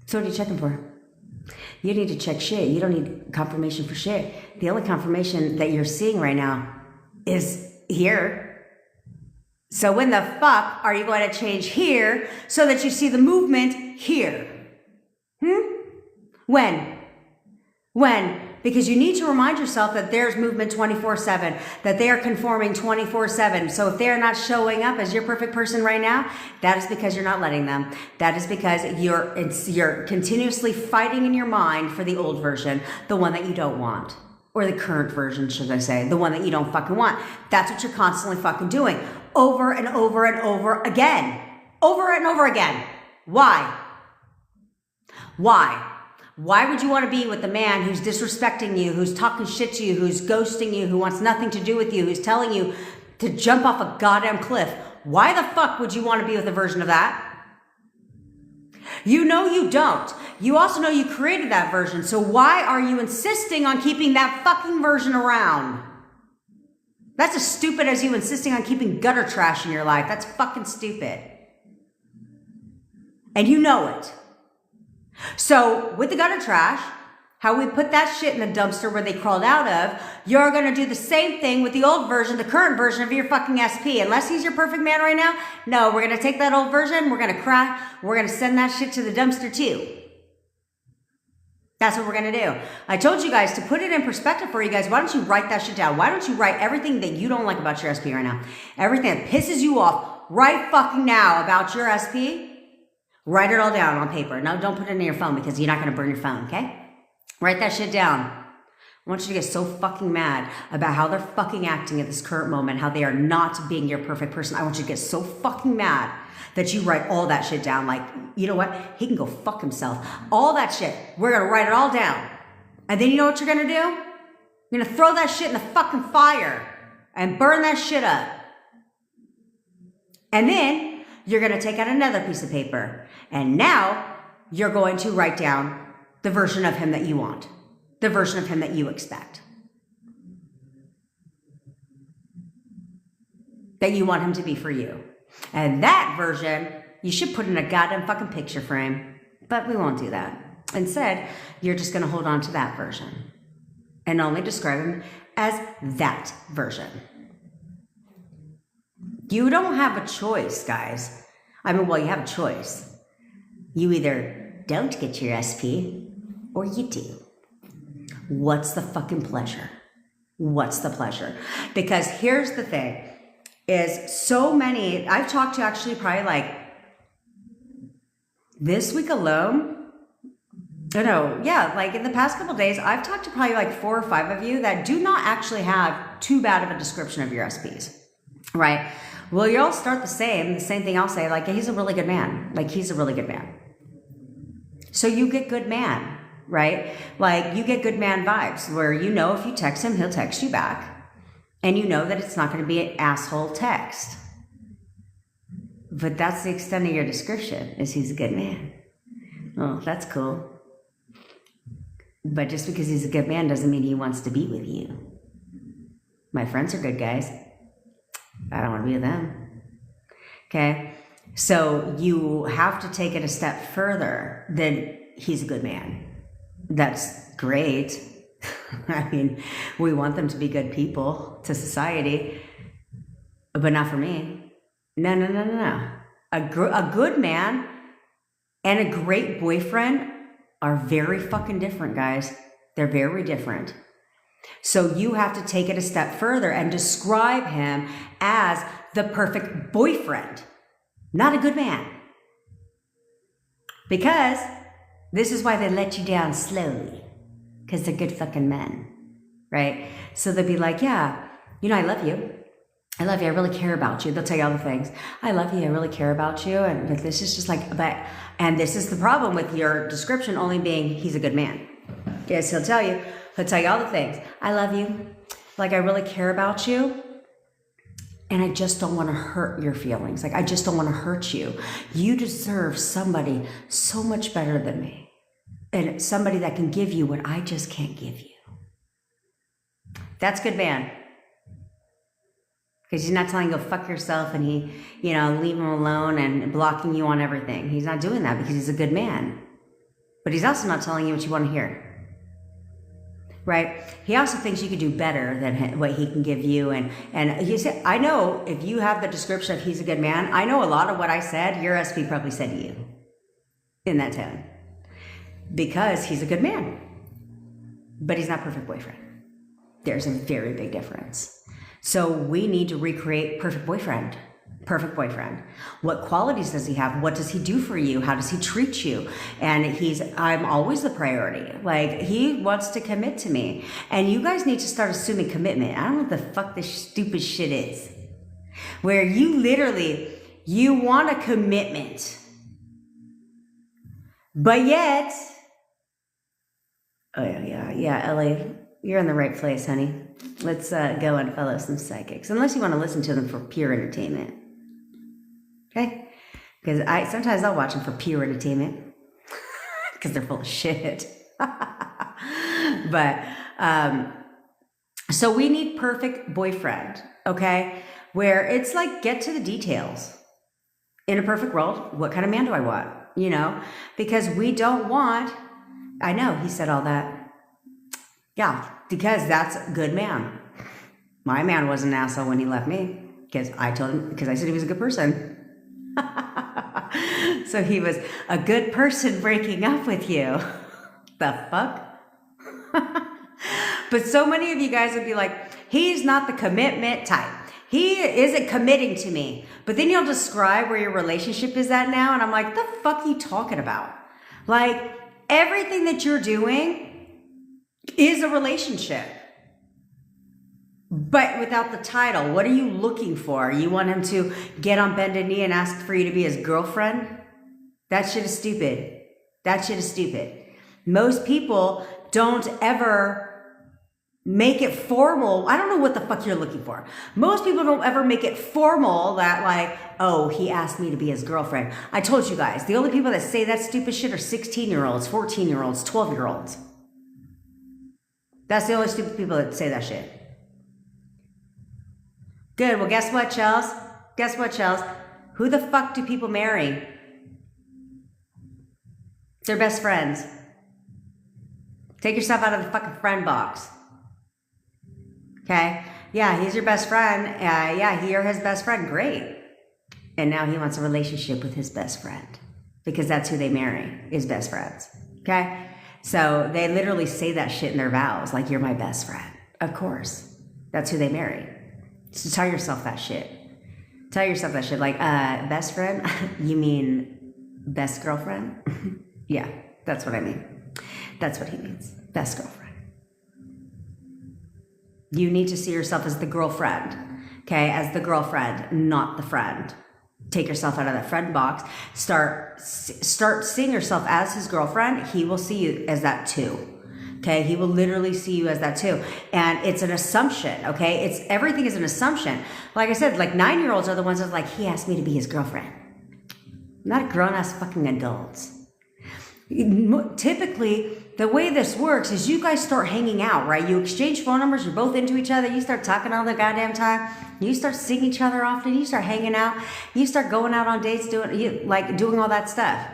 A: So what are you checking for? You need to check shit. You don't need confirmation for shit. The only confirmation that you're seeing right now is here. So when the fuck are you going to change here so that you see the movement here? When? Because you need to remind yourself that there's movement 24/7, that they are conforming 24/7. So if they're not showing up as your perfect person right now, that is because you're not letting them. That is because you're continuously fighting in your mind for the old version, the one that you don't want. Or the current version, should I say, the one that you don't fucking want. That's what you're constantly fucking doing. Over and over and over again. Over and over again. Why? Why would you want to be with the man who's disrespecting you, who's talking shit to you, who's ghosting you, who wants nothing to do with you, who's telling you to jump off a goddamn cliff? Why the fuck would you want to be with a version of that? You know you don't. You also know you created that version. So why are you insisting on keeping that fucking version around? That's as stupid as you insisting on keeping gutter trash in your life. That's fucking stupid. And you know it. So with the gutter trash, How we put that shit in the dumpster where they crawled out of, you're going to do the same thing with the old version, the current version of your fucking SP. Unless he's your perfect man right now, no, we're going to take that old version, we're going to crack, we're going to send that shit to the dumpster too. That's what we're going to do. I told you guys to put it in perspective for you guys. Why don't you write that shit down? Why don't you write everything that you don't like about your SP right now? Everything that pisses you off right fucking now about your SP, write it all down on paper. No, don't put it in your phone because you're not going to burn your phone, okay? Write that shit down. I want you to get so fucking mad about how they're fucking acting at this current moment, how they are not being your perfect person. I want you to get so fucking mad that you write all that shit down. Like, you know what? He can go fuck himself. All that shit. We're going to write it all down. And then you know what you're going to do? You're going to throw that shit in the fucking fire and burn that shit up. And then you're going to take out another piece of paper. And now you're going to write down the version of him that you want, the version of him that you expect, that you want him to be for you. And that version, you should put in a goddamn fucking picture frame, but we won't do that. Instead, you're just going to hold on to that version and only describe him as that version. You don't have a choice, guys. I mean, well, you have a choice. You either don't get your SP or you do. What's the fucking pleasure? What's the pleasure? Because here's the thing, is so many, I've talked to actually probably like this week alone, like in the past couple of days, I've talked to probably like 4 or 5 of you that do not actually have too bad of a description of your SPs, right? Well, you all start the same thing I'll say, like, he's a really good man. Like, he's a really good man. So you get good man, right? Like, you get good man vibes where you know if you text him, he'll text you back. And you know that it's not going to be an asshole text. But that's the extent of your description, is he's a good man. Oh, that's cool. But just because he's a good man doesn't mean he wants to be with you. My friends are good guys. I don't want to be with them. Okay? So you have to take it a step further than he's a good man. That's great. I mean, we want them to be good people to society, but not for me. No. A good man and a great boyfriend are very fucking different, guys. They're very different. So you have to take it a step further and describe him as the perfect boyfriend, not a good man. Because this is why they let you down slowly. Because they're good fucking men, right? So they'll be like, yeah, you know, I love you. I love you. I really care about you. They'll tell you all the things. I love you. I really care about you. And this is just like, and this is the problem with your description only being he's a good man. Yes, he'll tell you all the things. I love you. Like, I really care about you. And I just don't want to hurt your feelings. Like, I just don't want to hurt you. You deserve somebody so much better than me. And somebody that can give you what I just can't give you. That's good man. Because he's not telling you go fuck yourself and he, leave him alone and blocking you on everything. He's not doing that because he's a good man. But he's also not telling you what you want to hear. Right? He also thinks you could do better than what he can give you. And he said, I know if you have the description of he's a good man, I know a lot of what I said, your SP probably said to you in that tone. Because he's a good man. But he's not a perfect boyfriend. There's a very big difference. So we need to recreate perfect boyfriend. Perfect boyfriend. What qualities does he have? What does he do for you? How does he treat you? And I'm always the priority. Like, he wants to commit to me. And you guys need to start assuming commitment. I don't know what the fuck this stupid shit is. Where you want a commitment. But yet, oh yeah, LA, you're in the right place, honey. Let's go and follow some psychics. Unless you want to listen to them for pure entertainment. Okay? Because sometimes I'll watch them for pure entertainment. Because they're full of shit. But, so we need perfect boyfriend, okay? Where it's like, get to the details. In a perfect world, what kind of man do I want? Because we don't want, I know he said all that. Yeah, because that's a good man. My man was an asshole when he left me because I told him, because I said he was a good person. So he was a good person breaking up with you. The fuck? But so many of you guys would be like, he's not the commitment type. He isn't committing to me. But then you'll describe where your relationship is at now. And I'm like, the fuck are you talking about? Like, everything that you're doing is a relationship. But without the title, what are you looking for? You want him to get on bended knee and ask for you to be his girlfriend? That shit is stupid. That shit is stupid. Most people don't ever make it formal. I don't know what the fuck you're looking for. Most people don't ever make it formal that like, oh, he asked me to be his girlfriend. I told you guys, the only people that say that stupid shit are 16-year-olds, 14-year-olds, 12-year-olds. That's the only stupid people that say that shit. Good. Well, guess what, Chels? Guess what, Chels? Who the fuck do people marry? Their best friends. Take yourself out of the fucking friend box. Okay? Yeah, he's your best friend. Yeah, you're his best friend. Great. And now he wants a relationship with his best friend. Because that's who they marry, is best friends. Okay? So they literally say that shit in their vows. Like, you're my best friend. Of course. That's who they marry. So tell yourself that shit. Tell yourself that shit. Like, best friend? You mean best girlfriend? Yeah, that's what I mean. That's what he means. Best girlfriend. You need to see yourself as the girlfriend. Okay, as the girlfriend, not the friend. Take yourself out of that friend box. Start seeing yourself as his girlfriend. He will see you as that too. Okay, he will literally see you as that too. And it's an assumption, okay? Everything is an assumption. Like I said, like 9-year-olds are the ones that like, he asked me to be his girlfriend. Not grown-ass fucking adults. Typically, the way this works is you guys start hanging out, right? You exchange phone numbers, you're both into each other, you start talking all the goddamn time, you start seeing each other often, you start hanging out, you start going out on dates, doing all that stuff.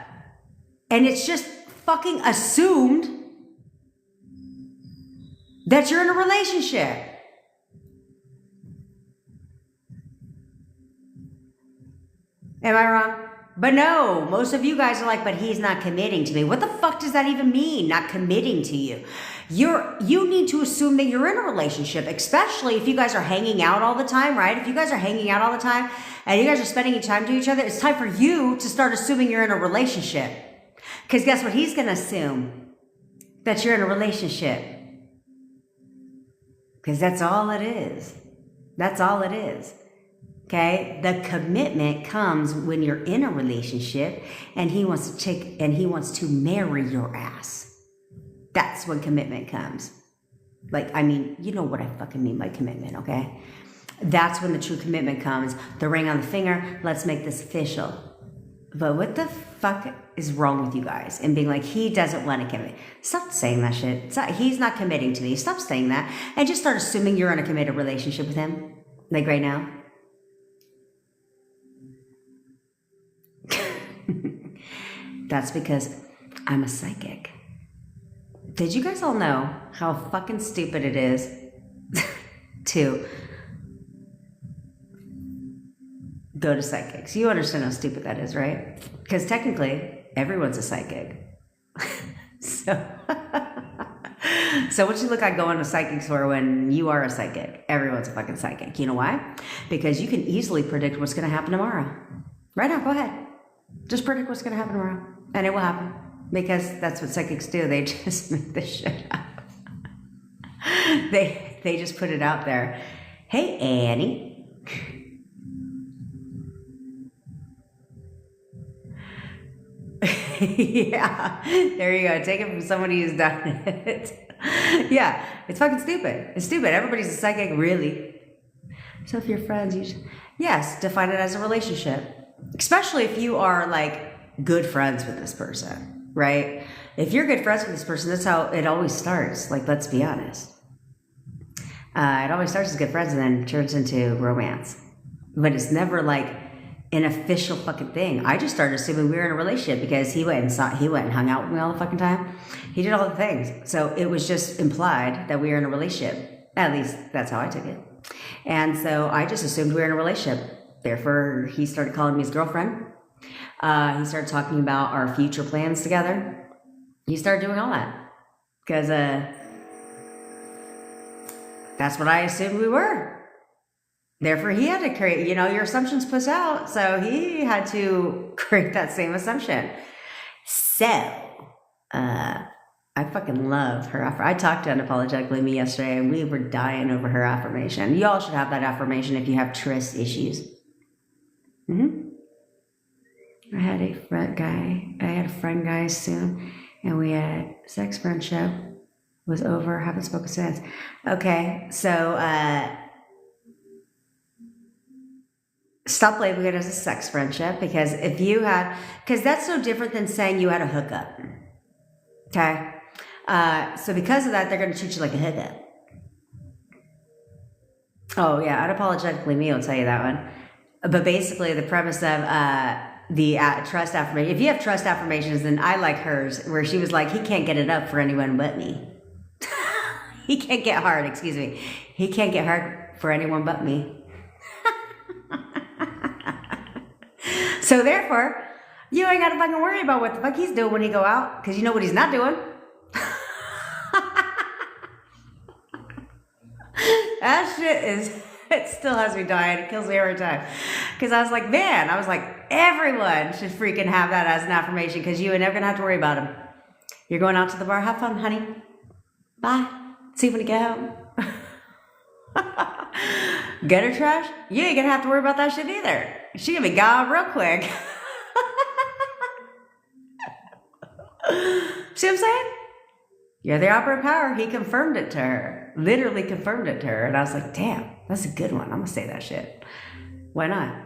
A: And it's just fucking assumed that you're in a relationship. Am I wrong? But no, most of you guys are like, but he's not committing to me. What the fuck does that even mean, not committing to you? You need to assume that you're in a relationship, especially if you guys are hanging out all the time, right? If you guys are hanging out all the time and you guys are spending time to each other, it's time for you to start assuming you're in a relationship. Because guess what? He's going to assume that you're in a relationship. Because that's all it is. That's all it is. Okay? The commitment comes when you're in a relationship and he wants to marry your ass. That's when commitment comes. Like, I mean, you know what I fucking mean by commitment, okay? That's when the true commitment comes. The ring on the finger, let's make this official. But what the fuck is wrong with you guys? And being like, he doesn't want to commit. Stop saying that shit. He's not committing to me. Stop saying that. And just start assuming you're in a committed relationship with him. Like right now. That's because I'm a psychic. Did you guys all know how fucking stupid it is to go to psychics? You understand how stupid that is, right? Because technically, everyone's a psychic. So what you look like going to psychics for when you are a psychic? Everyone's a fucking psychic. You know why? Because you can easily predict what's going to happen tomorrow. Right now, go ahead. Just predict what's going to happen tomorrow. And it will happen. Because that's what psychics do. They just make this shit up. They just put it out there. Hey, Annie. Yeah, there you go. Take it from somebody who's done it. Yeah, it's fucking stupid. It's stupid. Everybody's a psychic, really. So if you're friends, yes, define it as a relationship. Especially if you are like good friends with this person, right? If you're good friends with this person, that's how it always starts. Like, let's be honest. It always starts as good friends and then turns into romance. But it's never like an official fucking thing. I just started assuming we were in a relationship because he went and hung out with me all the fucking time. He did all the things. So it was just implied that we were in a relationship. At least that's how I took it. And so I just assumed we were in a relationship. Therefore, he started calling me his girlfriend. He started talking about our future plans together. He started doing all that. Because that's what I assumed we were. Therefore, he had to create, your assumptions push out. So he had to create that same assumption. So, I fucking love her. I talked to Unapologetically Me yesterday, and we were dying over her affirmation. Y'all should have that affirmation if you have trust issues. I had a friend guy soon, and we had sex friendship. Was over. Haven't spoken since. Okay, so stop labeling it as a sex friendship, because because that's so different than saying you had a hookup. Okay. So because of that, they're going to treat you like a hookup. Oh yeah, Unapologetically Me will tell you that one. But basically, the premise of the trust affirmation. If you have trust affirmations, then I like hers, where she was like, "He can't get it up for anyone but me." He can't get hard. Excuse me. He can't get hard for anyone but me. So therefore, you ain't got to fucking worry about what the fuck he's doing when he go out, because you know what he's not doing. That shit it still has me dying. It kills me every time. Because I was like, everyone should freaking have that as an affirmation, because you ain't never going to have to worry about him. You're going out to the bar. Have fun, honey. Bye. See you when you get home. Gutter trash? You ain't going to have to worry about that shit either. She going to be gone real quick. See what I'm saying? You're the operative power. He confirmed it to her. Literally confirmed it to her. And I was like, damn, that's a good one. I'm going to say that shit. Why not?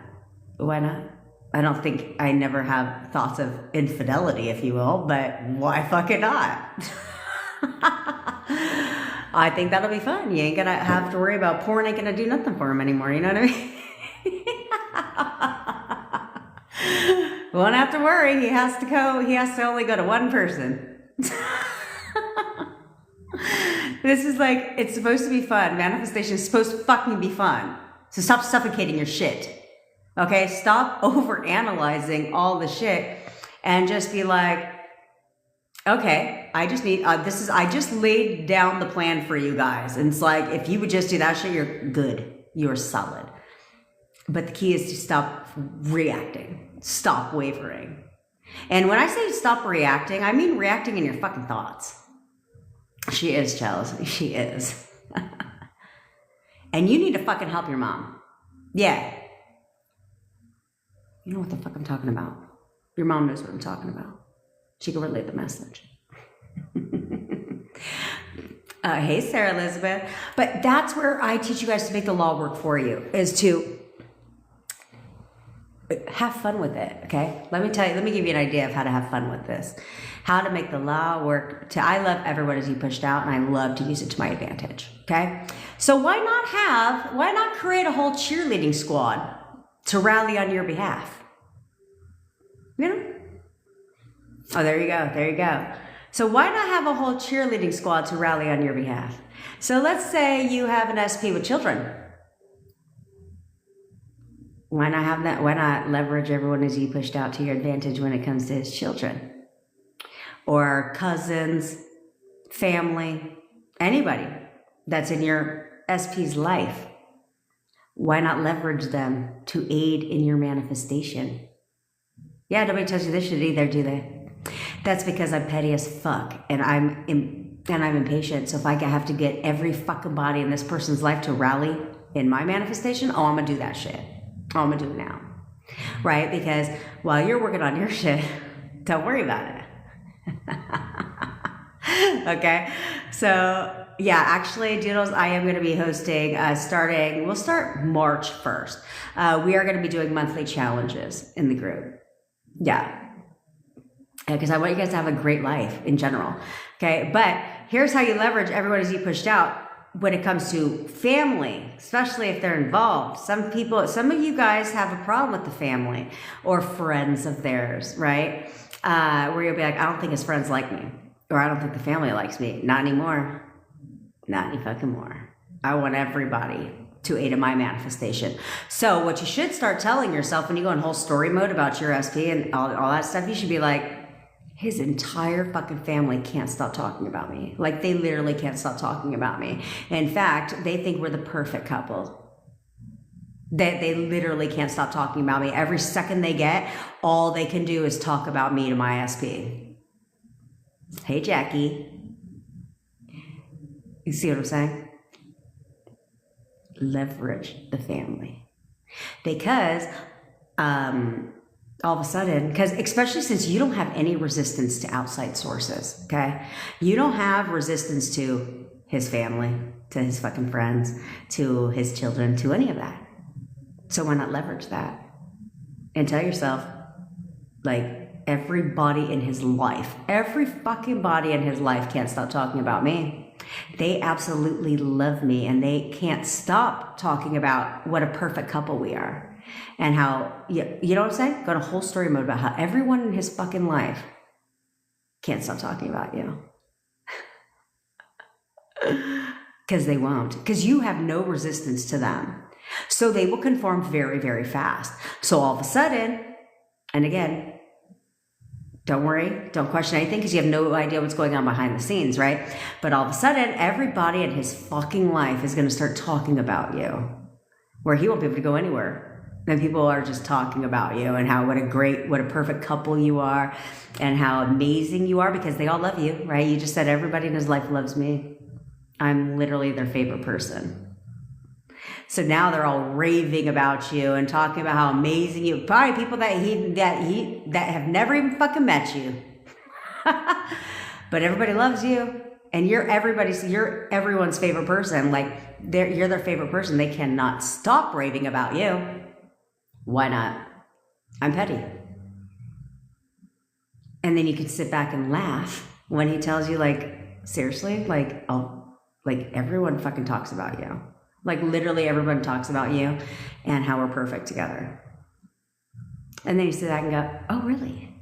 A: Why not? I don't think I never have thoughts of infidelity, if you will, but why fucking not? I think that'll be fun. You ain't going to have to worry about porn. Ain't going to do nothing for him anymore. You know what I mean? Won't have to worry. He has to only go to one person. This is like, it's supposed to be fun. Manifestation is supposed to fucking be fun. So stop suffocating your shit. Okay? Stop overanalyzing all the shit and just be like, okay, I just laid down the plan for you guys. And it's like, if you would just do that shit, you're good. You're solid. But the key is to stop reacting. Stop wavering. And when I say stop reacting, I mean reacting in your fucking thoughts. She is jealous. She is. And you need to fucking help your mom. Yeah. You know what the fuck I'm talking about. Your mom knows what I'm talking about. She can relay the message. Hey, Sarah Elizabeth. But that's where I teach you guys to make the law work for you, is to have fun with it, okay? Let me give you an idea of how to have fun with this. How to make the law work. I love everyone as you pushed out, and I love to use it to my advantage, okay? So why not create a whole cheerleading squad to rally on your behalf? You know? Oh, there you go. So why not have a whole cheerleading squad to rally on your behalf? So let's say you have an SP with children. Why not have that? Why not leverage everyone as you pushed out to your advantage when it comes to his children? Or cousins, family, anybody that's in your SP's life. Why not leverage them to aid in your manifestation? Yeah, nobody tells you this shit either, do they? That's because I'm petty as fuck, and I'm impatient. So if I have to get every fucking body in this person's life to rally in my manifestation, I'm gonna do that shit. I'm gonna do it now, right? Because while you're working on your shit, don't worry about it. Okay, so yeah, actually, Doodles, I am going to be hosting we'll start March 1st. We are going to be doing monthly challenges in the group. Yeah, because I want you guys to have a great life in general. Okay, but here's how you leverage everyone as you pushed out when it comes to family, especially if they're involved. Some of you guys have a problem with the family or friends of theirs, right? Where you'll be like, I don't think his friends like me. Or I don't think the family likes me. Not anymore. Not any fucking more. I want everybody to aid in my manifestation. So what you should start telling yourself when you go in whole story mode about your SP and all that stuff, you should be like, his entire fucking family can't stop talking about me. Like, they literally can't stop talking about me. In fact, they think we're the perfect couple. They literally can't stop talking about me. Every second they get, all they can do is talk about me to my SP. Hey, Jackie. You see what I'm saying? Leverage the family. Because all of a sudden, because especially since you don't have any resistance to outside sources, okay? You don't have resistance to his family, to his fucking friends, to his children, to any of that. So why not leverage that? And tell yourself, like, everybody in his life, every fucking body in his life can't stop talking about me. They absolutely love me, and they can't stop talking about what a perfect couple we are. And how, you know what I'm saying? Go to whole story mode about how everyone in his fucking life can't stop talking about you. Because they won't. Because you have no resistance to them. So they will conform very, very fast. So all of a sudden, and again, don't worry, don't question anything because you have no idea what's going on behind the scenes, right? But all of a sudden, everybody in his fucking life is going to start talking about you, where he won't be able to go anywhere. And people are just talking about you and how what a perfect couple you are and how amazing you are because they all love you, right? You just said everybody in his life loves me. I'm literally their favorite person. So now they're all raving about you and talking about how amazing you. Probably people that have never even fucking met you, but everybody loves you, and you're everyone's favorite person. Like you're their favorite person. They cannot stop raving about you. Why not? I'm petty. And then you can sit back and laugh when he tells you, like, seriously, like, oh, like everyone fucking talks about you. Like literally everyone talks about you and how we're perfect together. And then you sit back and go, oh, really?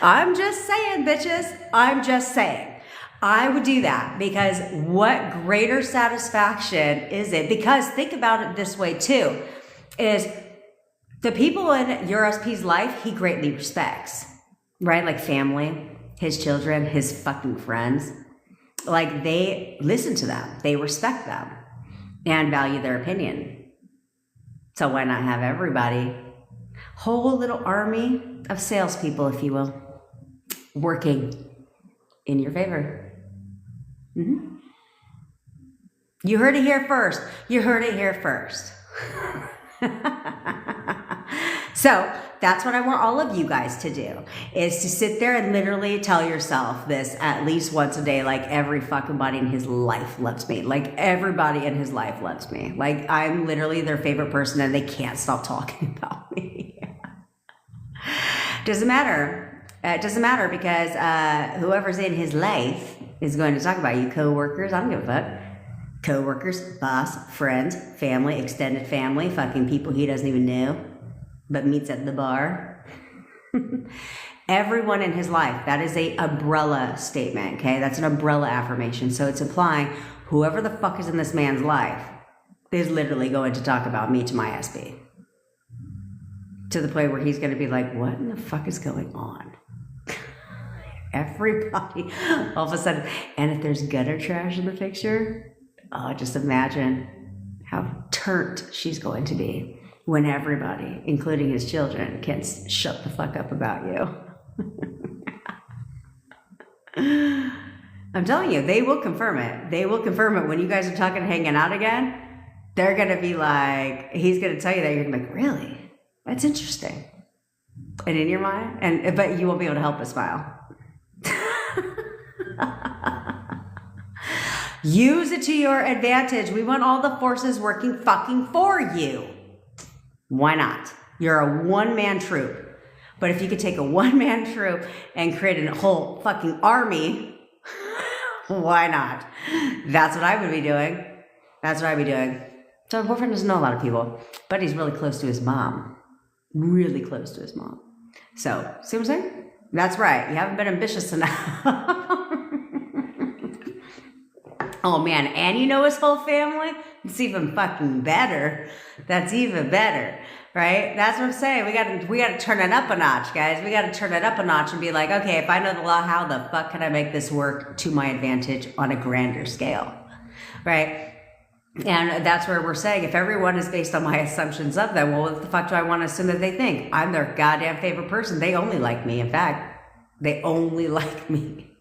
A: I'm just saying, bitches. I'm just saying. I would do that because what greater satisfaction is it? Because think about it this way too, is the people in your SP's life, he greatly respects, right? Like family, his children, his fucking friends. Like they listen to them, they respect them and value their opinion. So why not have everybody, whole little army of salespeople, if you will, working in your favor? Mm-hmm. You heard it here first. You heard it here first. So that's what I want all of you guys to do, is to sit there and literally tell yourself this at least once a day, like every fucking body in his life loves me. Like everybody in his life loves me. Like I'm literally their favorite person and they can't stop talking about me. Doesn't matter. It doesn't matter because whoever's in his life is going to talk about you. Co-workers, I don't give a fuck. Co-workers, boss, friends, family, extended family, fucking people he doesn't even know, but meets at the bar. Everyone in his life. That is a umbrella statement, okay? That's an umbrella affirmation. So it's implying whoever the fuck is in this man's life is literally going to talk about me to my SP. To the point where he's going to be like, what in the fuck is going on? Everybody, all of a sudden, and if there's gutter trash in the picture, oh, just imagine how turnt she's going to be when everybody, including his children, can shut the fuck up about you. I'm telling you, they will confirm it. They will confirm it when you guys are talking and hanging out again. They're going to be like, he's going to tell you that. You're going to be like, really? That's interesting. And in your mind, but you won't be able to help but smile. Use it to your advantage. We want all the forces working fucking for you. Why not? You're a one-man troop. But if you could take a one-man troop and create a whole fucking army, why not? That's what I would be doing. That's what I'd be doing. So my boyfriend doesn't know a lot of people, but he's really close to his mom. Really close to his mom. So, see what I'm saying? That's right. You haven't been ambitious enough. Oh man, and you know his whole family? It's even fucking better. That's even better, right? That's what I'm saying. We gotta turn it up a notch, guys. We gotta turn it up a notch and be like, okay, if I know the law, how the fuck can I make this work to my advantage on a grander scale, right? And that's where we're saying, if everyone is based on my assumptions of them, well, what the fuck do I want to assume that they think? I'm their goddamn favorite person. They only like me. In fact, they only like me.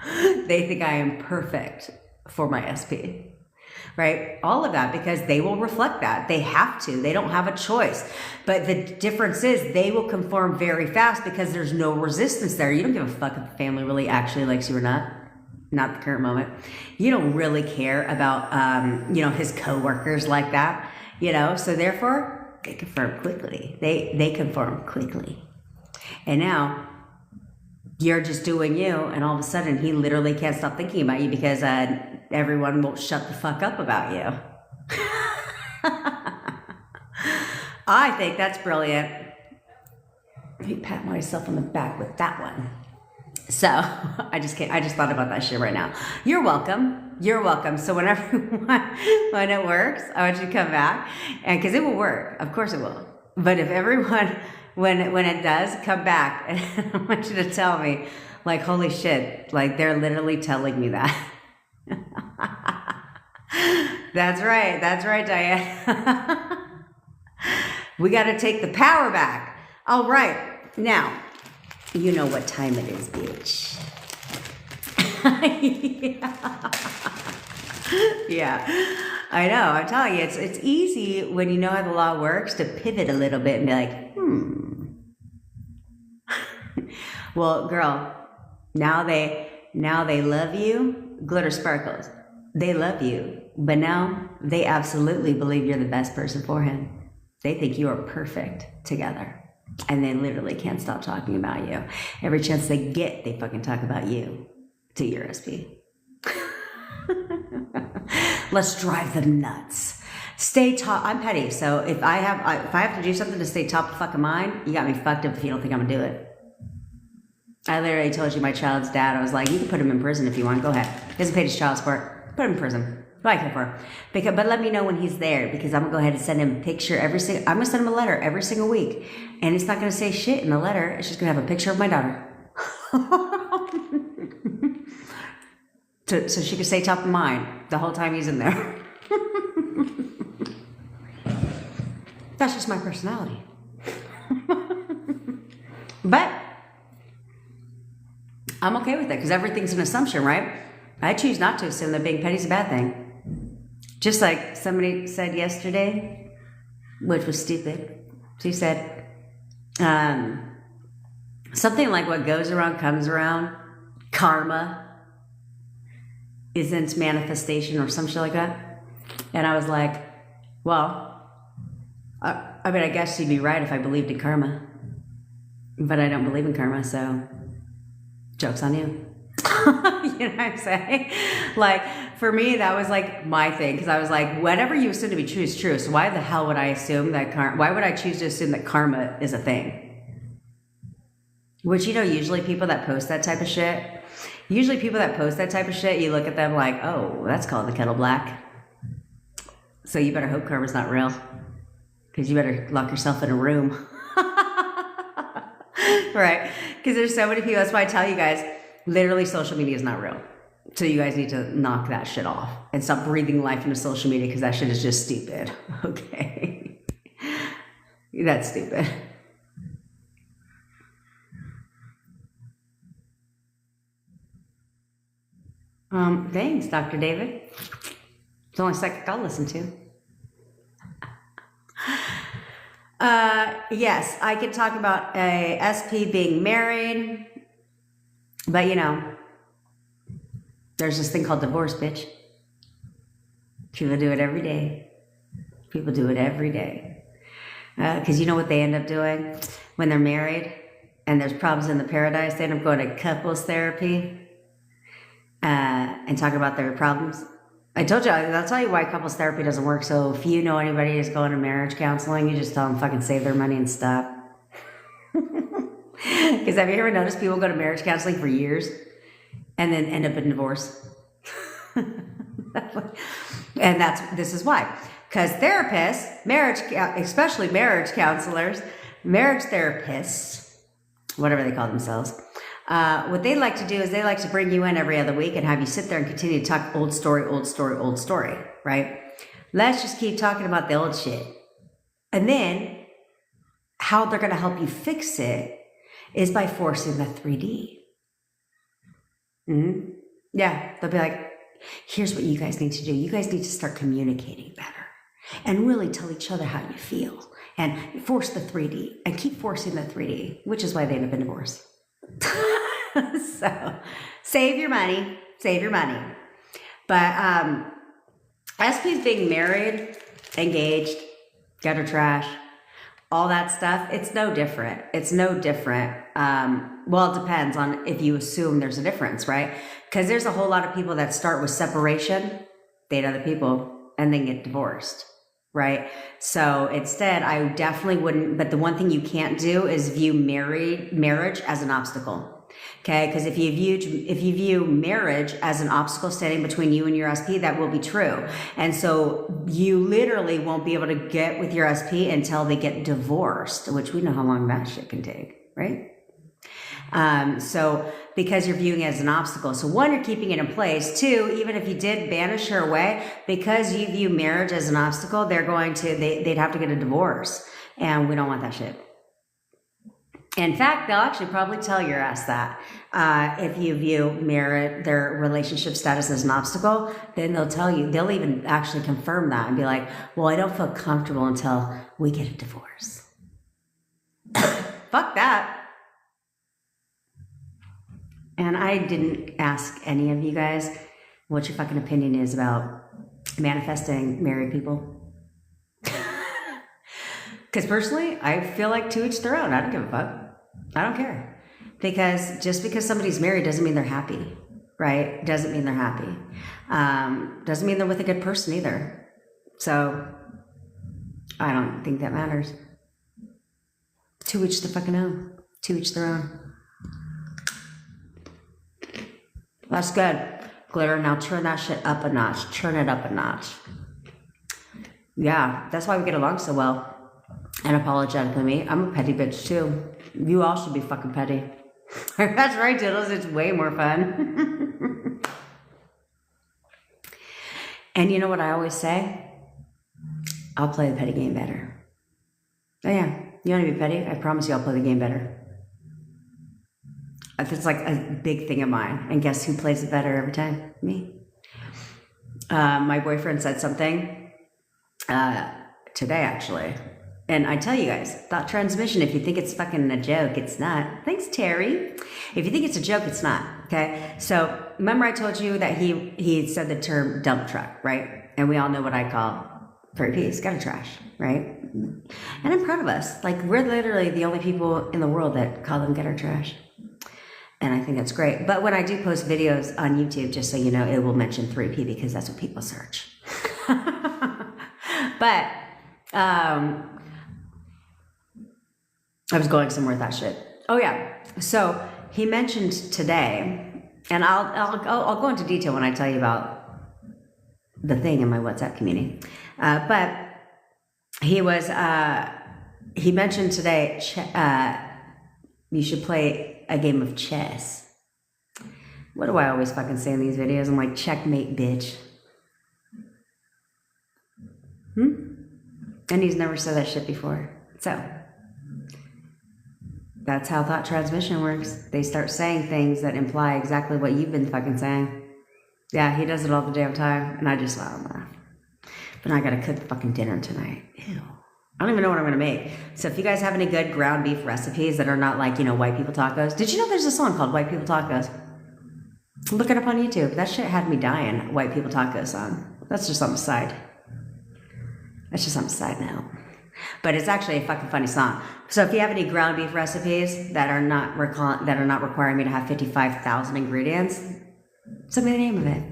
A: They think I am perfect for my SP, right? All of that, because they will reflect that. They have to. They don't have a choice. But the difference is they will conform very fast because there's no resistance there. You don't give a fuck if the family really actually likes you or not. Not the current moment. You don't really care about, his coworkers like that, so therefore they conform quickly. They conform quickly. And now you're just doing you, and all of a sudden he literally can't stop thinking about you because everyone won't shut the fuck up about you. I think that's brilliant. Let me pat myself on the back with that one. So I just thought about that shit right now. You're welcome. You're welcome. So when it works, I want you to come back, and because it will work, of course it will. But if everyone, when it does, come back, and I want you to tell me, like, holy shit, like they're literally telling me that. That's right, Diane. We got to take the power back. All right, now. You know what time it is, bitch. Yeah, I know. I'm telling you, it's easy when you know how the law works to pivot a little bit and be like, Well, girl, now they love you. Glitter sparkles. They love you, but now they absolutely believe you're the best person for him. They think you are perfect together. And they literally can't stop talking about you. Every chance they get, they fucking talk about you to your SP. Let's drive them nuts. Stay top. I'm petty, so if I have to do something to stay top of fucking mind, you got me fucked up if you don't think I'm gonna do it. I literally told you my child's dad. I was like, you can put him in prison if you want. Go ahead. He hasn't paid his child support. Put him in prison. What I care for. But let me know when he's there, because I'm gonna go ahead and send him a picture I'm gonna send him a letter every single week, and it's not gonna say shit in the letter. It's just gonna have a picture of my daughter, so she can stay top of mind the whole time he's in there. That's just my personality. But I'm okay with it because everything's an assumption, right? I choose not to assume that being petty is a bad thing. Just like somebody said yesterday, which was stupid. She said, something like what goes around comes around. Karma isn't manifestation or some shit like that. And I was like, well, I guess you'd be right if I believed in karma. But I don't believe in karma, so joke's on you. You know what I'm saying? Like, for me, that was like my thing, because I was like, whatever you assume to be true is true. So why the hell would I assume that why would I choose to assume that karma is a thing? Which, usually people that post that type of shit, you look at them like, oh, that's called the kettle black. So you better hope karma's not real, because you better lock yourself in a room. Right? Because there's so many people. That's why I tell you guys, literally social media is not real. So you guys need to knock that shit off and stop breathing life into social media, because that shit is just stupid. Okay? That's stupid. Thanks, Dr. David. It's the only psychic I'll listen to. Yes, I could talk about a SP being married, but there's this thing called divorce, bitch. People do it every day. People do it every day. Because you know what they end up doing when they're married and there's problems in the paradise? They end up going to couples therapy and talk about their problems. I told you, I'll tell you why couples therapy doesn't work. So if you know anybody who's going to marriage counseling, you just tell them fucking save their money and stop. Because have you ever noticed people go to marriage counseling for years and then end up in divorce? And this is why. Because therapists, especially marriage counselors, marriage therapists, whatever they call themselves, what they like to do is they like to bring you in every other week and have you sit there and continue to talk old story, right? Let's just keep talking about the old shit. And then how they're going to help you fix it is by forcing the 3D. Mm-hmm. Yeah, they'll be like, here's what you guys need to do. You guys need to start communicating better and really tell each other how you feel and force the 3D and keep forcing the 3D, which is why they end up in divorce. So save your money. But SP's being married, engaged, gutter trash, all that stuff, it's no different. Well, it depends on if you assume there's a difference, right? Because there's a whole lot of people that start with separation, date other people, and then get divorced, right? So instead, I definitely wouldn't, but the one thing you can't do is view marriage as an obstacle. Okay, because if you view marriage as an obstacle standing between you and your SP, that will be true. And so you literally won't be able to get with your SP until they get divorced, which we know how long that shit can take, right? So because you're viewing it as an obstacle. So one, you're keeping it in place. Two, even if you did banish her away, because you view marriage as an obstacle, they'd have to get a divorce. And we don't want that shit. In fact, they'll actually probably tell your ass that. If you view their relationship status as an obstacle, then they'll tell you, they'll even actually confirm that and be like, well, I don't feel comfortable until we get a divorce. Fuck that. And I didn't ask any of you guys what your fucking opinion is about manifesting married people. Because personally, I feel like to each their own. I don't give a fuck. I don't care. Because just because somebody's married doesn't mean they're happy, right? Doesn't mean they're happy. Doesn't mean they're with a good person either. So I don't think that matters. To each the fucking own. To each their own. That's good. Glitter, now turn that shit up a notch. Turn it up a notch. Yeah, that's why we get along so well. And apologetically me, I'm a petty bitch too. You all should be fucking petty. That's right, Diddles, it's way more fun. And you know what I always say? I'll play the petty game better. Oh yeah, you want to be petty? I promise you I'll play the game better. It's like a big thing of mine. And guess who plays it better every time? Me. My boyfriend said something today, actually. And I tell you guys, thought transmission, if you think it's fucking a joke, it's not. Thanks, Terry. If you think it's a joke, it's not. Okay? So remember I told you that he said the term dump truck, right? And we all know what I call 3Ps, gutter trash, right? And I'm proud of us. Like, we're literally the only people in the world that call them gutter trash. And I think that's great. But when I do post videos on YouTube, just so you know, it will mention 3P because that's what people search. But I was going somewhere with that shit. Oh yeah. So he mentioned today, and I'll go into detail when I tell you about the thing in my WhatsApp community. But he mentioned today you should play a game of chess. What do I always fucking say in these videos? I'm like, checkmate, bitch. And he's never said that shit before. So that's how thought transmission works. They start saying things that imply exactly what you've been fucking saying. Yeah, he does it all the damn time, and I just smile and laugh. But I gotta cook fucking dinner tonight. Ew. I don't even know what I'm gonna make. So if you guys have any good ground beef recipes that are not like, you know, white people tacos. Did you know there's a song called White People Tacos? Look it up on YouTube. That shit had me dying. White People Tacos song. That's just on the side. That's just on the side now. But it's actually a fucking funny song. So if you have any ground beef recipes that are not requiring me to have 55,000 ingredients, send me the name of it.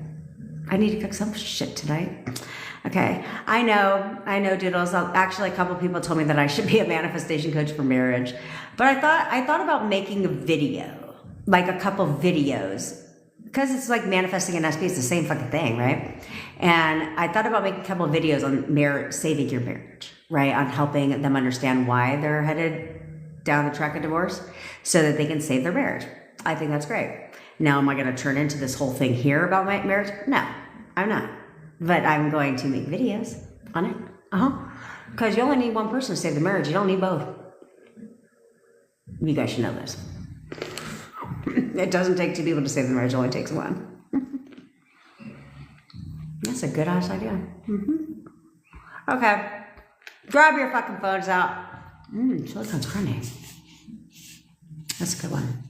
A: I need to cook some shit tonight. Okay, I know, Doodles. Actually, a couple people told me that I should be a manifestation coach for marriage, but I thought about making a video, like a couple videos, because it's like manifesting an SP. It's the same fucking thing, right? And I thought about making a couple of videos on marriage, saving your marriage, right? On helping them understand why they're headed down the track of divorce, so that they can save their marriage. I think that's great. Now, am I going to turn into this whole thing here about my marriage? No, I'm not. But I'm going to make videos on it. Because you only need one person to save the marriage. You don't need both. You guys should know this. It doesn't take two people to save the marriage. It only takes one. That's a good ass idea. Okay. Grab your fucking phones out. Silicone's crunchy. That's a good one.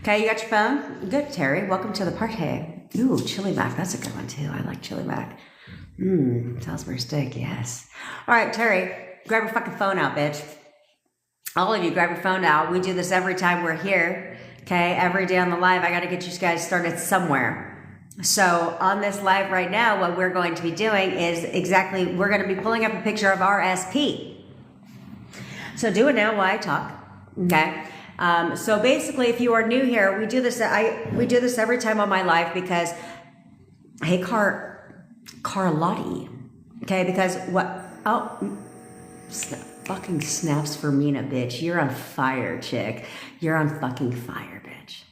A: Okay, you got your phone? Good, Terry. Welcome to the party. Ooh, chili mac. That's a good one, too. I like chili mac. Salisbury steak, yes. All right, Terry, grab your fucking phone out, bitch. All of you, grab your phone out. We do this every time we're here, okay? Every day on the live, I got to get you guys started somewhere. So on this live right now, what we're going to be doing is we're going to be pulling up a picture of our SP. So do it now while I talk, okay? So basically, if you are new here, we do this every time on my live because, hey, Carlotti, okay, because fucking snaps for Mina, bitch. You're on fire, chick. You're on fucking fire, bitch.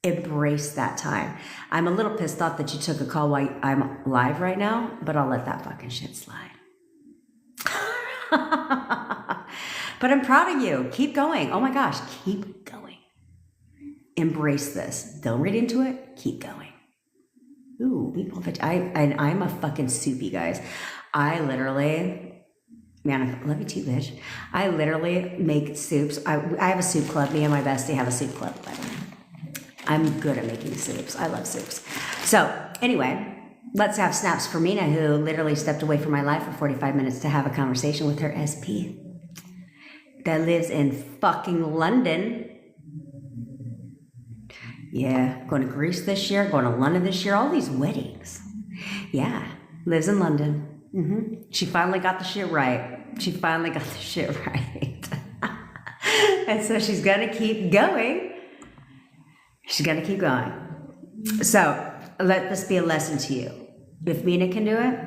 A: Embrace that time. I'm a little pissed off that you took a call while I'm live right now, but I'll let that fucking shit slide. But I'm proud of you. Keep going. Oh my gosh, keep going. Embrace this. Don't read into it. Keep going. Ooh, I'm a fucking soupy, guys. I literally, love you too, bitch. I literally make soups. I have a soup club. Me and my bestie have a soup club, by the way. I'm good at making soups. I love soups. So anyway, let's have snaps for Mina, who literally stepped away from my life for 45 minutes to have a conversation with her SP. That lives in fucking London. Yeah, going to Greece this year, going to London this year, all these weddings. Yeah, lives in London. She finally got the shit right. And so she's going to keep going. So let this be a lesson to you. If Mina can do it,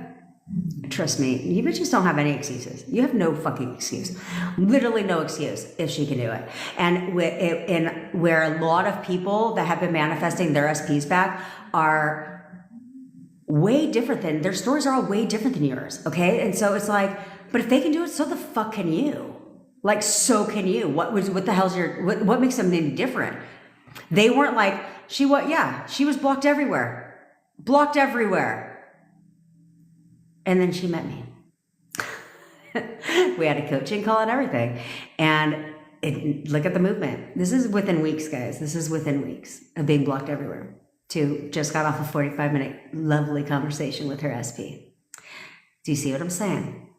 A: trust me, you bitches don't have any excuses. You have no fucking excuse. Literally no excuse if she can do it. And where a lot of people that have been manifesting their SPs back are way different than, their stories are all way different than yours, okay? And so it's like, but if they can do it, so the fuck can you. Like, so can you. What the hell's what makes them maybe different? They weren't like, she was blocked everywhere. And then she met me. We had a coaching call and everything. And look at the movement. This is within weeks, guys. This is within weeks of being blocked everywhere. Just got off a 45-minute lovely conversation with her SP. Do you see what I'm saying?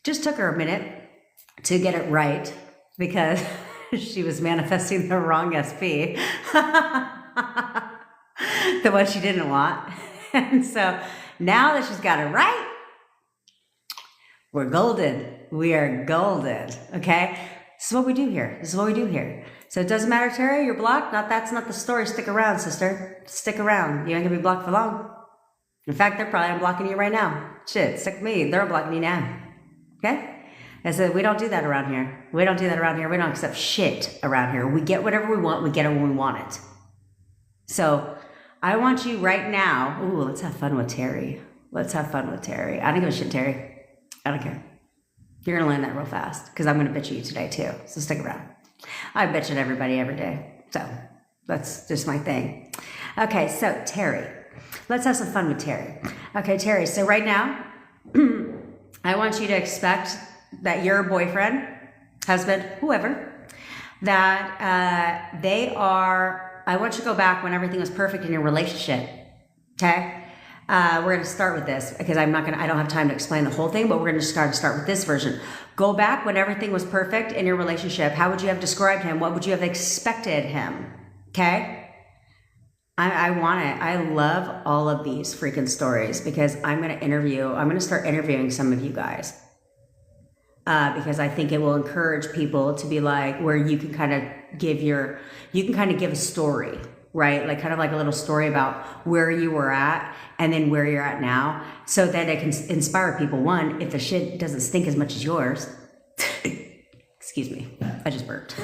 A: Just took her a minute to get it right because she was manifesting the wrong SP. The one she didn't want. And so now that she's got it right, we're golden. We are golden. Okay? This is what we do here. So it doesn't matter, Terry, you're blocked. That's not the story. Stick around, sister. Stick around. You ain't gonna be blocked for long. In fact, they're probably unblocking you right now. Shit, stick with me. They're blocking you now. Okay? I said, we don't do that around here. We don't accept shit around here. We get whatever we want. We get it when we want it. So I want you right now. Ooh, let's have fun with Terry. I don't give a shit, Terry. I don't care. You're going to learn that real fast because I'm going to bitch at you today too. So stick around. I bitch at everybody every day. So that's just my thing. Okay, so Terry. Let's have some fun with Terry. Okay, Terry. So right now, I want you to expect that your boyfriend, husband, whoever, that I want you to go back when everything was perfect in your relationship. Okay? We're going to start with this because I don't have time to explain the whole thing, but we're going to start with this version. Go back when everything was perfect in your relationship. How would you have described him? What would you have expected him? Okay? I want it. I love all of these freaking stories because I'm going to start interviewing some of you guys. Because I think it will encourage people to be like, where you can kind of give a story, right? Like kind of like a little story about where you were at and then where you're at now. So that it can inspire people. One, if the shit doesn't stink as much as yours, excuse me, I just burped.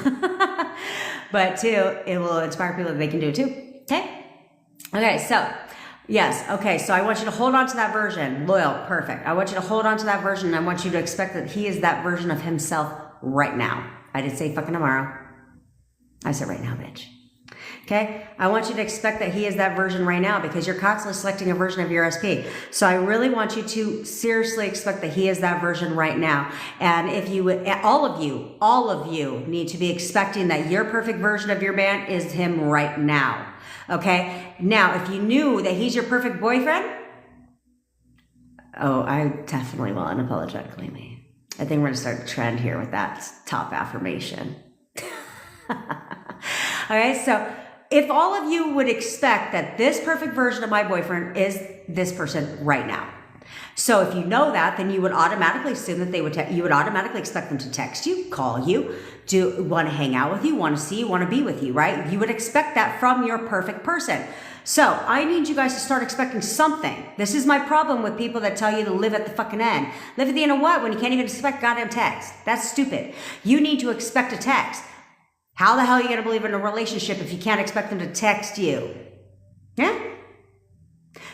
A: But two, it will inspire people that they can do it too. Okay? Okay, so yes. Okay. So I want you to hold on to that version. Loyal. Perfect. I want you to hold on to that version. And I want you to expect that he is that version of himself right now. I didn't say fucking tomorrow. I said right now, bitch. Okay. I want you to expect that he is that version right now because you're constantly selecting a version of your SP. So I really want you to seriously expect that he is that version right now. And if you would, all of you need to be expecting that your perfect version of your man is him right now. Okay. Now, if you knew that he's your perfect boyfriend, oh, I definitely will unapologetically me. I think we're going to start a trend here with that top affirmation. Okay. So if all of you would expect that this perfect version of my boyfriend is this person right now. So if you know that, then you would automatically assume that you would automatically expect them to text you, call you, want to hang out with you, want to see you, want to be with you, right? You would expect that from your perfect person. So I need you guys to start expecting something. This is my problem with people that tell you to live at the fucking end. Live at the end of what? When you can't even expect goddamn text. That's stupid. You need to expect a text. How the hell are you going to believe in a relationship if you can't expect them to text you? Yeah?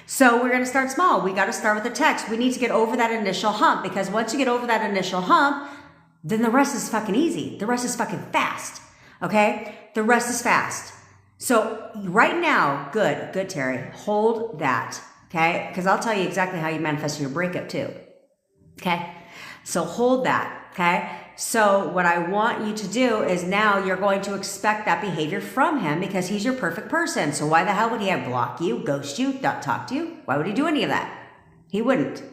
A: So we're going to start small. We got to start with a text. We need to get over that initial hump because once you get over that initial hump, then the rest is fucking easy. The rest is fucking fast. Okay? The rest is fast. So right now, good, Terry, hold that. Okay? Because I'll tell you exactly how you manifest your breakup too. Okay? So hold that. Okay? So what I want you to do is now you're going to expect that behavior from him because he's your perfect person. So why the hell would he have block you, ghost you, not talk to you? Why would he do any of that? He wouldn't.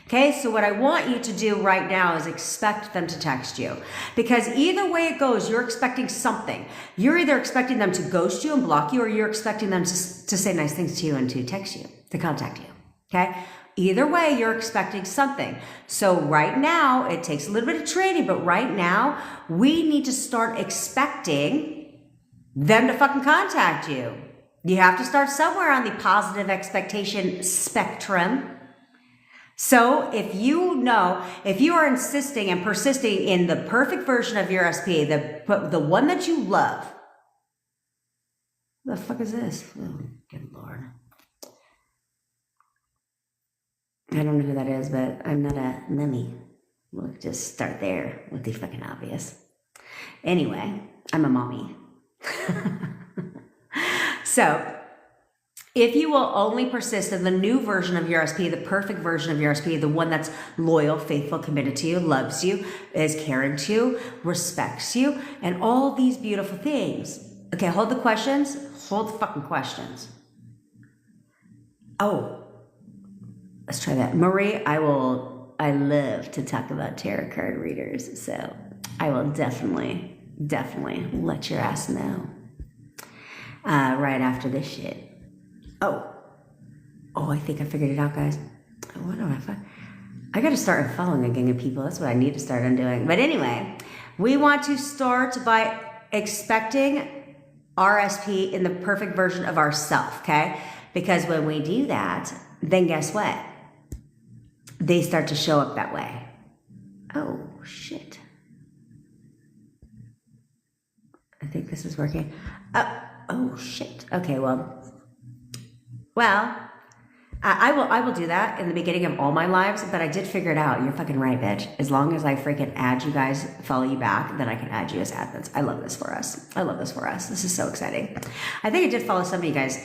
A: Okay, so what I want you to do right now is expect them to text you. Because either way it goes, you're expecting something. You're either expecting them to ghost you and block you, or you're expecting them to say nice things to you and to text you, to contact you. Okay? Either way, you're expecting something. So right now, it takes a little bit of training, but right now, we need to start expecting them to fucking contact you. You have to start somewhere on the positive expectation spectrum. So if you are insisting and persisting in the perfect version of your SP, the one that you love, the fuck is this? Oh, good Lord. I don't know who that is, but I'm not a mummy. We'll just start there with the fucking obvious. Anyway, I'm a mommy. So, if you will only persist in the new version of your SP, the perfect version of your SP, the one that's loyal, faithful, committed to you, loves you, is caring to you, respects you, and all these beautiful things. Okay, hold the questions. Hold the fucking questions. Oh. Let's try that. Marie, I love to talk about tarot card readers, so I will definitely let your ass know right after this shit. Oh, I think I figured it out, guys. What do I got to start following a gang of people. That's what I need to start undoing. But anyway, we want to start by expecting RSP in the perfect version of ourself, okay? Because when we do that, then guess what? They start to show up that way. Oh, shit. I think this is working. Oh, shit. Okay, well, I will do that in the beginning of all my lives, but I did figure it out. You're fucking right, bitch. As long as I freaking add you guys, follow you back, then I can add you as admins. I love this for us. This is so exciting. I think I did follow some of you guys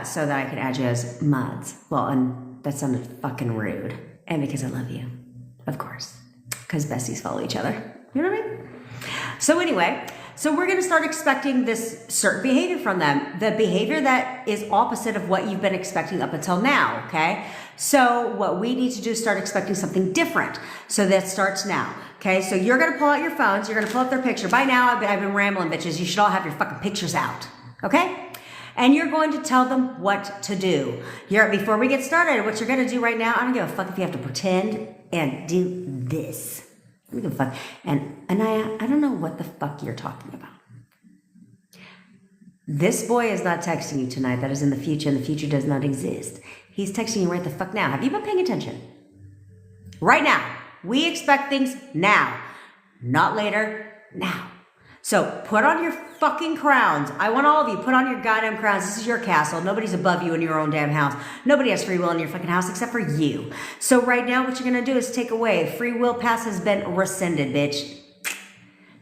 A: so that I could add you as mods. Well, and that sounded fucking rude. And because I love you, of course. Because besties follow each other. You know what I mean? So anyway, we're going to start expecting this certain behavior from them. The behavior that is opposite of what you've been expecting up until now, okay? So what we need to do is start expecting something different. So that starts now, okay? So you're going to pull out your phones. You're going to pull up their picture. By now, I've been rambling, bitches. You should all have your fucking pictures out, okay? And you're going to tell them what to do. Before we get started, what you're going to do right now, I don't give a fuck if you have to pretend and do this. I don't give a fuck. And Anaya, I don't know what the fuck you're talking about. This boy is not texting you tonight. That is in the future, and the future does not exist. He's texting you right the fuck now. Have you been paying attention? Right now. We expect things now. Not later, now. So put on your fucking crowns. I want all of you, put on your goddamn crowns. This is your castle. Nobody's above you in your own damn house. Nobody has free will in your fucking house except for you. So right now, what you're going to do is take away. Free will pass has been rescinded, bitch.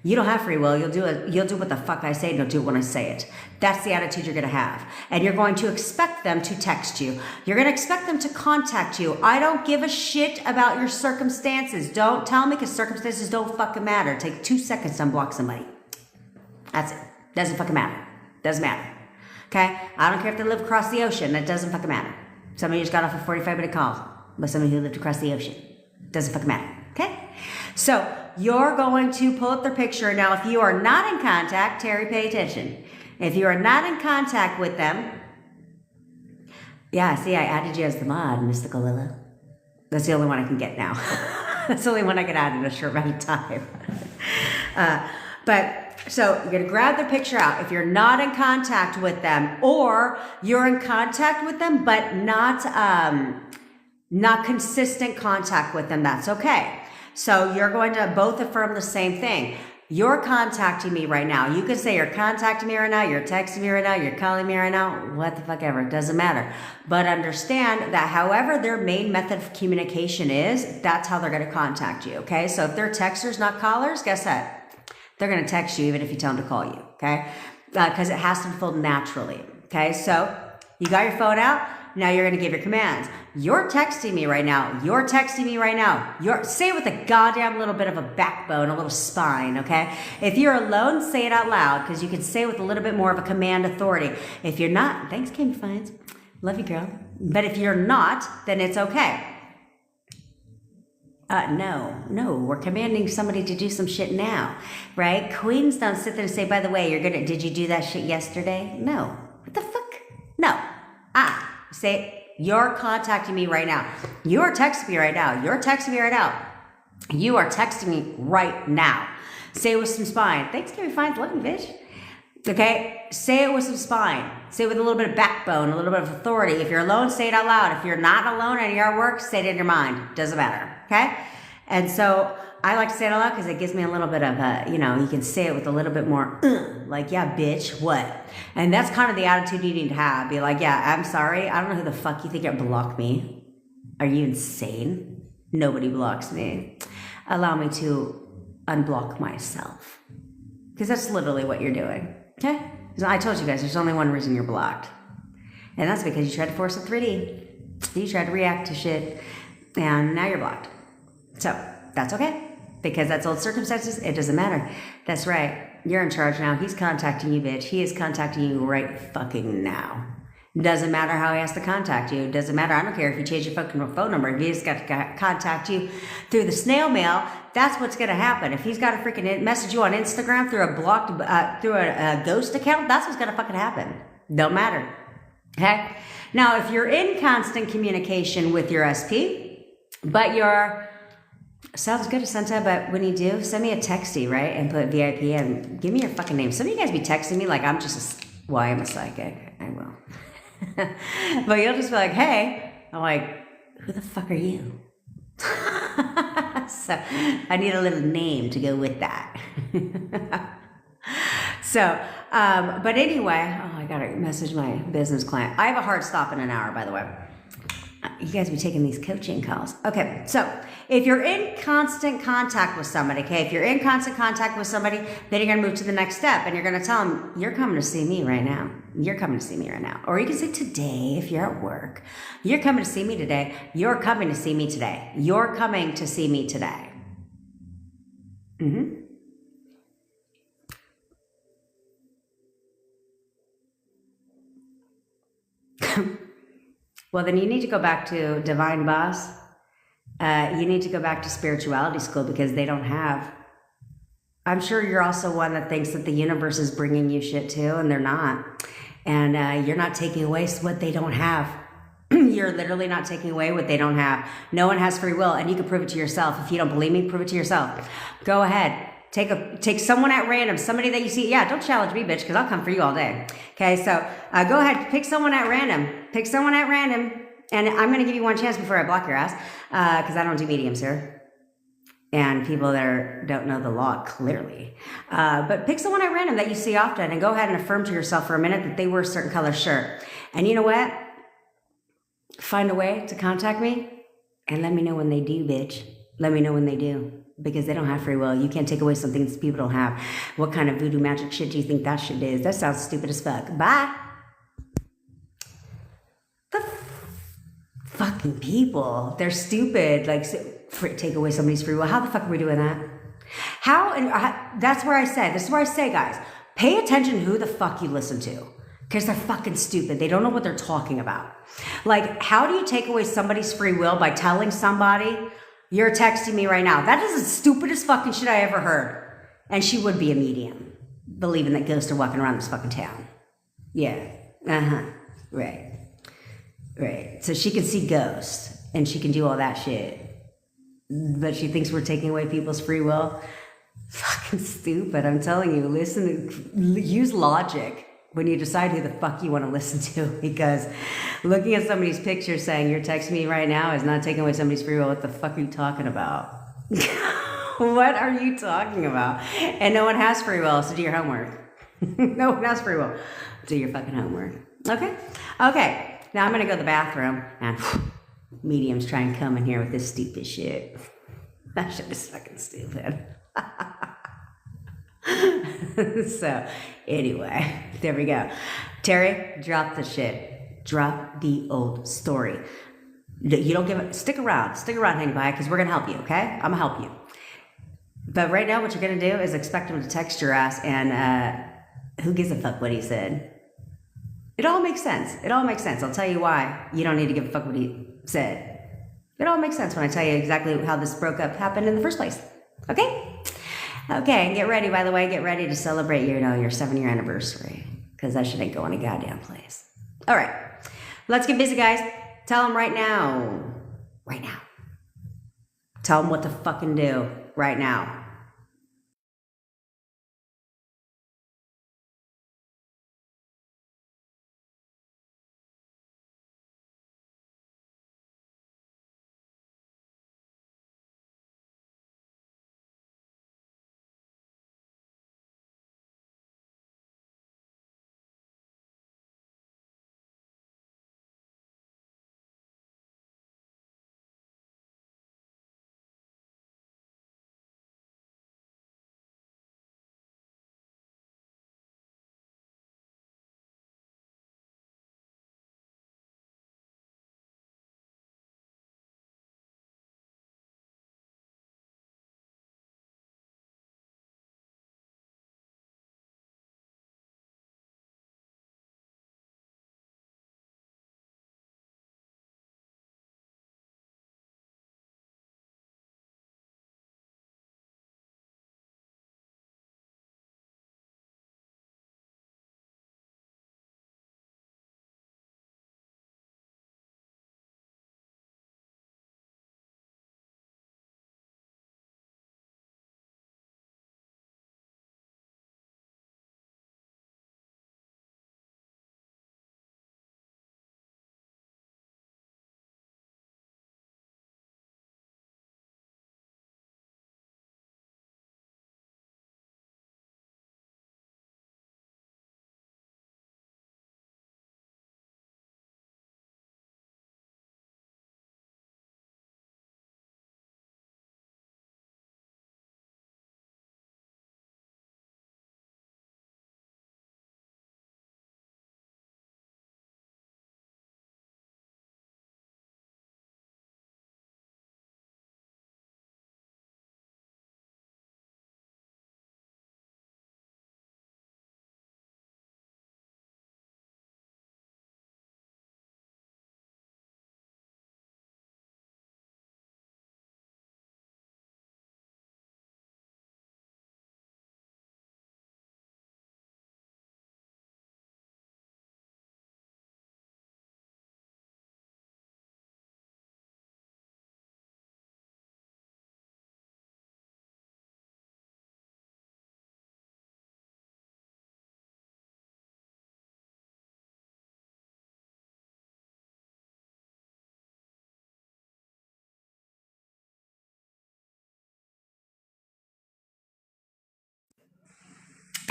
A: You don't have free will. You'll do what the fuck I say, and you'll do it when I say it. That's the attitude you're going to have. And you're going to expect them to text you. You're going to expect them to contact you. I don't give a shit about your circumstances. Don't tell me, because circumstances don't fucking matter. Take 2 seconds to unblock somebody. That's it. Doesn't fucking matter. Doesn't matter. Okay? I don't care if they live across the ocean. That doesn't fucking matter. Somebody just got off a 45-minute call with somebody who lived across the ocean. Doesn't fucking matter. Okay? So you're going to pull up their picture. Now, if you are not in contact, Terry, pay attention. If you are not in contact with them, yeah, see, I added you as the mod, Mystical Lilla. That's the only one I can get now. That's the only one I can add in a short amount of time. So you're going to grab their picture out. If you're not in contact with them, or you're in contact with them, but not consistent contact with them, that's okay. So you're going to both affirm the same thing. You're contacting me right now. You can say you're contacting me right now, you're texting me right now, you're calling me right now, what the fuck ever, it doesn't matter. But understand that however their main method of communication is, that's how they're going to contact you, okay? So if they're texters, not callers, guess what? They're going to text you even if you tell them to call you, okay? Because it has to unfold naturally, okay? So you got your phone out. Now you're going to give your commands. You're texting me right now. You're texting me right now. Say it with a goddamn little bit of a backbone, a little spine, okay? If you're alone, say it out loud, because you can say it with a little bit more of a command authority. If you're not, thanks, Candy Fines. Love you, girl. But if you're not, then it's okay. No, we're commanding somebody to do some shit now, right? Queens don't sit there and say, by the way, did you do that shit yesterday? No. What the fuck? No. Say, you're contacting me right now. You're texting me right now. You're texting me right now. You are texting me right now. Say it with some spine. Thanks, Gary Fines. Love you, bitch. Okay? Say it with some spine. Say it with a little bit of backbone, a little bit of authority. If you're alone, say it out loud. If you're not alone and you're at work, say it in your mind. Doesn't matter. Okay? And so I like to say it out loud because it gives me a little bit of you can say it with a little bit more, like, yeah, bitch, what? And that's kind of the attitude you need to have. Be like, yeah, I'm sorry. I don't know who the fuck you think you block me. Are you insane? Nobody blocks me. Allow me to unblock myself. Because that's literally what you're doing. Okay? So I told you guys, there's only one reason you're blocked. And that's because you tried to force a 3D. You tried to react to shit. And now you're blocked. So that's okay. Because that's old circumstances. It doesn't matter. That's right. You're in charge now. He's contacting you, bitch. He is contacting you right fucking now. Doesn't matter how he has to contact you. Doesn't matter. I don't care if you change your fucking phone number. If he's got to contact you through the snail mail, that's what's going to happen. If he's got to freaking message you on Instagram through a ghost account, that's what's going to fucking happen. Don't matter. Okay? Now, if you're in constant communication with your SP, but you're... Sounds good, Santa, but when you do, send me a texty, right? And put VIP and give me your fucking name. Some of you guys be texting me like I'm just I am a psychic. I will. But you'll just be like, hey. I'm like, who the fuck are you? So I need a little name to go with that. So, but anyway, I gotta message my business client. I have a hard stop in an hour, by the way. You guys be taking these coaching calls. Okay, so if you're in constant contact with somebody, okay, if you're in constant contact with somebody, then you're going to move to the next step and you're going to tell them, you're coming to see me right now. You're coming to see me right now. Or you can say today if you're at work. You're coming to see me today. You're coming to see me today. You're coming to see me today. Mm-hmm. Well, then you need to go back to Divine Boss. You need to go back to spirituality school because they don't have. I'm sure you're also one that thinks that the universe is bringing you shit too, and they're not. And you're not taking away what they don't have. You're literally not taking away what they don't have. No one has free will, and you can prove it to yourself. If you don't believe me, prove it to yourself. Go ahead. Take someone at random, somebody that you see. Yeah, don't challenge me, bitch, because I'll come for you all day. Okay, so go ahead, pick someone at random. Pick someone at random, and I'm going to give you one chance before I block your ass, because I don't do mediums here. And people that don't know the law clearly. But pick someone at random that you see often, and go ahead and affirm to yourself for a minute that they wear a certain color shirt. And you know what? Find a way to contact me and let me know when they do, bitch. Let me know when they do. Because they don't have free will. You can't take away something that people don't have. What kind of voodoo magic shit do you think that shit is? That sounds stupid as fuck. Bye. The fucking people. They're stupid. Like, take away somebody's free will. How the fuck are we doing that? That's where I say, this is where I say, guys, pay attention who the fuck you listen to. Because they're fucking stupid. They don't know what they're talking about. Like, how do you take away somebody's free will by telling somebody, you're texting me right now? That is the stupidest fucking shit I ever heard. And she would be a medium, believing that ghosts are walking around this fucking town. Yeah. Right. Right. So she can see ghosts and she can do all that shit. But she thinks we're taking away people's free will. Fucking stupid. I'm telling you, use logic when you decide who the fuck you want to listen to, because looking at somebody's picture saying you're texting me right now is not taking away somebody's free will. What the fuck are you talking about? What are you talking about? And no one has free will, so do your homework. No one has free will. Do your fucking homework. Okay? Okay. Now I'm going to go to the bathroom and mediums try and come in here with this stupid shit. That shit is fucking stupid. So, anyway, there we go. Terry, drop the shit. Drop the old story. You don't give it. Stick around, hang by, because we're going to help you, okay? I'm going to help you. But right now, what you're going to do is expect him to text your ass, and who gives a fuck what he said? It all makes sense. It all makes sense. I'll tell you why you don't need to give a fuck what he said. It all makes sense when I tell you exactly how this broke up happened in the first place. Okay? Okay, and get ready, by the way, get ready to celebrate your 7-year anniversary, because that shit ain't going a goddamn place. All right, let's get busy, guys. Tell them right now. Right now. Tell them what to fucking do right now.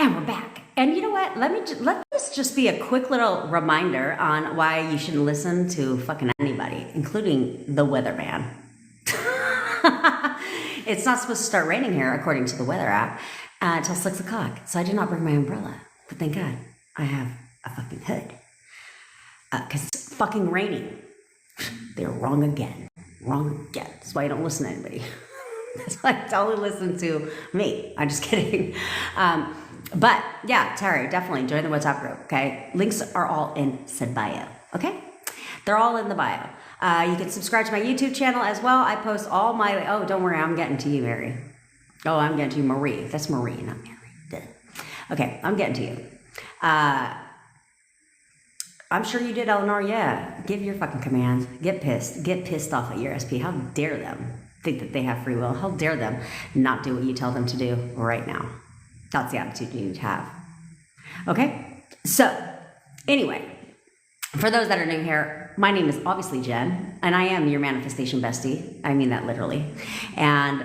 A: And we're back. And you know what? Let this just be a quick little reminder on why you shouldn't listen to fucking anybody, including the weatherman. It's not supposed to start raining here, according to the weather app, until 6 o'clock. So I did not bring my umbrella. But thank God I have a fucking hood. Because it's fucking raining. They're wrong again. Wrong again. That's why I don't listen to anybody. That's why I only listen to me. I'm just kidding. But yeah, Terry, definitely join the WhatsApp group, okay? Links are all in said bio, okay? They're all in the bio. You can subscribe to my YouTube channel as well. I post all my, oh, don't worry, I'm getting to you, Mary. Oh, I'm getting to you, Marie. That's Marie, not Mary. Duh. Okay, I'm getting to you. I'm sure you did, Eleanor, yeah. Give your fucking commands. Get pissed off at your SP. How dare them think that they have free will? How dare them not do what you tell them to do right now? That's the attitude you need to have. Okay? So, anyway, for those that are new here, my name is obviously Jen, and I am your manifestation bestie. I mean that literally. And,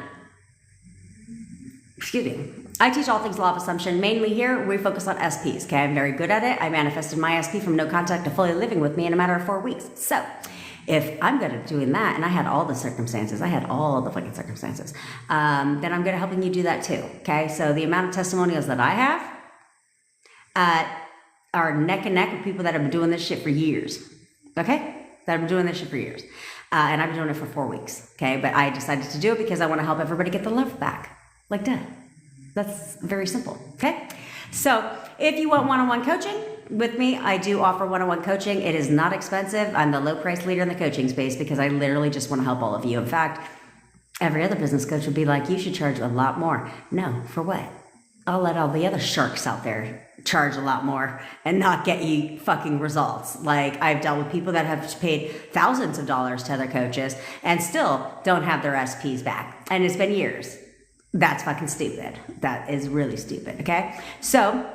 A: excuse me, I teach all things law of assumption. Mainly here, we focus on SPs, okay? I'm very good at it. I manifested my SP from no contact to fully living with me in a matter of 4 weeks. So, if I'm good at doing that, and I had all the circumstances, I had all the fucking circumstances, then I'm good at helping you do that too, okay? So the amount of testimonials that I have are neck and neck with people that have been doing this shit for years, okay? That have been doing this shit for years. And I've been doing it for 4 weeks, okay? But I decided to do it because I want to help everybody get the love back. Like that. That's very simple, okay? So if you want one-on-one coaching with me, I do offer one-on-one coaching. It is not expensive. I'm the low price leader in the coaching space because I literally just want to help all of you. In fact, every other business coach would be like, you should charge a lot more. No, for what? I'll let all the other sharks out there charge a lot more and not get you fucking results. Like, I've dealt with people that have paid thousands of dollars to other coaches and still don't have their SPs back. And it's been years. That's fucking stupid. That is really stupid, okay? So,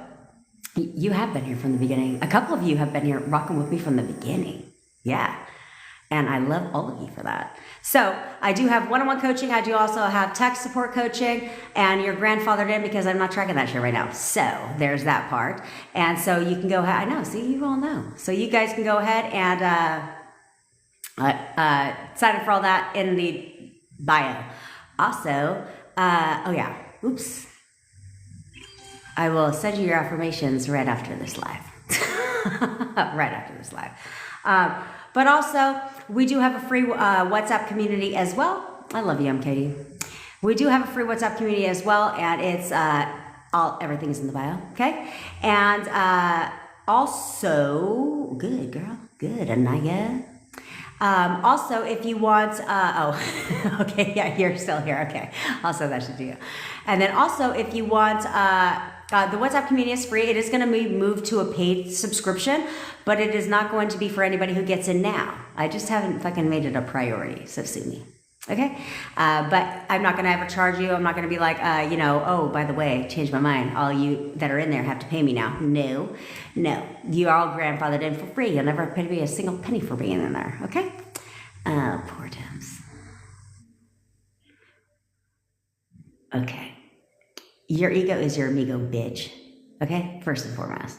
A: you have been here from the beginning. A couple of you have been here rocking with me from the beginning. Yeah. And I love all of you for that. So I do have one-on-one coaching. I do also have tech support coaching, and you're grandfathered in because I'm not tracking that shit right now. So there's that part. And so you can go ahead. I know. See, you all know. So you guys can go ahead and sign up for all that in the bio. Also, oh yeah. Oops. I will send you your affirmations right after this live. Right after this live. But also, we do have a free WhatsApp community as well. I love you, I'm Katie. We do have a free WhatsApp community as well, and it's everything's in the bio, okay? And also, good girl, good, Anaya. Also, if you want, okay, yeah, you're still here, okay. Also, that should do you. And then also, if you want, the WhatsApp community is free. It is going to be moved to a paid subscription, but it is not going to be for anybody who gets in now. I just haven't fucking made it a priority, so sue me. Okay? But I'm not going to ever charge you. I'm not going to be like, oh, by the way, change my mind. All you that are in there have to pay me now. No. You are all grandfathered in for free. You'll never pay me a single penny for being in there. Okay? Oh, poor Tims. Okay. Your ego is your amigo, bitch. Okay? First and foremost.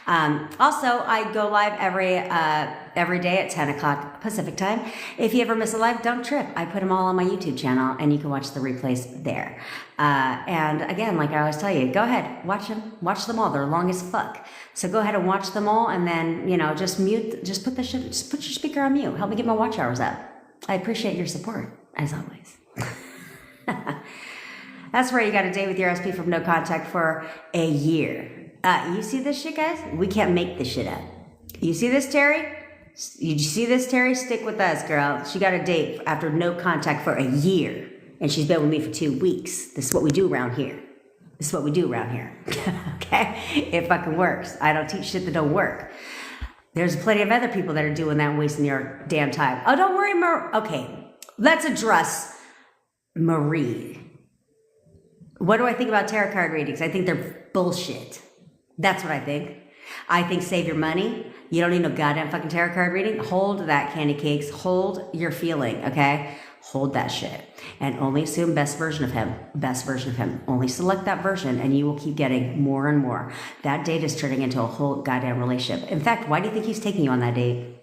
A: Also, I go live every day at 10 o'clock Pacific time. If you ever miss a live, don't trip. I put them all on my YouTube channel, and you can watch the replays there. And again, like I always tell you, go ahead, watch them. Watch them all. They're long as fuck. So go ahead and watch them all, and then, just put your speaker on mute. Help me get my watch hours up. I appreciate your support, as always. That's where you got a date with your SP from no contact for a year. You see this shit, guys? We can't make this shit up. You see this, Terry? You see this, Terry? Stick with us, girl. She got a date after no contact for a year, and she's been with me for 2 weeks. This is what we do around here. Okay? It fucking works. I don't teach shit that don't work. There's plenty of other people that are doing that and wasting your damn time. Oh, don't worry, Okay, let's address Marie. What do I think about tarot card readings? I think they're bullshit. That's what I think. I think save your money. You don't need no goddamn fucking tarot card reading. Hold that, candy cakes. Hold your feeling, okay? Hold that shit and only assume best version of him, best version of him. Only select that version and you will keep getting more and more. That date is turning into a whole goddamn relationship. In fact, why do you think he's taking you on that date?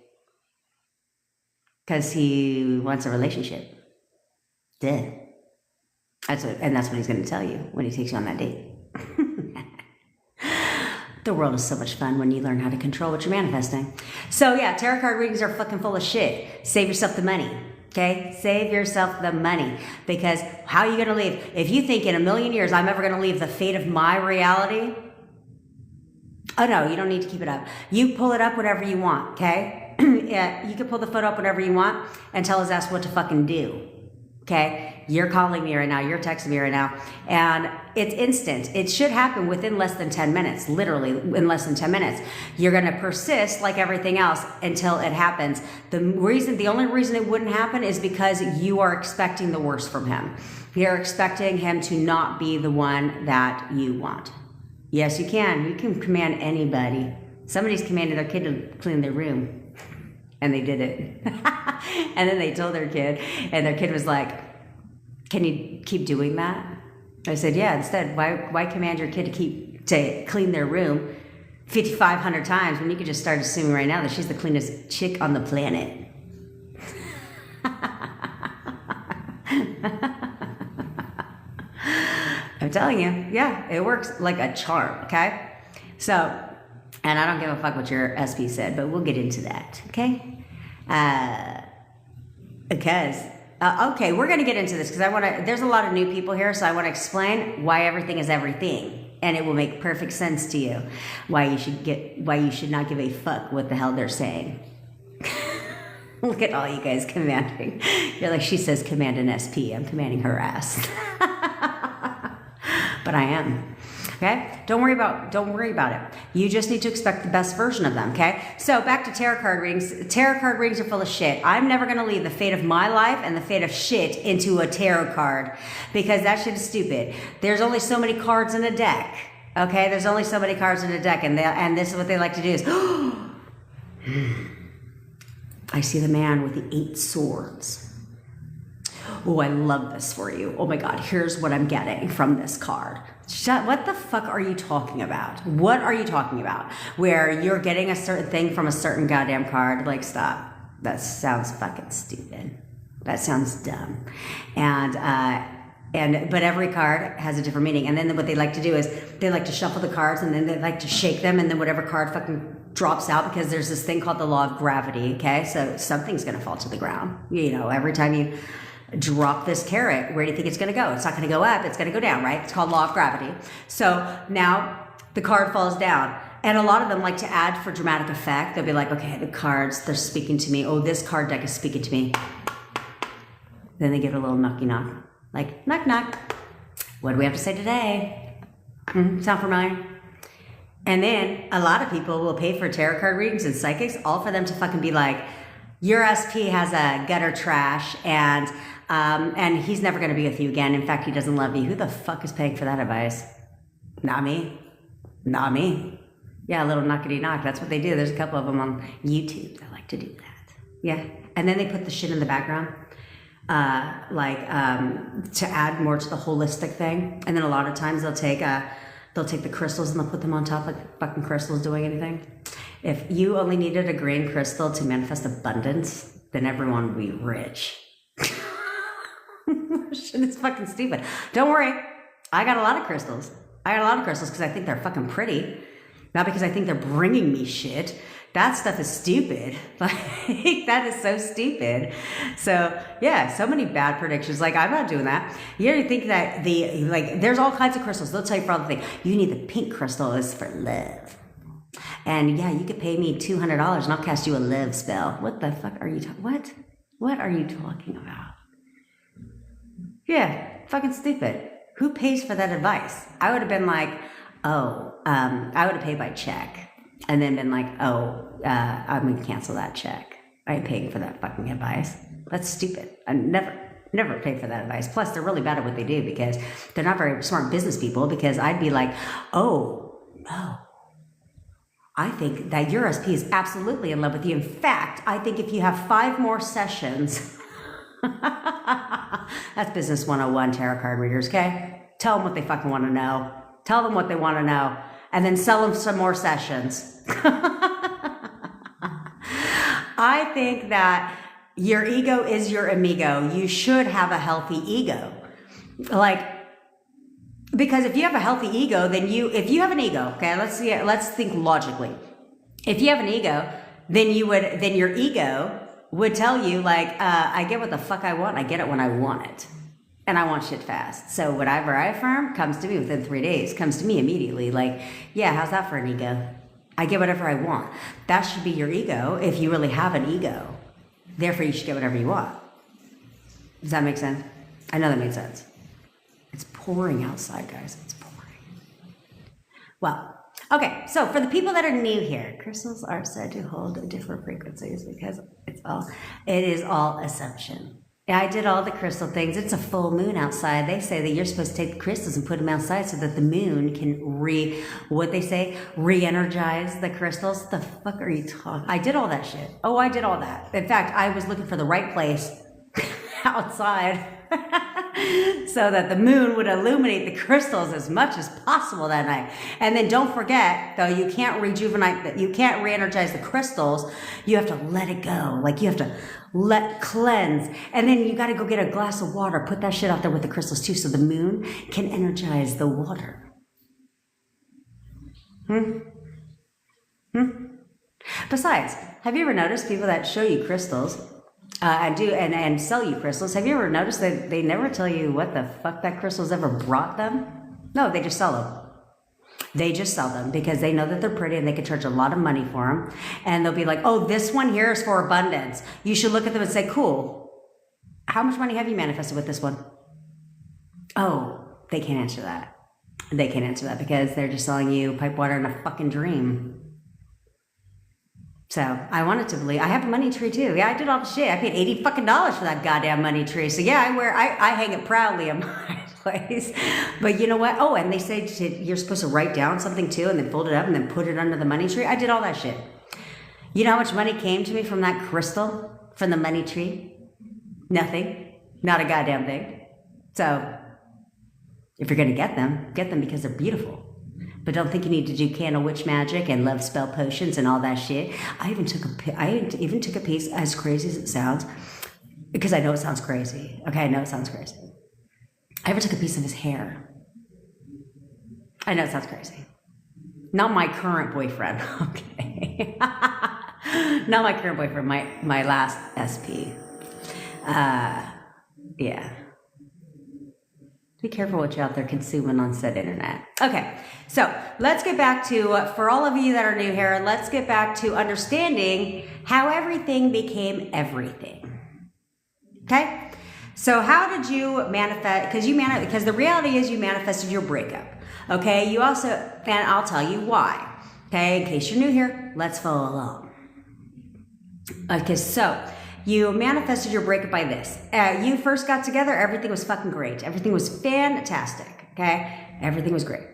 A: Because he wants a relationship. Duh. That's what he's going to tell you when he takes you on that date. The world is so much fun when you learn how to control what you're manifesting. So yeah, tarot card readings are fucking full of shit. Save yourself the money. Okay? Save yourself the money. Because how are you going to leave? If you think in a million years I'm ever going to leave the fate of my reality, oh no, you don't need to keep it up. You pull it up whatever you want, okay? Yeah, you can pull the photo up whatever you want and tell his ass what to fucking do. Okay, you're calling me right now, you're texting me right now, and it's instant. It should happen within less than 10 minutes, literally in less than 10 minutes. You're gonna persist like everything else until it happens. The only reason it wouldn't happen is because you are expecting the worst from him. You're expecting him to not be the one that you want. Yes, you can. You can command anybody. Somebody's commanded their kid to clean their room. And they did it. And then they told their kid, and their kid was like, can you keep doing that? I said, yeah, instead, why command your kid to clean their room 5,500 times when you could just start assuming right now that she's the cleanest chick on the planet? I'm telling you, yeah, it works like a charm, okay? So, and I don't give a fuck what your SP said, but we'll get into that, okay? Okay, we're going to get into this because there's a lot of new people here, so I want to explain why everything is everything. And it will make perfect sense to you why you should not give a fuck what the hell they're saying. Look at all you guys commanding. You're like, she says command an SP. I'm commanding her ass. But I am. Okay? Don't worry about it. You just need to expect the best version of them, okay? So back to tarot card readings. Tarot card readings are full of shit. I'm never going to leave the fate of my life and the fate of shit into a tarot card because that shit is stupid. There's only so many cards in a deck, okay? There's only so many cards in a deck, and this is what they like to do is, I see the man with the 8 swords. Oh, I love this for you. Oh my God, here's what I'm getting from this card. What the fuck are you talking about? What are you talking about? Where you're getting a certain thing from a certain goddamn card? Like, stop. That sounds fucking stupid. That sounds dumb. But every card has a different meaning. And then what they like to do is they like to shuffle the cards and then they like to shake them and then whatever card fucking drops out because there's this thing called the law of gravity, okay? So something's gonna fall to the ground. You know, every time you drop this carrot, where do you think it's going to go? It's not going to go up, it's going to go down, right? It's called law of gravity. So now the card falls down. And a lot of them like to add for dramatic effect. They'll be like, okay, the cards, they're speaking to me. Oh, this card deck is speaking to me. Then they give it a little knocky knock. Like, knock knock. What do we have to say today? Sound familiar? And then a lot of people will pay for tarot card readings and psychics, all for them to fucking be like, your SP has a gutter trash and he's never going to be with you again. In fact, he doesn't love you. Who the fuck is paying for that advice? Not me. Not me. Yeah, a little knockety knock. That's what they do. There's a couple of them on YouTube that like to do that. Yeah. And then they put the shit in the background, to add more to the holistic thing. And then a lot of times they'll take the crystals and they'll put them on top like fucking crystals doing anything. If you only needed a green crystal to manifest abundance, then everyone would be rich. Shit is fucking stupid. Don't worry. I got a lot of crystals. Because I think they're fucking pretty. Not because I think they're bringing me shit. That stuff is stupid. Like, that is so stupid. So, yeah, so many bad predictions. Like, I'm not doing that. You know, you think that there's all kinds of crystals. They'll tell you for all the things. You need the pink crystal is for love. And yeah, you could pay me $200 and I'll cast you a love spell. What the fuck are you What are you talking about? Yeah, fucking stupid. Who pays for that advice? I would have been like, I would have paid by check. And then been like, I'm going to cancel that check. I ain't paying for that fucking advice. That's stupid. I never pay for that advice. Plus, they're really bad at what they do because they're not very smart business people because I'd be like, oh, no. I think that your SP is absolutely in love with you. In fact, I think if you have 5 more sessions That's business 101, tarot card readers, okay? Tell them what they fucking want to know. Tell them what they want to know. And then sell them some more sessions. I think that your ego is your amigo. You should have a healthy ego. Because if you have a healthy ego, then if you have an ego, okay, let's think logically. If you have an ego, then your ego would tell you I get what the fuck I want. I get it when I want it. And I want shit fast. So whatever I affirm comes to me within 3 days, comes to me immediately. Yeah, how's that for an ego? I get whatever I want. That should be your ego if you really have an ego. Therefore, you should get whatever you want. Does that make sense? I know that made sense. It's pouring outside, guys. It's pouring. Well, okay. So for the people that are new here, crystals are said to hold different frequencies because it is all assumption. I did all the crystal things. It's a full moon outside. They say that you're supposed to take the crystals and put them outside so that the moon can re-energize the crystals. The fuck are you talking? I did all that shit. Oh, I did all that. In fact, I was looking for the right place outside so that the moon would illuminate the crystals as much as possible that night. And then don't forget, though, you can't re-energize the crystals. You have to let it go. You have to cleanse. And then you got to go get a glass of water, put that shit out there with the crystals too, so the moon can energize the water. Besides, have you ever noticed people that show you crystals and sell you crystals? Have you ever noticed that they never tell you what the fuck that crystal's ever brought them? No, they just sell them. They just sell them because they know that they're pretty and they can charge a lot of money for them. And they'll be like, oh, this one here is for abundance. You should look at them and say, cool. How much money have you manifested with this one? Oh, they can't answer that. They can't answer that because they're just selling you pipe water in a fucking dream. So I wanted to believe. I have a money tree too. Yeah, I did all the shit. I paid $80 fucking for that goddamn money tree. So yeah, I hang it proudly in my place. But you know what? Oh, and they say you're supposed to write down something too and then fold it up and then put it under the money tree. I did all that shit. You know how much money came to me from that crystal, from the money tree? Nothing. Not a goddamn thing. So if you're going to get them because they're beautiful. But don't think you need to do candle witch magic and love spell potions and all that shit. I even took a piece, as crazy as it sounds, because I know it sounds crazy. Okay, I know it sounds crazy. I even took a piece of his hair. I know it sounds crazy. Not my current boyfriend. Okay. Not my current boyfriend, my last SP. Yeah. Be careful what you're out there consuming on said internet. Okay, so let's get back to, for all of you that are new here, let's get back to understanding how everything became everything. Okay? So how did you manifest, because the reality is you manifested your breakup. Okay, you also, and I'll tell you why. Okay, in case you're new here, let's follow along. Okay, so you manifested your breakup by this. You first got together, everything was fucking great. Everything was fantastic, okay? Everything was great.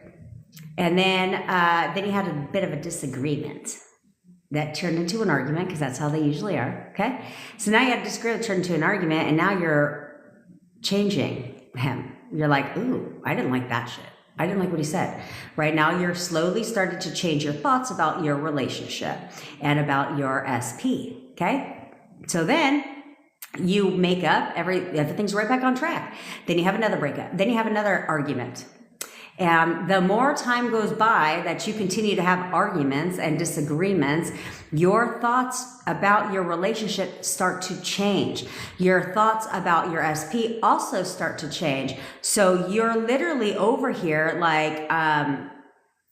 A: And then you had a bit of a disagreement that turned into an argument, because that's how they usually are, okay? So now you had a disagreement that turned into an argument, and now you're changing him. You're like, ooh, I didn't like that shit. I didn't like what he said. Right now, you're slowly starting to change your thoughts about your relationship and about your SP, okay? So then you make up, everything's right back on track. Then you have another breakup. Then you have another argument. And the more time goes by that you continue to have arguments and disagreements, your thoughts about your relationship start to change. Your thoughts about your SP also start to change. So you're literally over here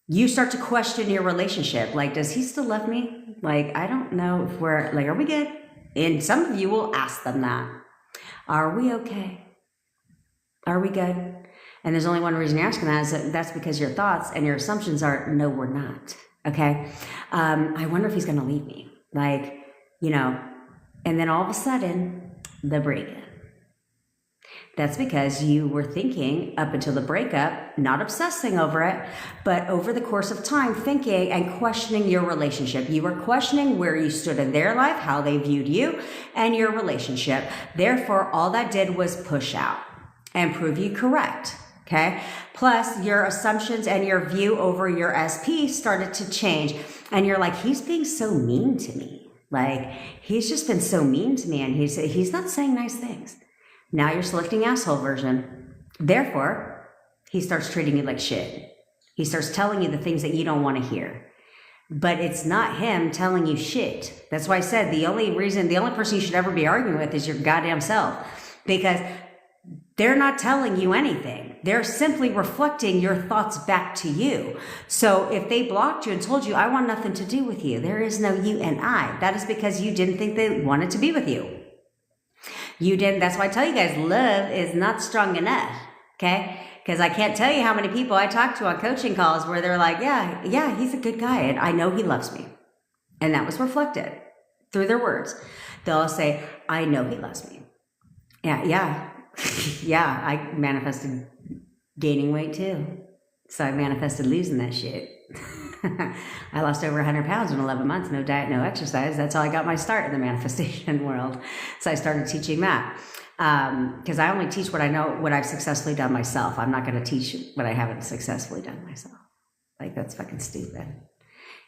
A: you start to question your relationship. Does he still love me? I don't know if are we good? And some of you will ask them that. Are we okay? Are we good? And there's only one reason you're asking that, that's because your thoughts and your assumptions are, no, we're not. Okay? I wonder if he's going to leave me. And then all of a sudden, the break-in. That's because you were thinking up until the breakup, not obsessing over it, but over the course of time thinking and questioning your relationship. You were questioning where you stood in their life, how they viewed you and your relationship. Therefore, all that did was push out and prove you correct. Okay. Plus your assumptions and your view over your SP started to change. And you're like, he's being so mean to me. Like, he's just been so mean to me and he's not saying nice things. Now you're selecting asshole version. Therefore, he starts treating you like shit. He starts telling you the things that you don't want to hear. But it's not him telling you shit. That's why I said the only person you should ever be arguing with is your goddamn self. Because they're not telling you anything. They're simply reflecting your thoughts back to you. So if they blocked you and told you, I want nothing to do with you, there is no you and I. That is because you didn't think they wanted to be with you. You didn't. That's why I tell you guys, love is not strong enough. Okay? Because I can't tell you how many people I talk to on coaching calls where they're like, yeah, he's a good guy and I know he loves me. And that was reflected through their words. They'll say, I know he loves me. Yeah, I manifested gaining weight too. So I manifested losing that shit. I lost over 100 pounds in 11 months, no diet, no exercise. That's how I got my start in the manifestation world. So I started teaching that. Because I only teach what I know, what I've successfully done myself. I'm not going to teach what I haven't successfully done myself. Like, that's fucking stupid.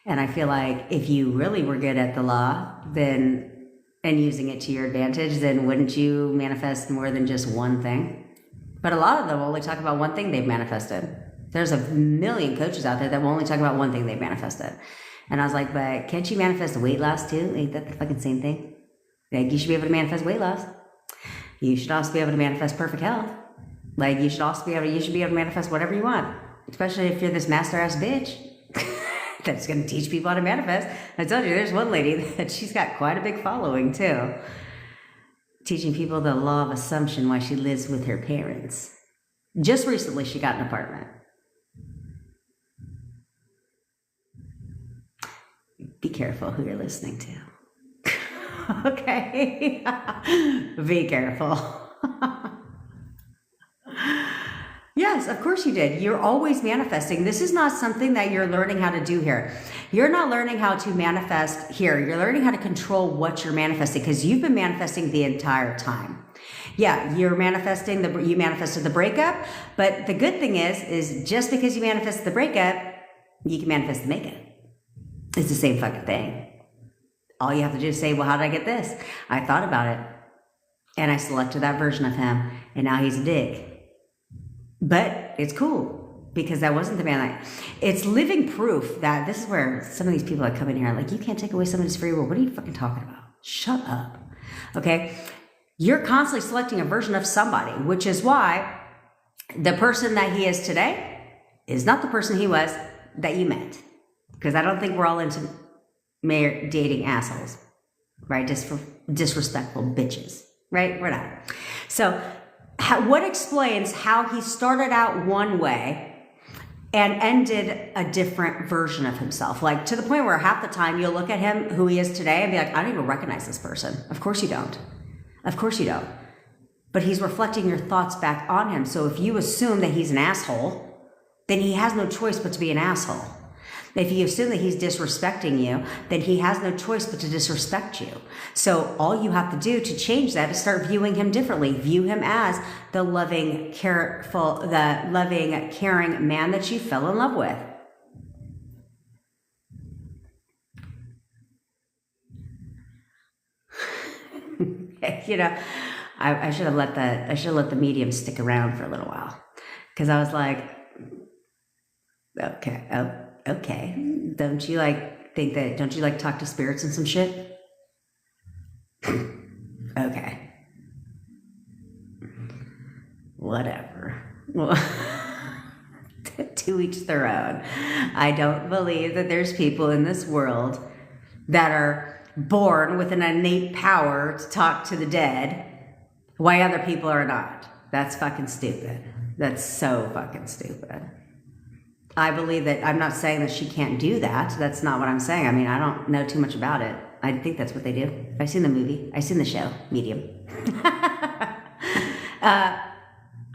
A: And I feel like if you really were good at the law, then, and using it to your advantage, then wouldn't you manifest more than just one thing? But a lot of them only talk about one thing they've manifested. There's a million coaches out there that will only talk about one thing they've manifested. And I was like, but can't you manifest weight loss too? Ain't that the fucking same thing? Like, you should be able to manifest weight loss. You should also be able to manifest perfect health. Like, you should be able to manifest whatever you want. Especially if you're this master ass bitch that's going to teach people how to manifest. I told you, there's one lady that she's got quite a big following too. Teaching people the law of assumption while she lives with her parents. Just recently, she got an apartment. Be careful who you're listening to. Okay? Be careful. Yes, of course you did. You're always manifesting. This is not something that you're learning how to do here. You're not learning how to manifest here. You're learning how to control what you're manifesting because you've been manifesting the entire time. Yeah, you manifested the breakup, but the good thing is just because you manifested the breakup, you can manifest the makeup. It's the same fucking thing. All you have to do is say, well, how did I get this? I thought about it and I selected that version of him and now he's a dick. But it's cool because that wasn't the man. It's living proof that this is where some of these people that come in here are like, you can't take away somebody's free will. What are you fucking talking about? Shut up. Okay. You're constantly selecting a version of somebody, which is why the person that he is today is not the person he was that you met. Because I don't think we're all into dating assholes, right? Disrespectful bitches, right? We're not. So what explains how he started out one way and ended a different version of himself? Like, to the point where half the time you'll look at him, who he is today, and be like, I don't even recognize this person. Of course you don't. Of course you don't. But he's reflecting your thoughts back on him. So if you assume that he's an asshole, then he has no choice but to be an asshole. If you assume that he's disrespecting you, then he has no choice but to disrespect you. So all you have to do to change that is start viewing him differently. View him as the loving, caring man that you fell in love with. You know, I should have let the medium stick around for a little while, because I was like, okay, don't you like talk to spirits and some shit? Okay, whatever. Well, to each their own. I don't believe that there's people in this world that are born with an innate power to talk to the dead, why other people are not. That's fucking stupid. That's so fucking stupid. I believe that, I'm not saying that she can't do that. That's not what I'm saying. I mean, I don't know too much about it. I think that's what they do. I've seen the movie. I've seen the show, Medium.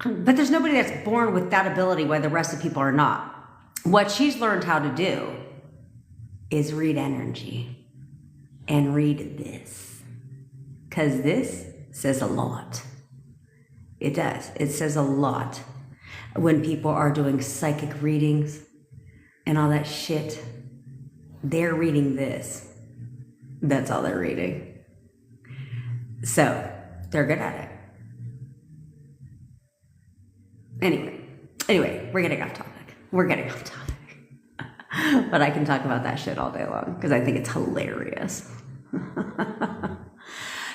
A: But there's nobody that's born with that ability while the rest of people are not. What she's learned how to do is read energy and read this. Because this says a lot. It does. It says a lot. When people are doing psychic readings and all that shit, they're reading this. That's all they're reading. So, they're good at it. Anyway, we're getting off topic. But I can talk about that shit all day long because I think it's hilarious.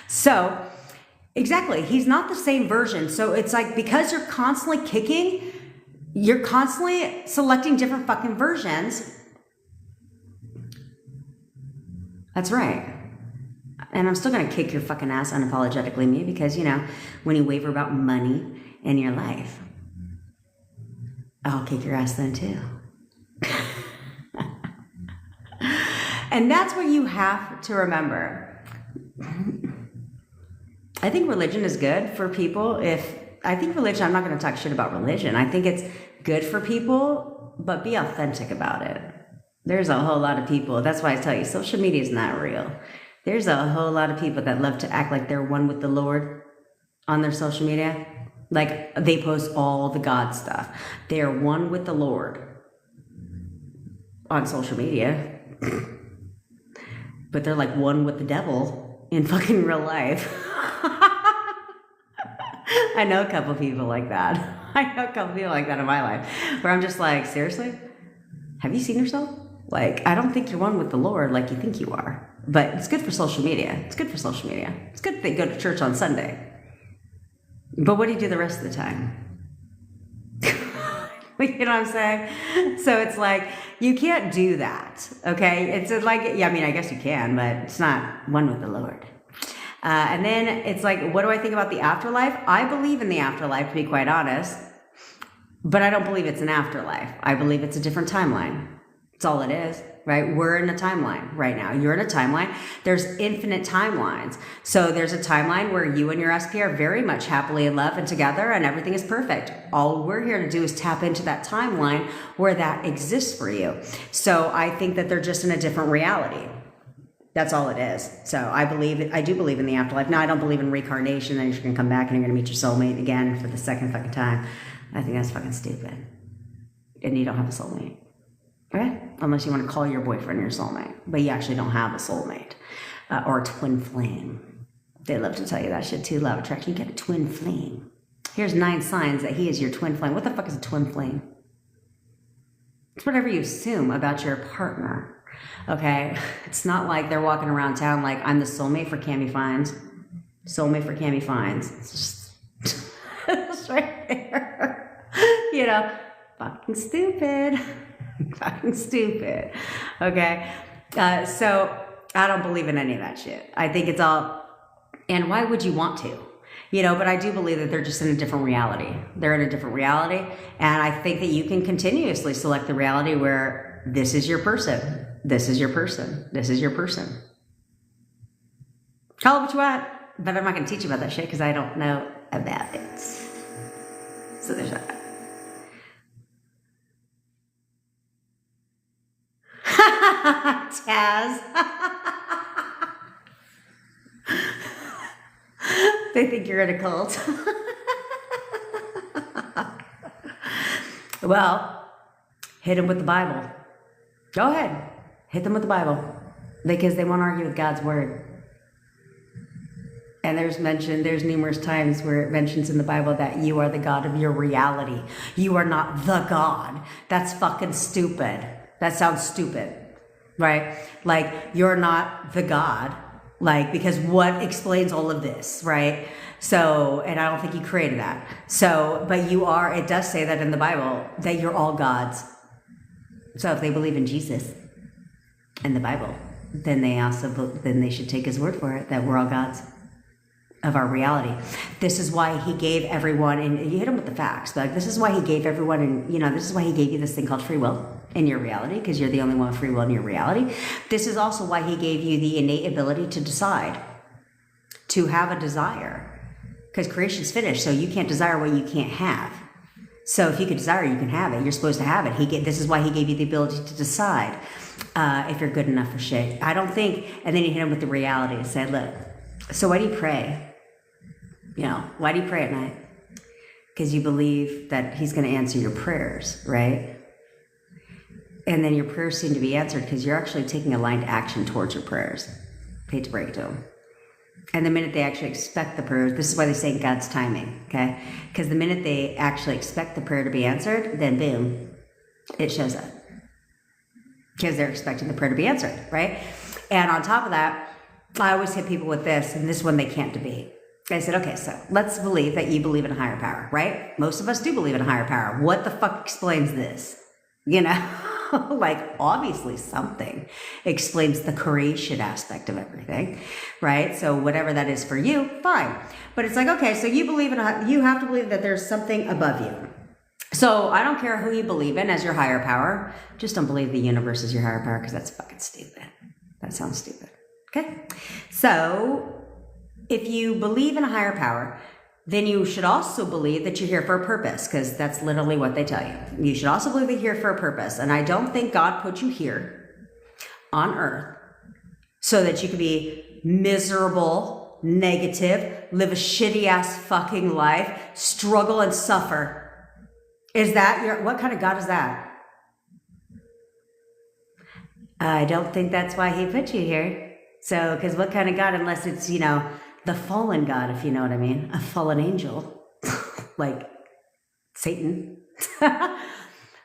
A: So, exactly, he's not the same version. So it's like, because you're constantly kicking, you're constantly selecting different fucking versions. That's right. And I'm still going to kick your fucking ass unapologetically, me, because, you know, when you waver about money in your life, I'll kick your ass then too. And that's what you have to remember. I think religion is good for people. I'm not going to talk shit about religion. I think it's good for people, but be authentic about it. There's a whole lot of people. That's why I tell you, social media is not real. There's a whole lot of people that love to act like they're one with the Lord on their social media. Like, they post all the God stuff. They are one with the Lord on social media. But they're like one with the devil in fucking real life. I know a couple people like that. I know a couple people like that in my life. Where I'm just like, seriously? Have you seen yourself? Like, I don't think you're one with the Lord like you think you are. But it's good for social media. It's good that they go to church on Sunday. But what do you do the rest of the time? You know what I'm saying? So it's like, you can't do that, okay? It's like, yeah, I mean, I guess you can, but it's not one with the Lord. And then it's like, what do I think about the afterlife? I believe in the afterlife, to be quite honest, but I don't believe it's an afterlife. I believe it's a different timeline. That's all it is, right? We're in a timeline right now. You're in a timeline. There's infinite timelines. So there's a timeline where you and your SP are very much happily in love and together and everything is perfect. All we're here to do is tap into that timeline where that exists for you. So I think that they're just in a different reality. That's all it is. So I do believe in the afterlife. Now, I don't believe in reincarnation, that you're going to come back and you're going to meet your soulmate again for the second fucking time. I think that's fucking stupid. And you don't have a soulmate. Okay? Unless you want to call your boyfriend your soulmate. But you actually don't have a soulmate. Or a twin flame. They love to tell you that shit too. Law of attraction. You get a twin flame. Here's 9 signs that he is your twin flame. What the fuck is a twin flame? It's whatever you assume about your partner. Okay? It's not like they're walking around town like, I'm the soulmate for Cami Fines. Soulmate for Cami Fines. It's just... it's right there. You know? Fucking stupid. Fucking stupid. Okay? So, I don't believe in any of that shit. I think it's all... And why would you want to? You know, but I do believe that they're just in a different reality. They're in a different reality. And I think that you can continuously select the reality where this is your person. This is your person. This is your person. Call it what you want. But I'm not going to teach you about that shit because I don't know about it. So there's that. Taz. They think you're in a cult. Well, hit them with the Bible. Go ahead. Hit them with the Bible. Because they won't argue with God's word. And there's numerous times where it mentions in the Bible that you are the God of your reality. You are not the God. That's fucking stupid. That sounds stupid. Right? Like, you're not the God. Like, because what explains all of this, right? So, and I don't think he created that. So, but you are, it does say that in the Bible, that you're all gods. So if they believe in Jesus and the Bible, then they should take his word for it, that we're all gods of our reality. This is why he gave everyone, and you hit him with the facts, but this is why he gave everyone, and this is why he gave you this thing called free will in your reality, because you're the only one with free will in your reality. This is also why he gave you the innate ability to decide, to have a desire. because creation's finished. So you can't desire what you can't have. So if you could desire, you can have it. You're supposed to have it. This is why he gave you the ability to decide if you're good enough for shit. I don't think, and then you hit him with the reality and say, look, so why do you pray? You know, why do you pray at night? Because you believe that he's going to answer your prayers, right? And then your prayers seem to be answered because you're actually taking aligned action towards your prayers. Hate to break it to them. And the minute they actually expect the prayer, this is why they say God's timing, okay? Because the minute they actually expect the prayer to be answered, then boom, it shows up. Because they're expecting the prayer to be answered, right? And on top of that, I always hit people with this, and this one they can't debate. I said, okay, so let's believe that you believe in a higher power, right? Most of us do believe in a higher power. What the fuck explains this? You know? Like, obviously something explains the creation aspect of everything, right? So whatever that is for you, fine. But it's like, okay, so you have to believe that there's something above you. So I don't care who you believe in as your higher power. Just don't believe the universe is your higher power, because that's fucking stupid. That sounds stupid. Okay? So if you believe in a higher power, then you should also believe that you're here for a purpose, because that's literally what they tell you. You should also believe that you're here for a purpose. And I don't think God put you here on earth so that you could be miserable, negative, live a shitty ass fucking life, struggle and suffer. Is that what kind of God is that? I don't think that's why he put you here. So, because what kind of God, unless it's, you know, the fallen God, if you know what I mean, a fallen angel, like Satan.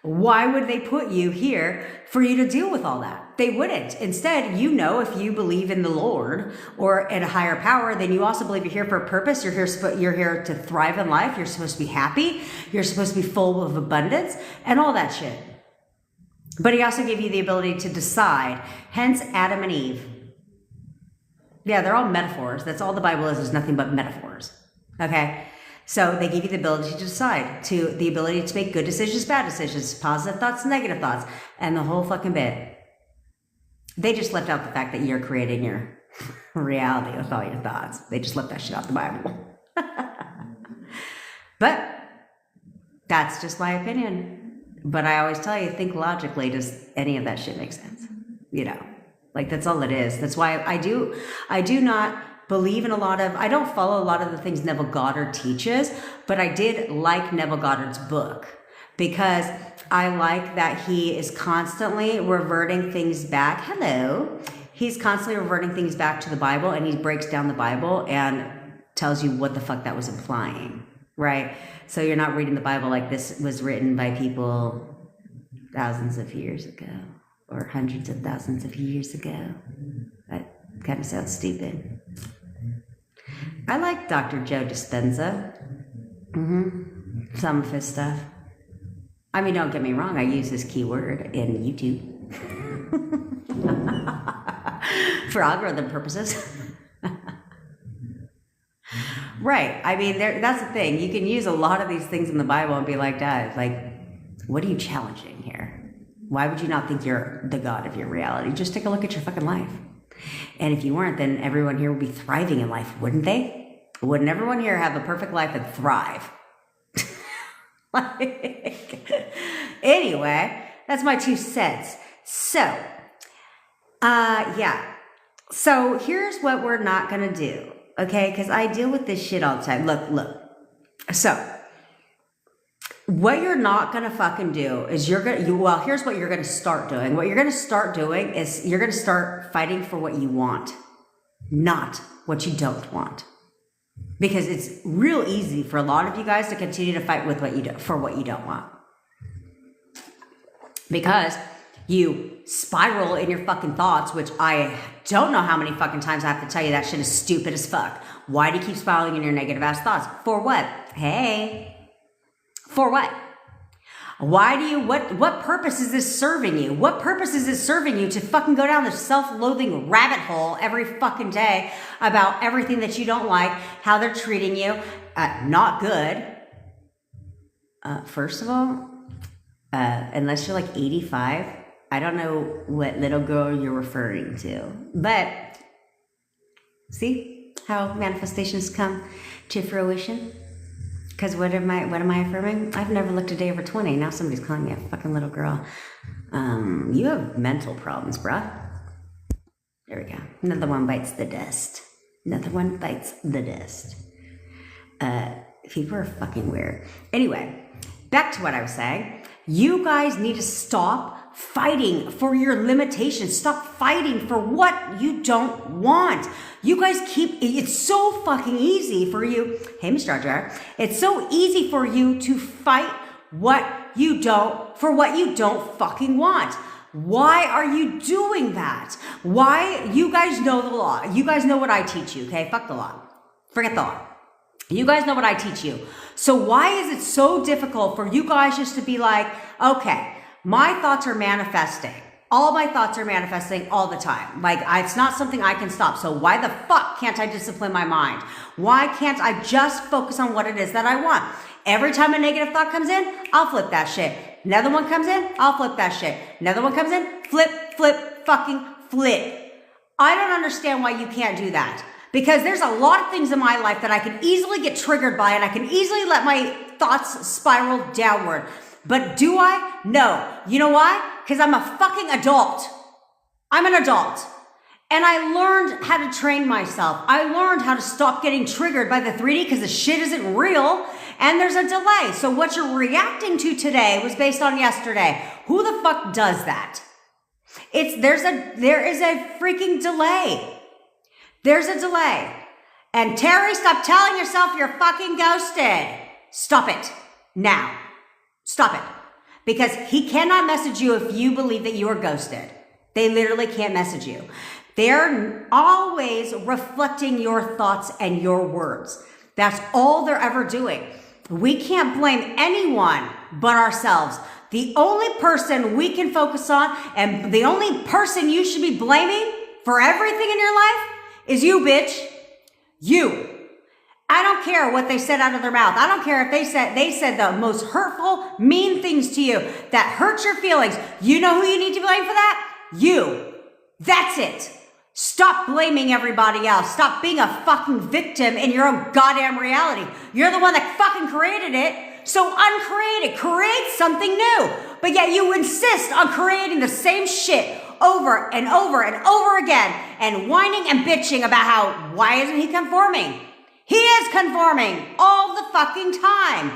A: Why would they put you here for you to deal with all that? They wouldn't. Instead, you know, if you believe in the Lord or in a higher power, then you also believe you're here for a purpose. You're here to thrive in life. You're supposed to be happy. You're supposed to be full of abundance and all that shit. But he also gave you the ability to decide. Hence, Adam and Eve. Yeah, they're all metaphors. That's all the Bible is nothing but metaphors. Okay? So they give you the ability to decide, the ability to make good decisions, bad decisions, positive thoughts, negative thoughts, and the whole fucking bit. They just left out the fact that you're creating your reality with all your thoughts. They just left that shit out the Bible. But that's just my opinion. But I always tell you, think logically. Does any of that shit make sense? You know? Like, that's all it is. That's why I do not believe in I don't follow a lot of the things Neville Goddard teaches, but I did like Neville Goddard's book because I like that he is constantly reverting things back. Hello. He's constantly reverting things back to the Bible, and he breaks down the Bible and tells you what the fuck that was implying, right? So you're not reading the Bible like this was written by people thousands of years ago. Or hundreds of thousands of years ago. That kind of sounds stupid. I like Dr. Joe Dispenza. Some of his stuff. I mean, don't get me wrong, I use his keyword in YouTube. For algorithm purposes. Right. I mean, that's the thing. You can use a lot of these things in the Bible and be like, Dad, like, what are you challenging here? Why would you not think you're the God of your reality? Just take a look at your fucking life. And if you weren't, then everyone here would be thriving in life, wouldn't they? Wouldn't everyone here have a perfect life and thrive? Anyway, that's my 2 cents. So, yeah. So here's what we're not going to do, okay? Because I deal with this shit all the time. Look. So, what you're not going to fucking do is here's what you're going to start doing. What you're going to start doing is you're going to start fighting for what you want, not what you don't want. Because it's real easy for a lot of you guys to continue to fight with for what you don't want. Because you spiral in your fucking thoughts, which I don't know how many fucking times I have to tell you that shit is stupid as fuck. Why do you keep spiraling in your negative ass thoughts? For what? Hey. For what? What purpose is this serving you? What purpose is it serving you to fucking go down this self-loathing rabbit hole every fucking day about everything that you don't like, how they're treating you? Not good. First of all, unless you're like 85, I don't know what little girl you're referring to. But, see? how manifestations come to fruition. Because what am I affirming? I've never looked a day over 20. Now somebody's calling me a fucking little girl. You have mental problems, bruh. There we go. Another one bites the dust. Another one bites the dust. People are fucking weird. Anyway, back to what I was saying. You guys need to stop fighting for your limitations. Stop fighting for what you don't want. You guys it's so fucking easy for you. Hey, Mr. Jar. It's so easy for you to fight for what you don't fucking want. Why are you doing that? Why? You guys know the law. You guys know what I teach you, okay? Fuck the law. Forget the law. You guys know what I teach you. So why is it so difficult for you guys just to be like, okay, my thoughts are manifesting. All my thoughts are manifesting all the time. Like, it's not something I can stop. So why the fuck can't I discipline my mind? Why can't I just focus on what it is that I want? Every time a negative thought comes in, I'll flip that shit. Another one comes in, I'll flip that shit. Another one comes in, flip, fucking flip. I don't understand why you can't do that. Because there's a lot of things in my life that I can easily get triggered by, and I can easily let my thoughts spiral downward. But do I? No. You know why? Because I'm a fucking adult. I'm an adult. And I learned how to train myself. I learned how to stop getting triggered by the 3D because the shit isn't real and there's a delay. So what you're reacting to today was based on yesterday. Who the fuck does that? There is a freaking delay. There's a delay. And Terry, stop telling yourself you're fucking ghosted. Stop it. Now. Stop it. Because he cannot message you if you believe that you are ghosted. They literally can't message you. They're always reflecting your thoughts and your words. That's all they're ever doing. We can't blame anyone but ourselves. The only person we can focus on and the only person you should be blaming for everything in your life is you, bitch. You. I don't care what they said out of their mouth. I don't care if they said the most hurtful, mean things to you that hurt your feelings. You know who you need to blame for that? You. That's it. Stop blaming everybody else. Stop being a fucking victim in your own goddamn reality. You're the one that fucking created it. So uncreate it. Create something new. But yet you insist on creating the same shit over and over and over again and whining and bitching about why isn't he conforming? He is conforming all the fucking time.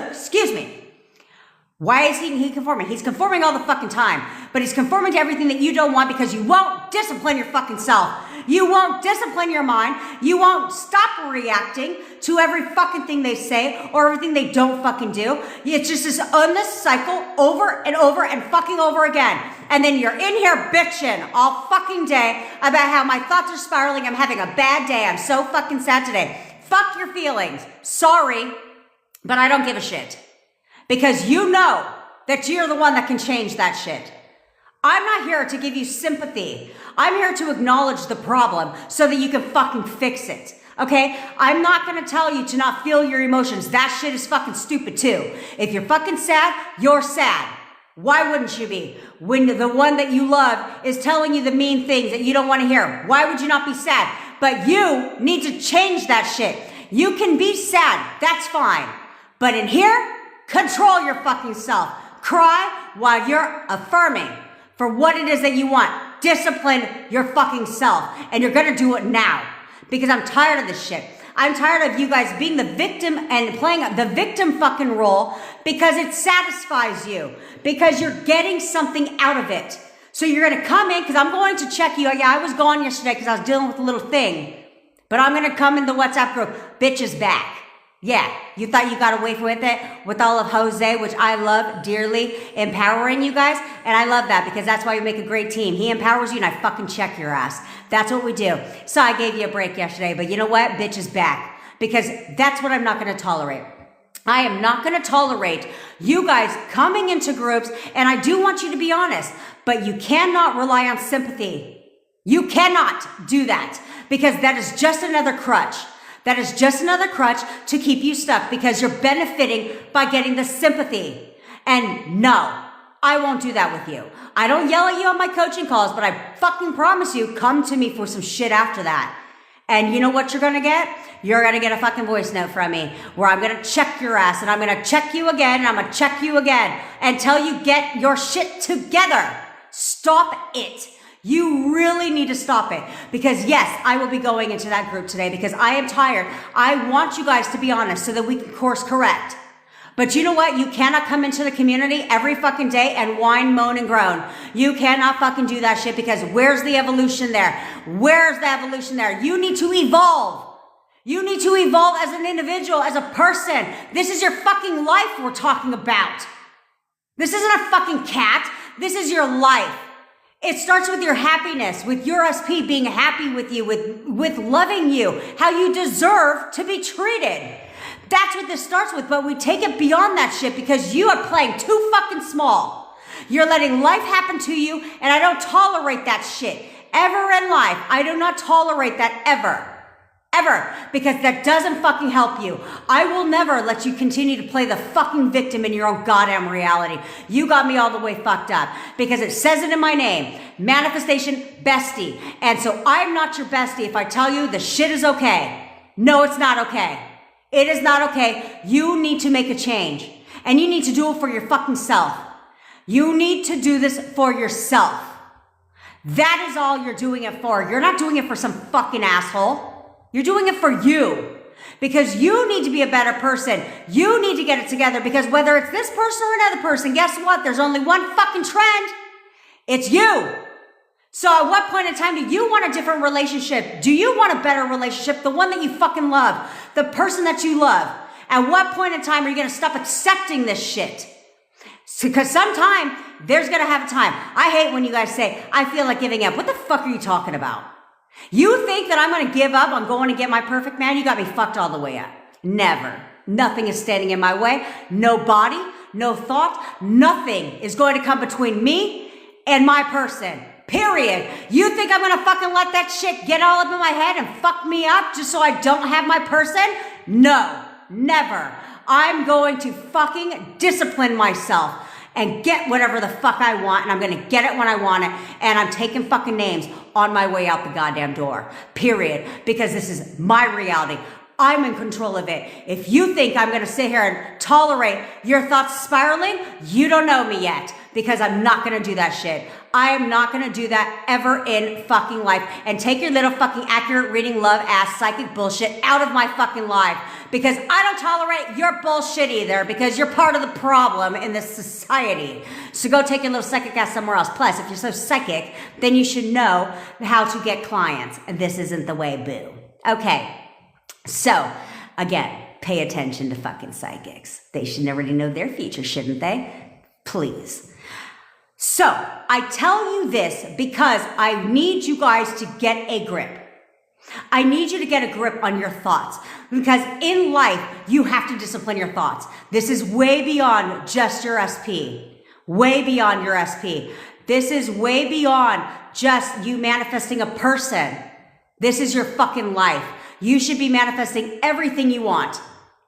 A: Excuse me. Why is he conforming? He's conforming all the fucking time, but he's conforming to everything that you don't want because you won't discipline your fucking self. You won't discipline your mind. You won't stop reacting to every fucking thing they say or everything they don't fucking do. It's just this endless cycle over and over and fucking over again. And then you're in here bitching all fucking day about how my thoughts are spiraling. I'm having a bad day. I'm so fucking sad today. Fuck your feelings. Sorry, but I don't give a shit. Because you know that you're the one that can change that shit. I'm not here to give you sympathy. I'm here to acknowledge the problem so that you can fucking fix it. Okay? I'm not gonna tell you to not feel your emotions. That shit is fucking stupid too. If you're fucking sad, you're sad. Why wouldn't you be? When the one that you love is telling you the mean things that you don't want to hear, why would you not be sad? But you need to change that shit. You can be sad. That's fine. But in here, control your fucking self. Cry while you're affirming for what it is that you want. Discipline your fucking self. And you're gonna do it now. Because I'm tired of this shit. I'm tired of you guys being the victim and playing the victim fucking role because it satisfies you. Because you're getting something out of it. So you're gonna come in, because I'm going to check you. Yeah, I was gone yesterday because I was dealing with a little thing. But I'm gonna come in the WhatsApp group. Bitch is back. Yeah, you thought you got away with it with all of Jose, which I love dearly, empowering you guys. And I love that because that's why we make a great team. He empowers you and I fucking check your ass. That's what we do. So I gave you a break yesterday, but you know what? Bitch is back because that's what I'm not going to tolerate. I am not going to tolerate you guys coming into groups, and I do want you to be honest, but you cannot rely on sympathy. You cannot do that because that is just another crutch. That is just another crutch to keep you stuck because you're benefiting by getting the sympathy. And no, I won't do that with you. I don't yell at you on my coaching calls, but I fucking promise you, come to me for some shit after that. And you know what you're gonna get? You're gonna get a fucking voice note from me where I'm gonna check your ass and I'm gonna check you again and I'm gonna check you again until you get your shit together. Stop it. You really need to stop it because yes, I will be going into that group today because I am tired. I want you guys to be honest so that we can course correct. But you know what? You cannot come into the community every fucking day and whine, moan, and groan. You cannot fucking do that shit because where's the evolution there? Where's the evolution there? You need to evolve. You need to evolve as an individual, as a person. This is your fucking life we're talking about. This isn't a fucking cat. This is your life. It starts with your happiness, with your SP being happy with you, with loving you, how you deserve to be treated. That's what this starts with, but we take it beyond that shit because you are playing too fucking small. You're letting life happen to you, and I don't tolerate that shit. Ever in life, I do not tolerate that ever. Ever. Because that doesn't fucking help you. I will never let you continue to play the fucking victim in your own goddamn reality. You got me all the way fucked up. Because it says it in my name. Manifestation bestie. And so I'm not your bestie if I tell you the shit is okay. No, it's not okay. It is not okay. You need to make a change. And you need to do it for your fucking self. You need to do this for yourself. That is all you're doing it for. You're not doing it for some fucking asshole. You're doing it for you. Because you need to be a better person. You need to get it together. Because whether it's this person or another person, guess what? There's only one fucking trend. It's you. So at what point in time do you want a different relationship? Do you want a better relationship? The one that you fucking love. The person that you love. At what point in time are you going to stop accepting this shit? Because sometime there's going to have a time. I hate when you guys say, I feel like giving up. What the fuck are you talking about? You think that I'm going to give up on going to get my perfect man? You got me fucked all the way up. Never. Nothing is standing in my way. No body, no thought, nothing is going to come between me and my person. Period. You think I'm going to fucking let that shit get all up in my head and fuck me up just so I don't have my person? No, never. I'm going to fucking discipline myself and get whatever the fuck I want, and I'm going to get it when I want it, and I'm taking fucking names on my way out the goddamn door. Period. Because this is my reality. I'm in control of it. If you think I'm going to sit here and tolerate your thoughts spiraling, you don't know me yet. Because I'm not going to do that shit. I am not going to do that ever in fucking life. And take your little fucking accurate reading love ass psychic bullshit out of my fucking life. Because I don't tolerate your bullshit either. Because you're part of the problem in this society. So go take your little psychic ass somewhere else. Plus, if you're so psychic, then you should know how to get clients. And this isn't the way, boo. Okay. So, again, pay attention to fucking psychics. They should already know their future, shouldn't they? Please. So, I tell you this because I need you guys to get a grip. I need you to get a grip on your thoughts because in life, you have to discipline your thoughts. This is way beyond just your SP. Way beyond your SP. This is way beyond just you manifesting a person. This is your fucking life. You should be manifesting everything you want.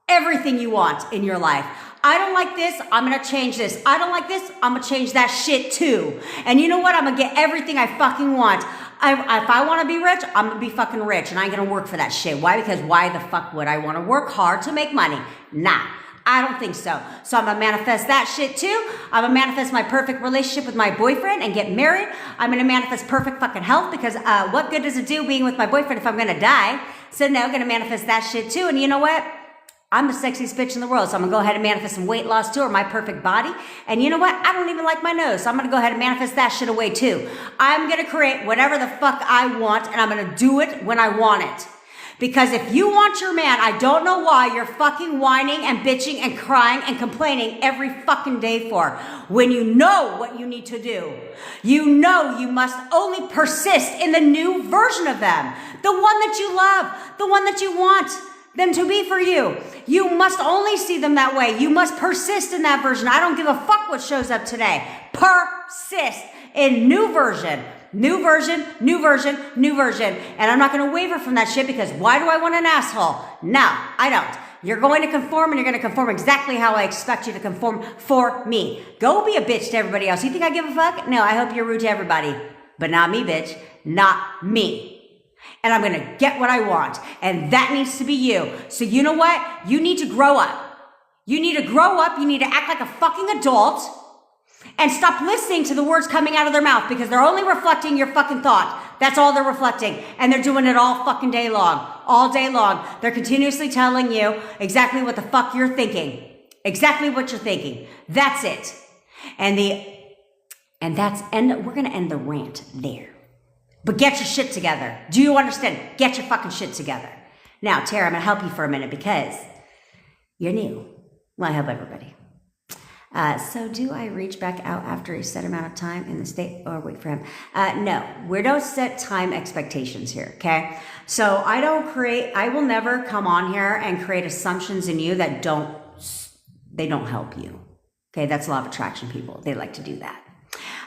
A: Everything you want in your life. I don't like this, I'm going to change this. I don't like this, I'm going to change that shit too. And you know what? I'm going to get everything I fucking want. If I want to be rich, I'm going to be fucking rich. And I ain't going to work for that shit. Why? Because why the fuck would I want to work hard to make money? Nah. I don't think so. So I'm going to manifest that shit too. I'm going to manifest my perfect relationship with my boyfriend and get married. I'm going to manifest perfect fucking health because what good does it do being with my boyfriend if I'm going to die? So now I'm going to manifest that shit too. And you know what? I'm the sexiest bitch in the world. So I'm going to go ahead and manifest some weight loss too or my perfect body. And you know what? I don't even like my nose. So I'm going to go ahead and manifest that shit away too. I'm going to create whatever the fuck I want and I'm going to do it when I want it. Because if you want your man, I don't know why you're fucking whining and bitching and crying and complaining every fucking day for. When you know what you need to do. You know you must only persist in the new version of them. The one that you love. The one that you want them to be for you. You must only see them that way. You must persist in that version. I don't give a fuck what shows up today. Persist in new version. New version, new version, new version. And I'm not going to waver from that shit because why do I want an asshole? No, I don't. You're going to conform and you're going to conform exactly how I expect you to conform for me. Go be a bitch to everybody else. You think I give a fuck? No, I hope you're rude to everybody. But not me, bitch. Not me. and I'm going to get what I want. And that needs to be you. So you know what? You need to grow up. You need to grow up. You need to act like a fucking adult and stop listening to the words coming out of their mouth, because they're only reflecting your fucking thought. That's all they're reflecting. And they're doing it all fucking day long. All day long. They're continuously telling you exactly what the fuck you're thinking. Exactly what you're thinking. That's it. And we're going to end the rant there. But get your shit together. Do you understand? Get your fucking shit together. Now, Tara, I'm going to help you for a minute because you're new. Well, I help everybody. So do I reach back out after a set amount of time in the state or wait for him? No, we don't set time expectations here, okay? So I will never come on here and create assumptions in you that don't help you. Okay, that's law of attraction people. They like to do that.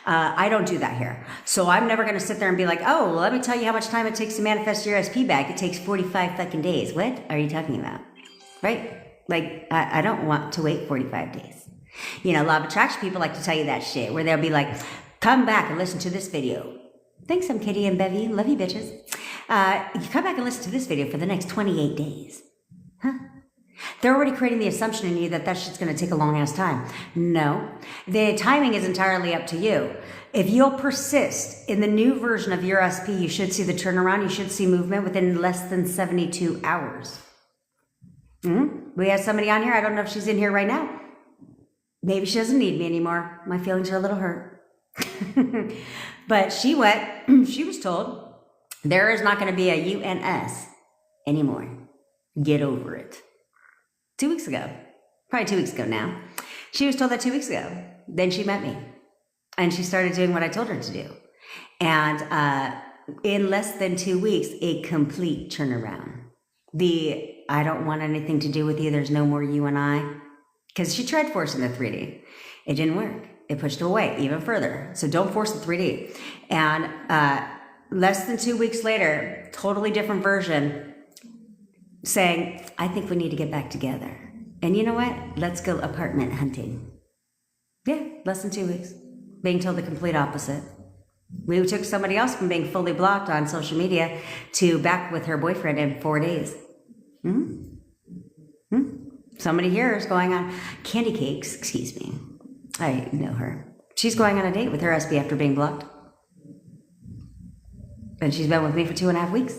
A: I don't do that here. So I'm never going to sit there and be like, oh, well, let me tell you how much time it takes to manifest your SP bag. It takes 45 fucking days. What are you talking about? Right? Like, I don't want to wait 45 days. You know, law of attraction people like to tell you that shit where they'll be like, come back and listen to this video. Thanks, I'm Kitty and Bevy. Love you, bitches. You come back and listen to this video for the next 28 days. Huh? They're already creating the assumption in you that shit's going to take a long ass time. No, the timing is entirely up to you. If you'll persist in the new version of your SP, you should see the turnaround. You should see movement within less than 72 hours. We have somebody on here. I don't know if she's in here right now. Maybe she doesn't need me anymore. My feelings are a little hurt. But she was told there is not going to be a UNS anymore. Get over it. 2 weeks ago, probably 2 weeks ago now. She was told that 2 weeks ago. Then she met me and she started doing what I told her to do. And in less than 2 weeks, a complete turnaround. I don't want anything to do with you. There's no more you and I. Because she tried forcing the 3D. It didn't work. It pushed her away even further. So don't force the 3D. And less than 2 weeks later, totally different version, saying, I think we need to get back together. And you know what? Let's go apartment hunting. Yeah, less than 2 weeks. Being told the complete opposite. We took somebody else from being fully blocked on social media to back with her boyfriend in 4 days. Somebody here is going on Candy Cakes, excuse me. I know her. She's going on a date with her SB after being blocked. And she's been with me for 2.5 weeks.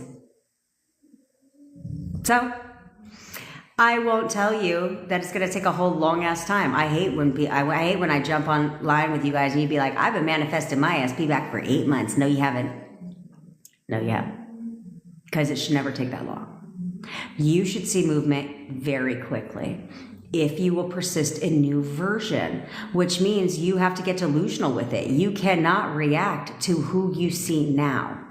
A: So, I won't tell you that it's going to take a whole long ass time. I hate when I jump online with you guys and you'd be like, I've been manifesting my SP back for 8 months. No, you haven't. No, you haven't. Because it should never take that long. You should see movement very quickly if you will persist in new version, which means you have to get delusional with it. You cannot react to who you see now.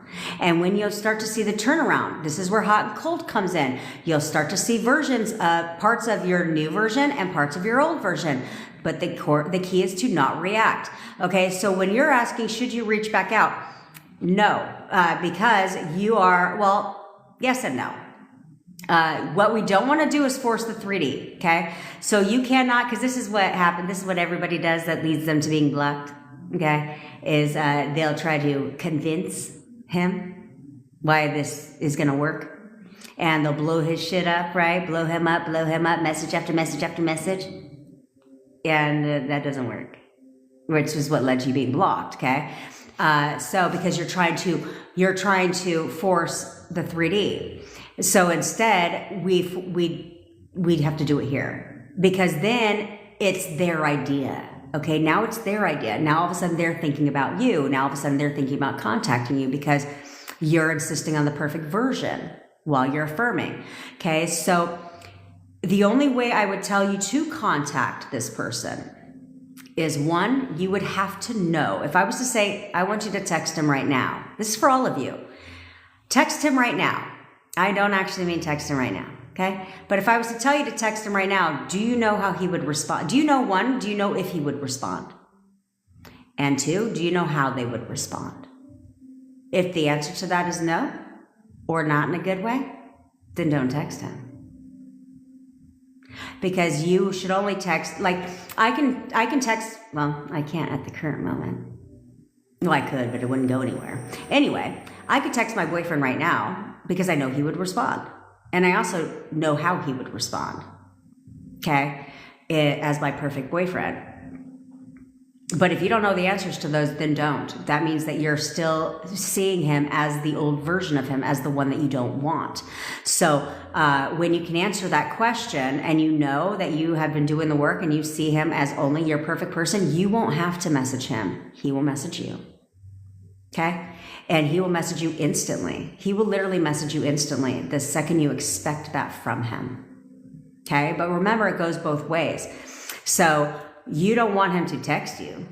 A: And when you'll start to see the turnaround, this is where hot and cold comes in. You'll start to see versions of parts of your new version and parts of your old version. But the key is to not react. Okay, so when you're asking, should you reach back out? No, because you are, well, yes and no. What we don't want to do is force the 3D, okay? So you cannot, because this is what happened, this is what everybody does that leads them to being blocked, okay? Is they'll try to convince him why this is going to work. And they'll blow his shit up, right? Blow him up, message after message after message. And that doesn't work, which is what led to you being blocked, okay? So because you're trying to force the 3D. So instead, we'd have to do it here, because then it's their idea. Okay, now it's their idea. Now all of a sudden they're thinking about you. Now all of a sudden they're thinking about contacting you because you're insisting on the perfect version while you're affirming. Okay, so the only way I would tell you to contact this person is, one, you would have to know. If I was to say, I want you to text him right now. This is for all of you. Text him right now. I don't actually mean text him right now, okay? But if I was to tell you to text him right now, do you know how he would respond? Do you know, one, do you know if he would respond? And two, do you know how they would respond? If the answer to that is no, or not in a good way, then don't text him. Because you should only text, like, I can text, well, I can't at the current moment. Well, I could, but it wouldn't go anywhere. Anyway, I could text my boyfriend right now, because I know he would respond. And I also know how he would respond, okay, as my perfect boyfriend. But if you don't know the answers to those, then don't. That means that you're still seeing him as the old version of him, as the one that you don't want. So when you can answer that question and you know that you have been doing the work and you see him as only your perfect person, you won't have to message him. He will message you. Okay? And he will message you instantly. He will literally message you instantly the second you expect that from him. Okay? But remember, it goes both ways. So you don't want him to text you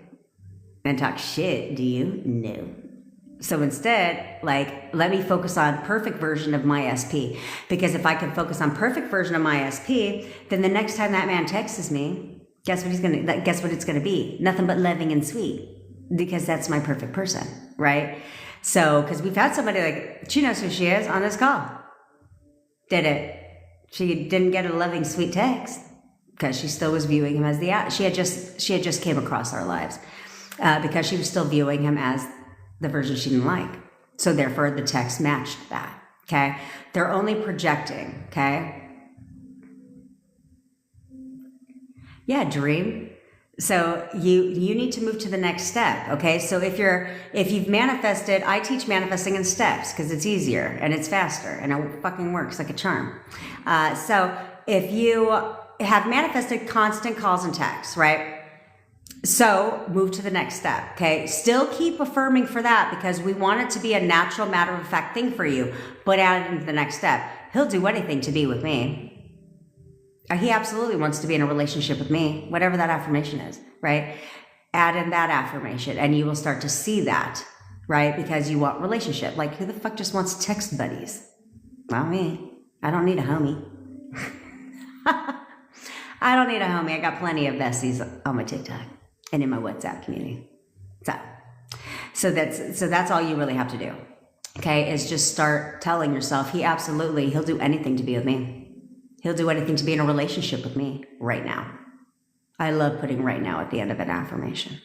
A: and talk shit, do you? No. So instead, like, let me focus on perfect version of my SP. Because if I can focus on perfect version of my SP, then the next time that man texts me, guess what it's gonna be? Nothing but loving and sweet. Because that's my perfect person, right? So, because we've had somebody like, she knows who she is on this call. Did it? She didn't get a loving, sweet text because she still was viewing him as she had just came across our lives because she was still viewing him as the version she didn't like. So therefore, the text matched that. Okay, they're only projecting. Okay, yeah, dream. So you need to move to the next step. Okay, so if you've manifested, I teach manifesting in steps because it's easier and it's faster and it fucking works like a charm. So if you have manifested constant calls and texts, right? So move to the next step. Okay, still keep affirming for that because we want it to be a natural, matter of fact thing for you. But add it into the next step. He'll do anything to be with me. He absolutely wants to be in a relationship with me, whatever that affirmation is, right? Add in that affirmation and you will start to see that, right? Because you want relationship. Like, who the fuck just wants text buddies? Not me. I don't need a homie. I don't need a homie. I got plenty of besties on my TikTok and in my WhatsApp community. So that's all you really have to do. Okay, is just start telling yourself, he'll do anything to be with me. He'll do anything to be in a relationship with me right now. I love putting right now at the end of an affirmation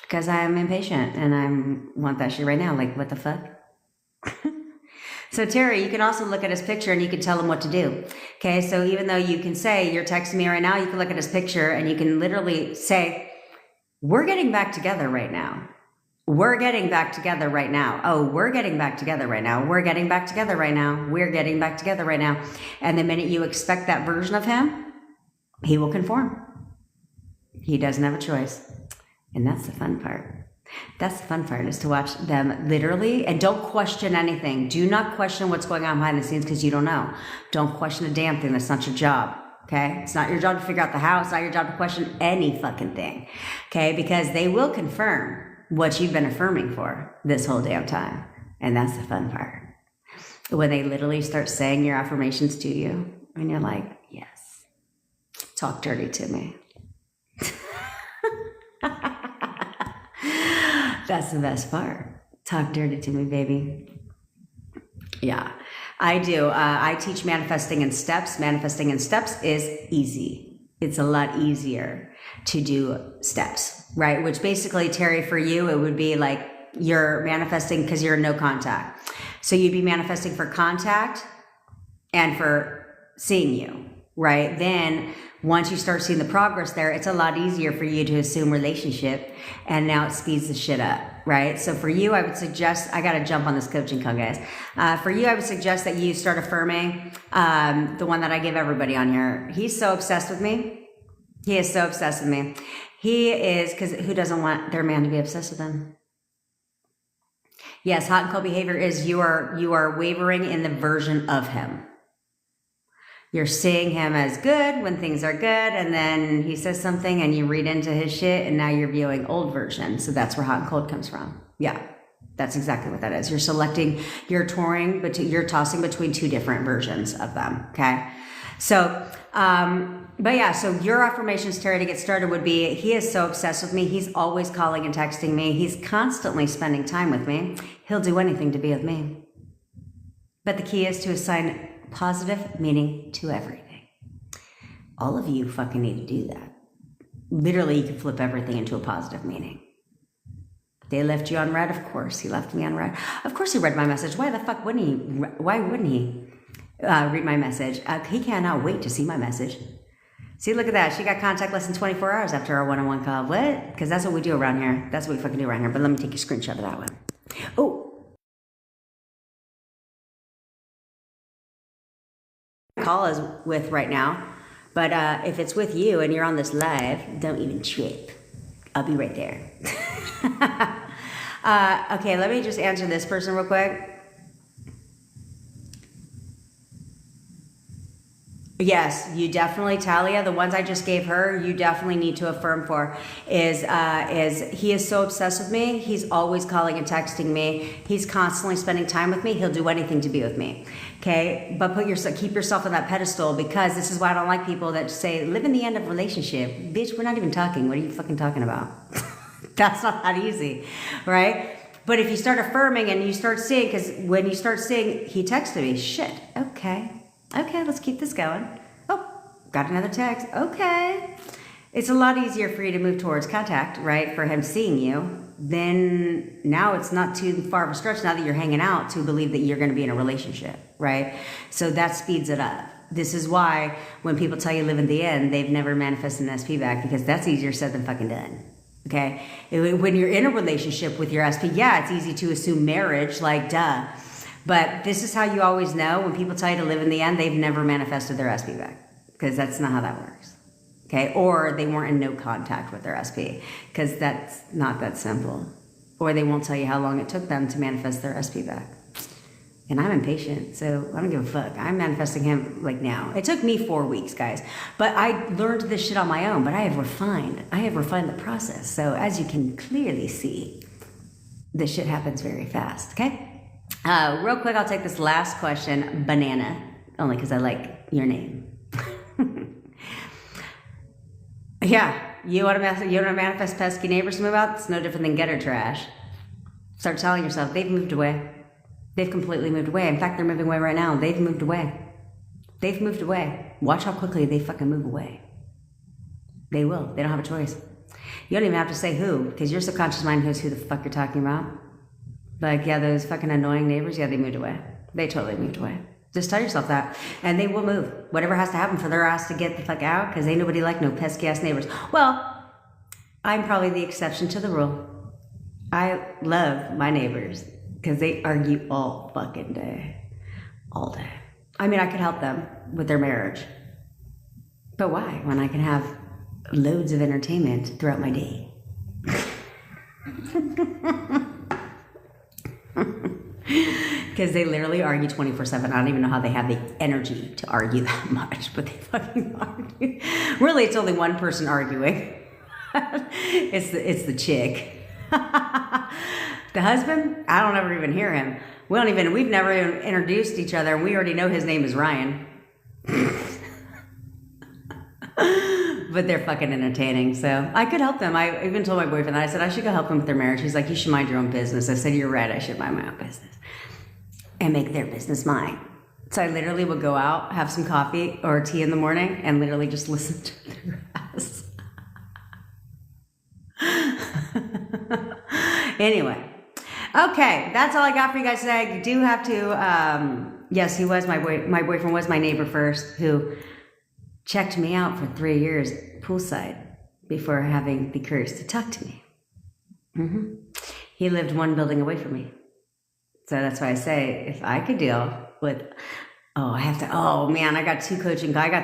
A: because I am impatient and I want that shit right now. Like, what the fuck? So Terry, you can also look at his picture and you can tell him what to do. Okay, so even though you can say, you're texting me right now, you can look at his picture and you can literally say, we're getting back together right now. We're getting back together right now. Oh, we're getting back together right now. We're getting back together right now. We're getting back together right now. And the minute you expect that version of him, he will conform. He doesn't have a choice. And that's the fun part. That's the fun part, is to watch them literally, and don't question anything. Do not question what's going on behind the scenes because you don't know. Don't question a damn thing. That's not your job. Okay? It's not your job to figure out the how. It's not your job to question any fucking thing. Okay? Because they will confirm what you've been affirming for this whole damn time. And that's the fun part. When they literally start saying your affirmations to you, and you're like, yes, talk dirty to me. That's the best part. Talk dirty to me, baby. Yeah, I do. I teach manifesting in steps. Manifesting in steps is easy. It's a lot easier to do steps, right? Which basically, Terry, for you, it would be like you're manifesting because you're in no contact. So you'd be manifesting for contact and for seeing you, right? Then once you start seeing the progress there, it's a lot easier for you to assume relationship, and now it speeds the shit up, right? So for you, I would suggest, I got to jump on this coaching call, guys. For you, I would suggest that you start affirming the one that I give everybody on here. He's so obsessed with me. He is so obsessed with me. He is, because who doesn't want their man to be obsessed with them? Yes, hot and cold behavior is you are wavering in the version of him. You're seeing him as good when things are good, and then he says something and you read into his shit, and now you're viewing old version. So that's where hot and cold comes from. Yeah, that's exactly what that is. You're you're tossing between two different versions of them, okay? So, but yeah, so your affirmations, Terry, to get started would be, he is so obsessed with me. He's always calling and texting me. He's constantly spending time with me. He'll do anything to be with me. But the key is to assign positive meaning to everything. All of you fucking need to do that. Literally, you can flip everything into a positive meaning. They left you on red? Of course he left me on red. Of course he read my message. Why the fuck wouldn't he? Why wouldn't he read my message? He cannot wait to see my message. See, look at that. She got contact less than 24 hours after our one-on-one call. What? Because that's what we do around here. That's what we fucking do around here. But let me take a screenshot of that one. Oh. Call is with right now. But if it's with you and you're on this live, don't even trip. I'll be right there. Okay, let me just answer this person real quick. Yes, you definitely, Talia, the ones I just gave her, you definitely need to affirm for is he is so obsessed with me. He's always calling and texting me. He's constantly spending time with me. He'll do anything to be with me. Okay, but keep yourself on that pedestal, because this is why I don't like people that say, live in the end of relationship. Bitch, we're not even talking. What are you fucking talking about? That's not that easy, right? But if you start affirming and you start seeing, because when you start seeing, he texted me, shit, okay, let's keep this going. Oh, got another text, okay. It's a lot easier for you to move towards contact, right, for him seeing you. Then now it's not too far of a stretch now that you're hanging out to believe that you're going to be in a relationship, right? So that speeds it up. This is why when people tell you live in the end, they've never manifested an SP back, because that's easier said than fucking done. Okay, when you're in a relationship with your SP, yeah, it's easy to assume marriage, like duh. But this is how you always know when people tell you to live in the end, they've never manifested their SP back, because that's not how that works. Okay, or they weren't in no contact with their SP, because that's not that simple. Or they won't tell you how long it took them to manifest their SP back. And I'm impatient, so I don't give a fuck. I'm manifesting him like now. It took me 4 weeks, guys. But I learned this shit on my own, but I have refined the process. So as you can clearly see, this shit happens very fast, okay? Real quick, I'll take this last question, Banana, only because I like your name. Yeah, you want to manifest pesky neighbors to move out? It's no different than gutter trash. Start telling yourself, they've moved away. They've completely moved away. In fact, they're moving away right now. They've moved away. They've moved away. Watch how quickly they fucking move away. They will. They don't have a choice. You don't even have to say who, because your subconscious mind knows who the fuck you're talking about. Like, yeah, those fucking annoying neighbors, yeah, they moved away. They totally moved away. Just tell yourself that. And they will move. Whatever has to happen for their ass to get the fuck out, because ain't nobody like no pesky ass neighbors. Well, I'm probably the exception to the rule. I love my neighbors, because they argue all fucking day. All day. I mean, I could help them with their marriage. But why? When I can have loads of entertainment throughout my day. Because they literally argue 24/7. I don't even know how they have the energy to argue that much, but they fucking argue. Really, it's only one person arguing. It's the chick. The husband, I don't ever even hear him. We've never even introduced each other, and we already know his name is Ryan. But they're fucking entertaining, so I could help them. I even told my boyfriend that. I said, I should go help them with their marriage. He's like, you should mind your own business. I said, you're right, I should mind my own business. And make their business mine. So I literally would go out, have some coffee or tea in the morning, and literally just listen to their ass. Anyway. Okay, that's all I got for you guys today. You do have to, yes, he was my boyfriend was my neighbor first, who checked me out for 3 years poolside before having the courage to talk to me. Mm-hmm. He lived one building away from me. So that's why I say, if I could deal with, I got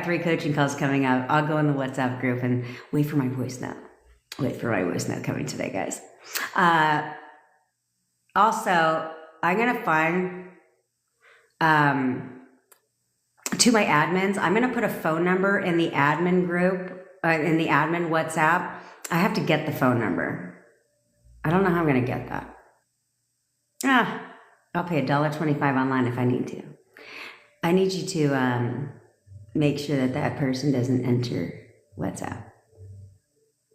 A: 3 coaching calls coming up. I'll go in the WhatsApp group and wait for my voice note. Wait for my voice note coming today, guys. Also, I'm going to find, to my admins, I'm going to put a phone number in the admin group, in the admin WhatsApp. I have to get the phone number. I don't know how I'm going to get that. I'll pay $1.25 online if I need to. I need you to make sure that person doesn't enter WhatsApp.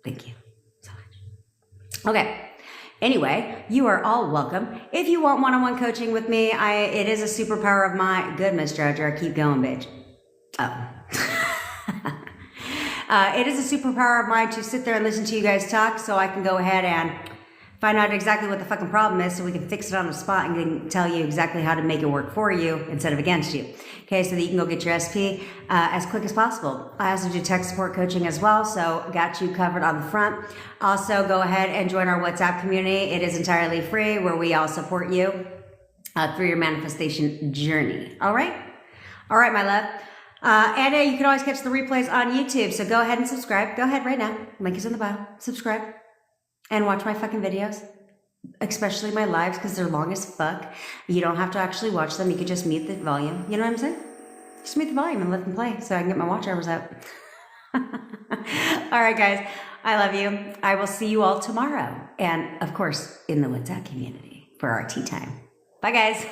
A: Thank you so much. Okay. Anyway, you are all welcome. If you want one-on-one coaching with me, it is a superpower of mine. Good, Miss Jojo, keep going, bitch. Oh. It is a superpower of mine to sit there and listen to you guys talk, so I can go ahead and Find out exactly what the fucking problem is so we can fix it on the spot and can tell you exactly how to make it work for you instead of against you. Okay, so that you can go get your SP as quick as possible. I also do tech support coaching as well, so got you covered on the front. Also, go ahead and join our WhatsApp community. It is entirely free where we all support you through your manifestation journey. All right? All right, my love. And you can always catch the replays on YouTube, so go ahead and subscribe. Go ahead right now. Link is in the bio. Subscribe. And watch my fucking videos, especially my lives, because they're long as fuck. You don't have to actually watch them. You can just mute the volume. You know what I'm saying? Just mute the volume and let them play so I can get my watch hours up. All right, guys. I love you. I will see you all tomorrow. And, of course, in the WhatsApp community for our tea time. Bye, guys.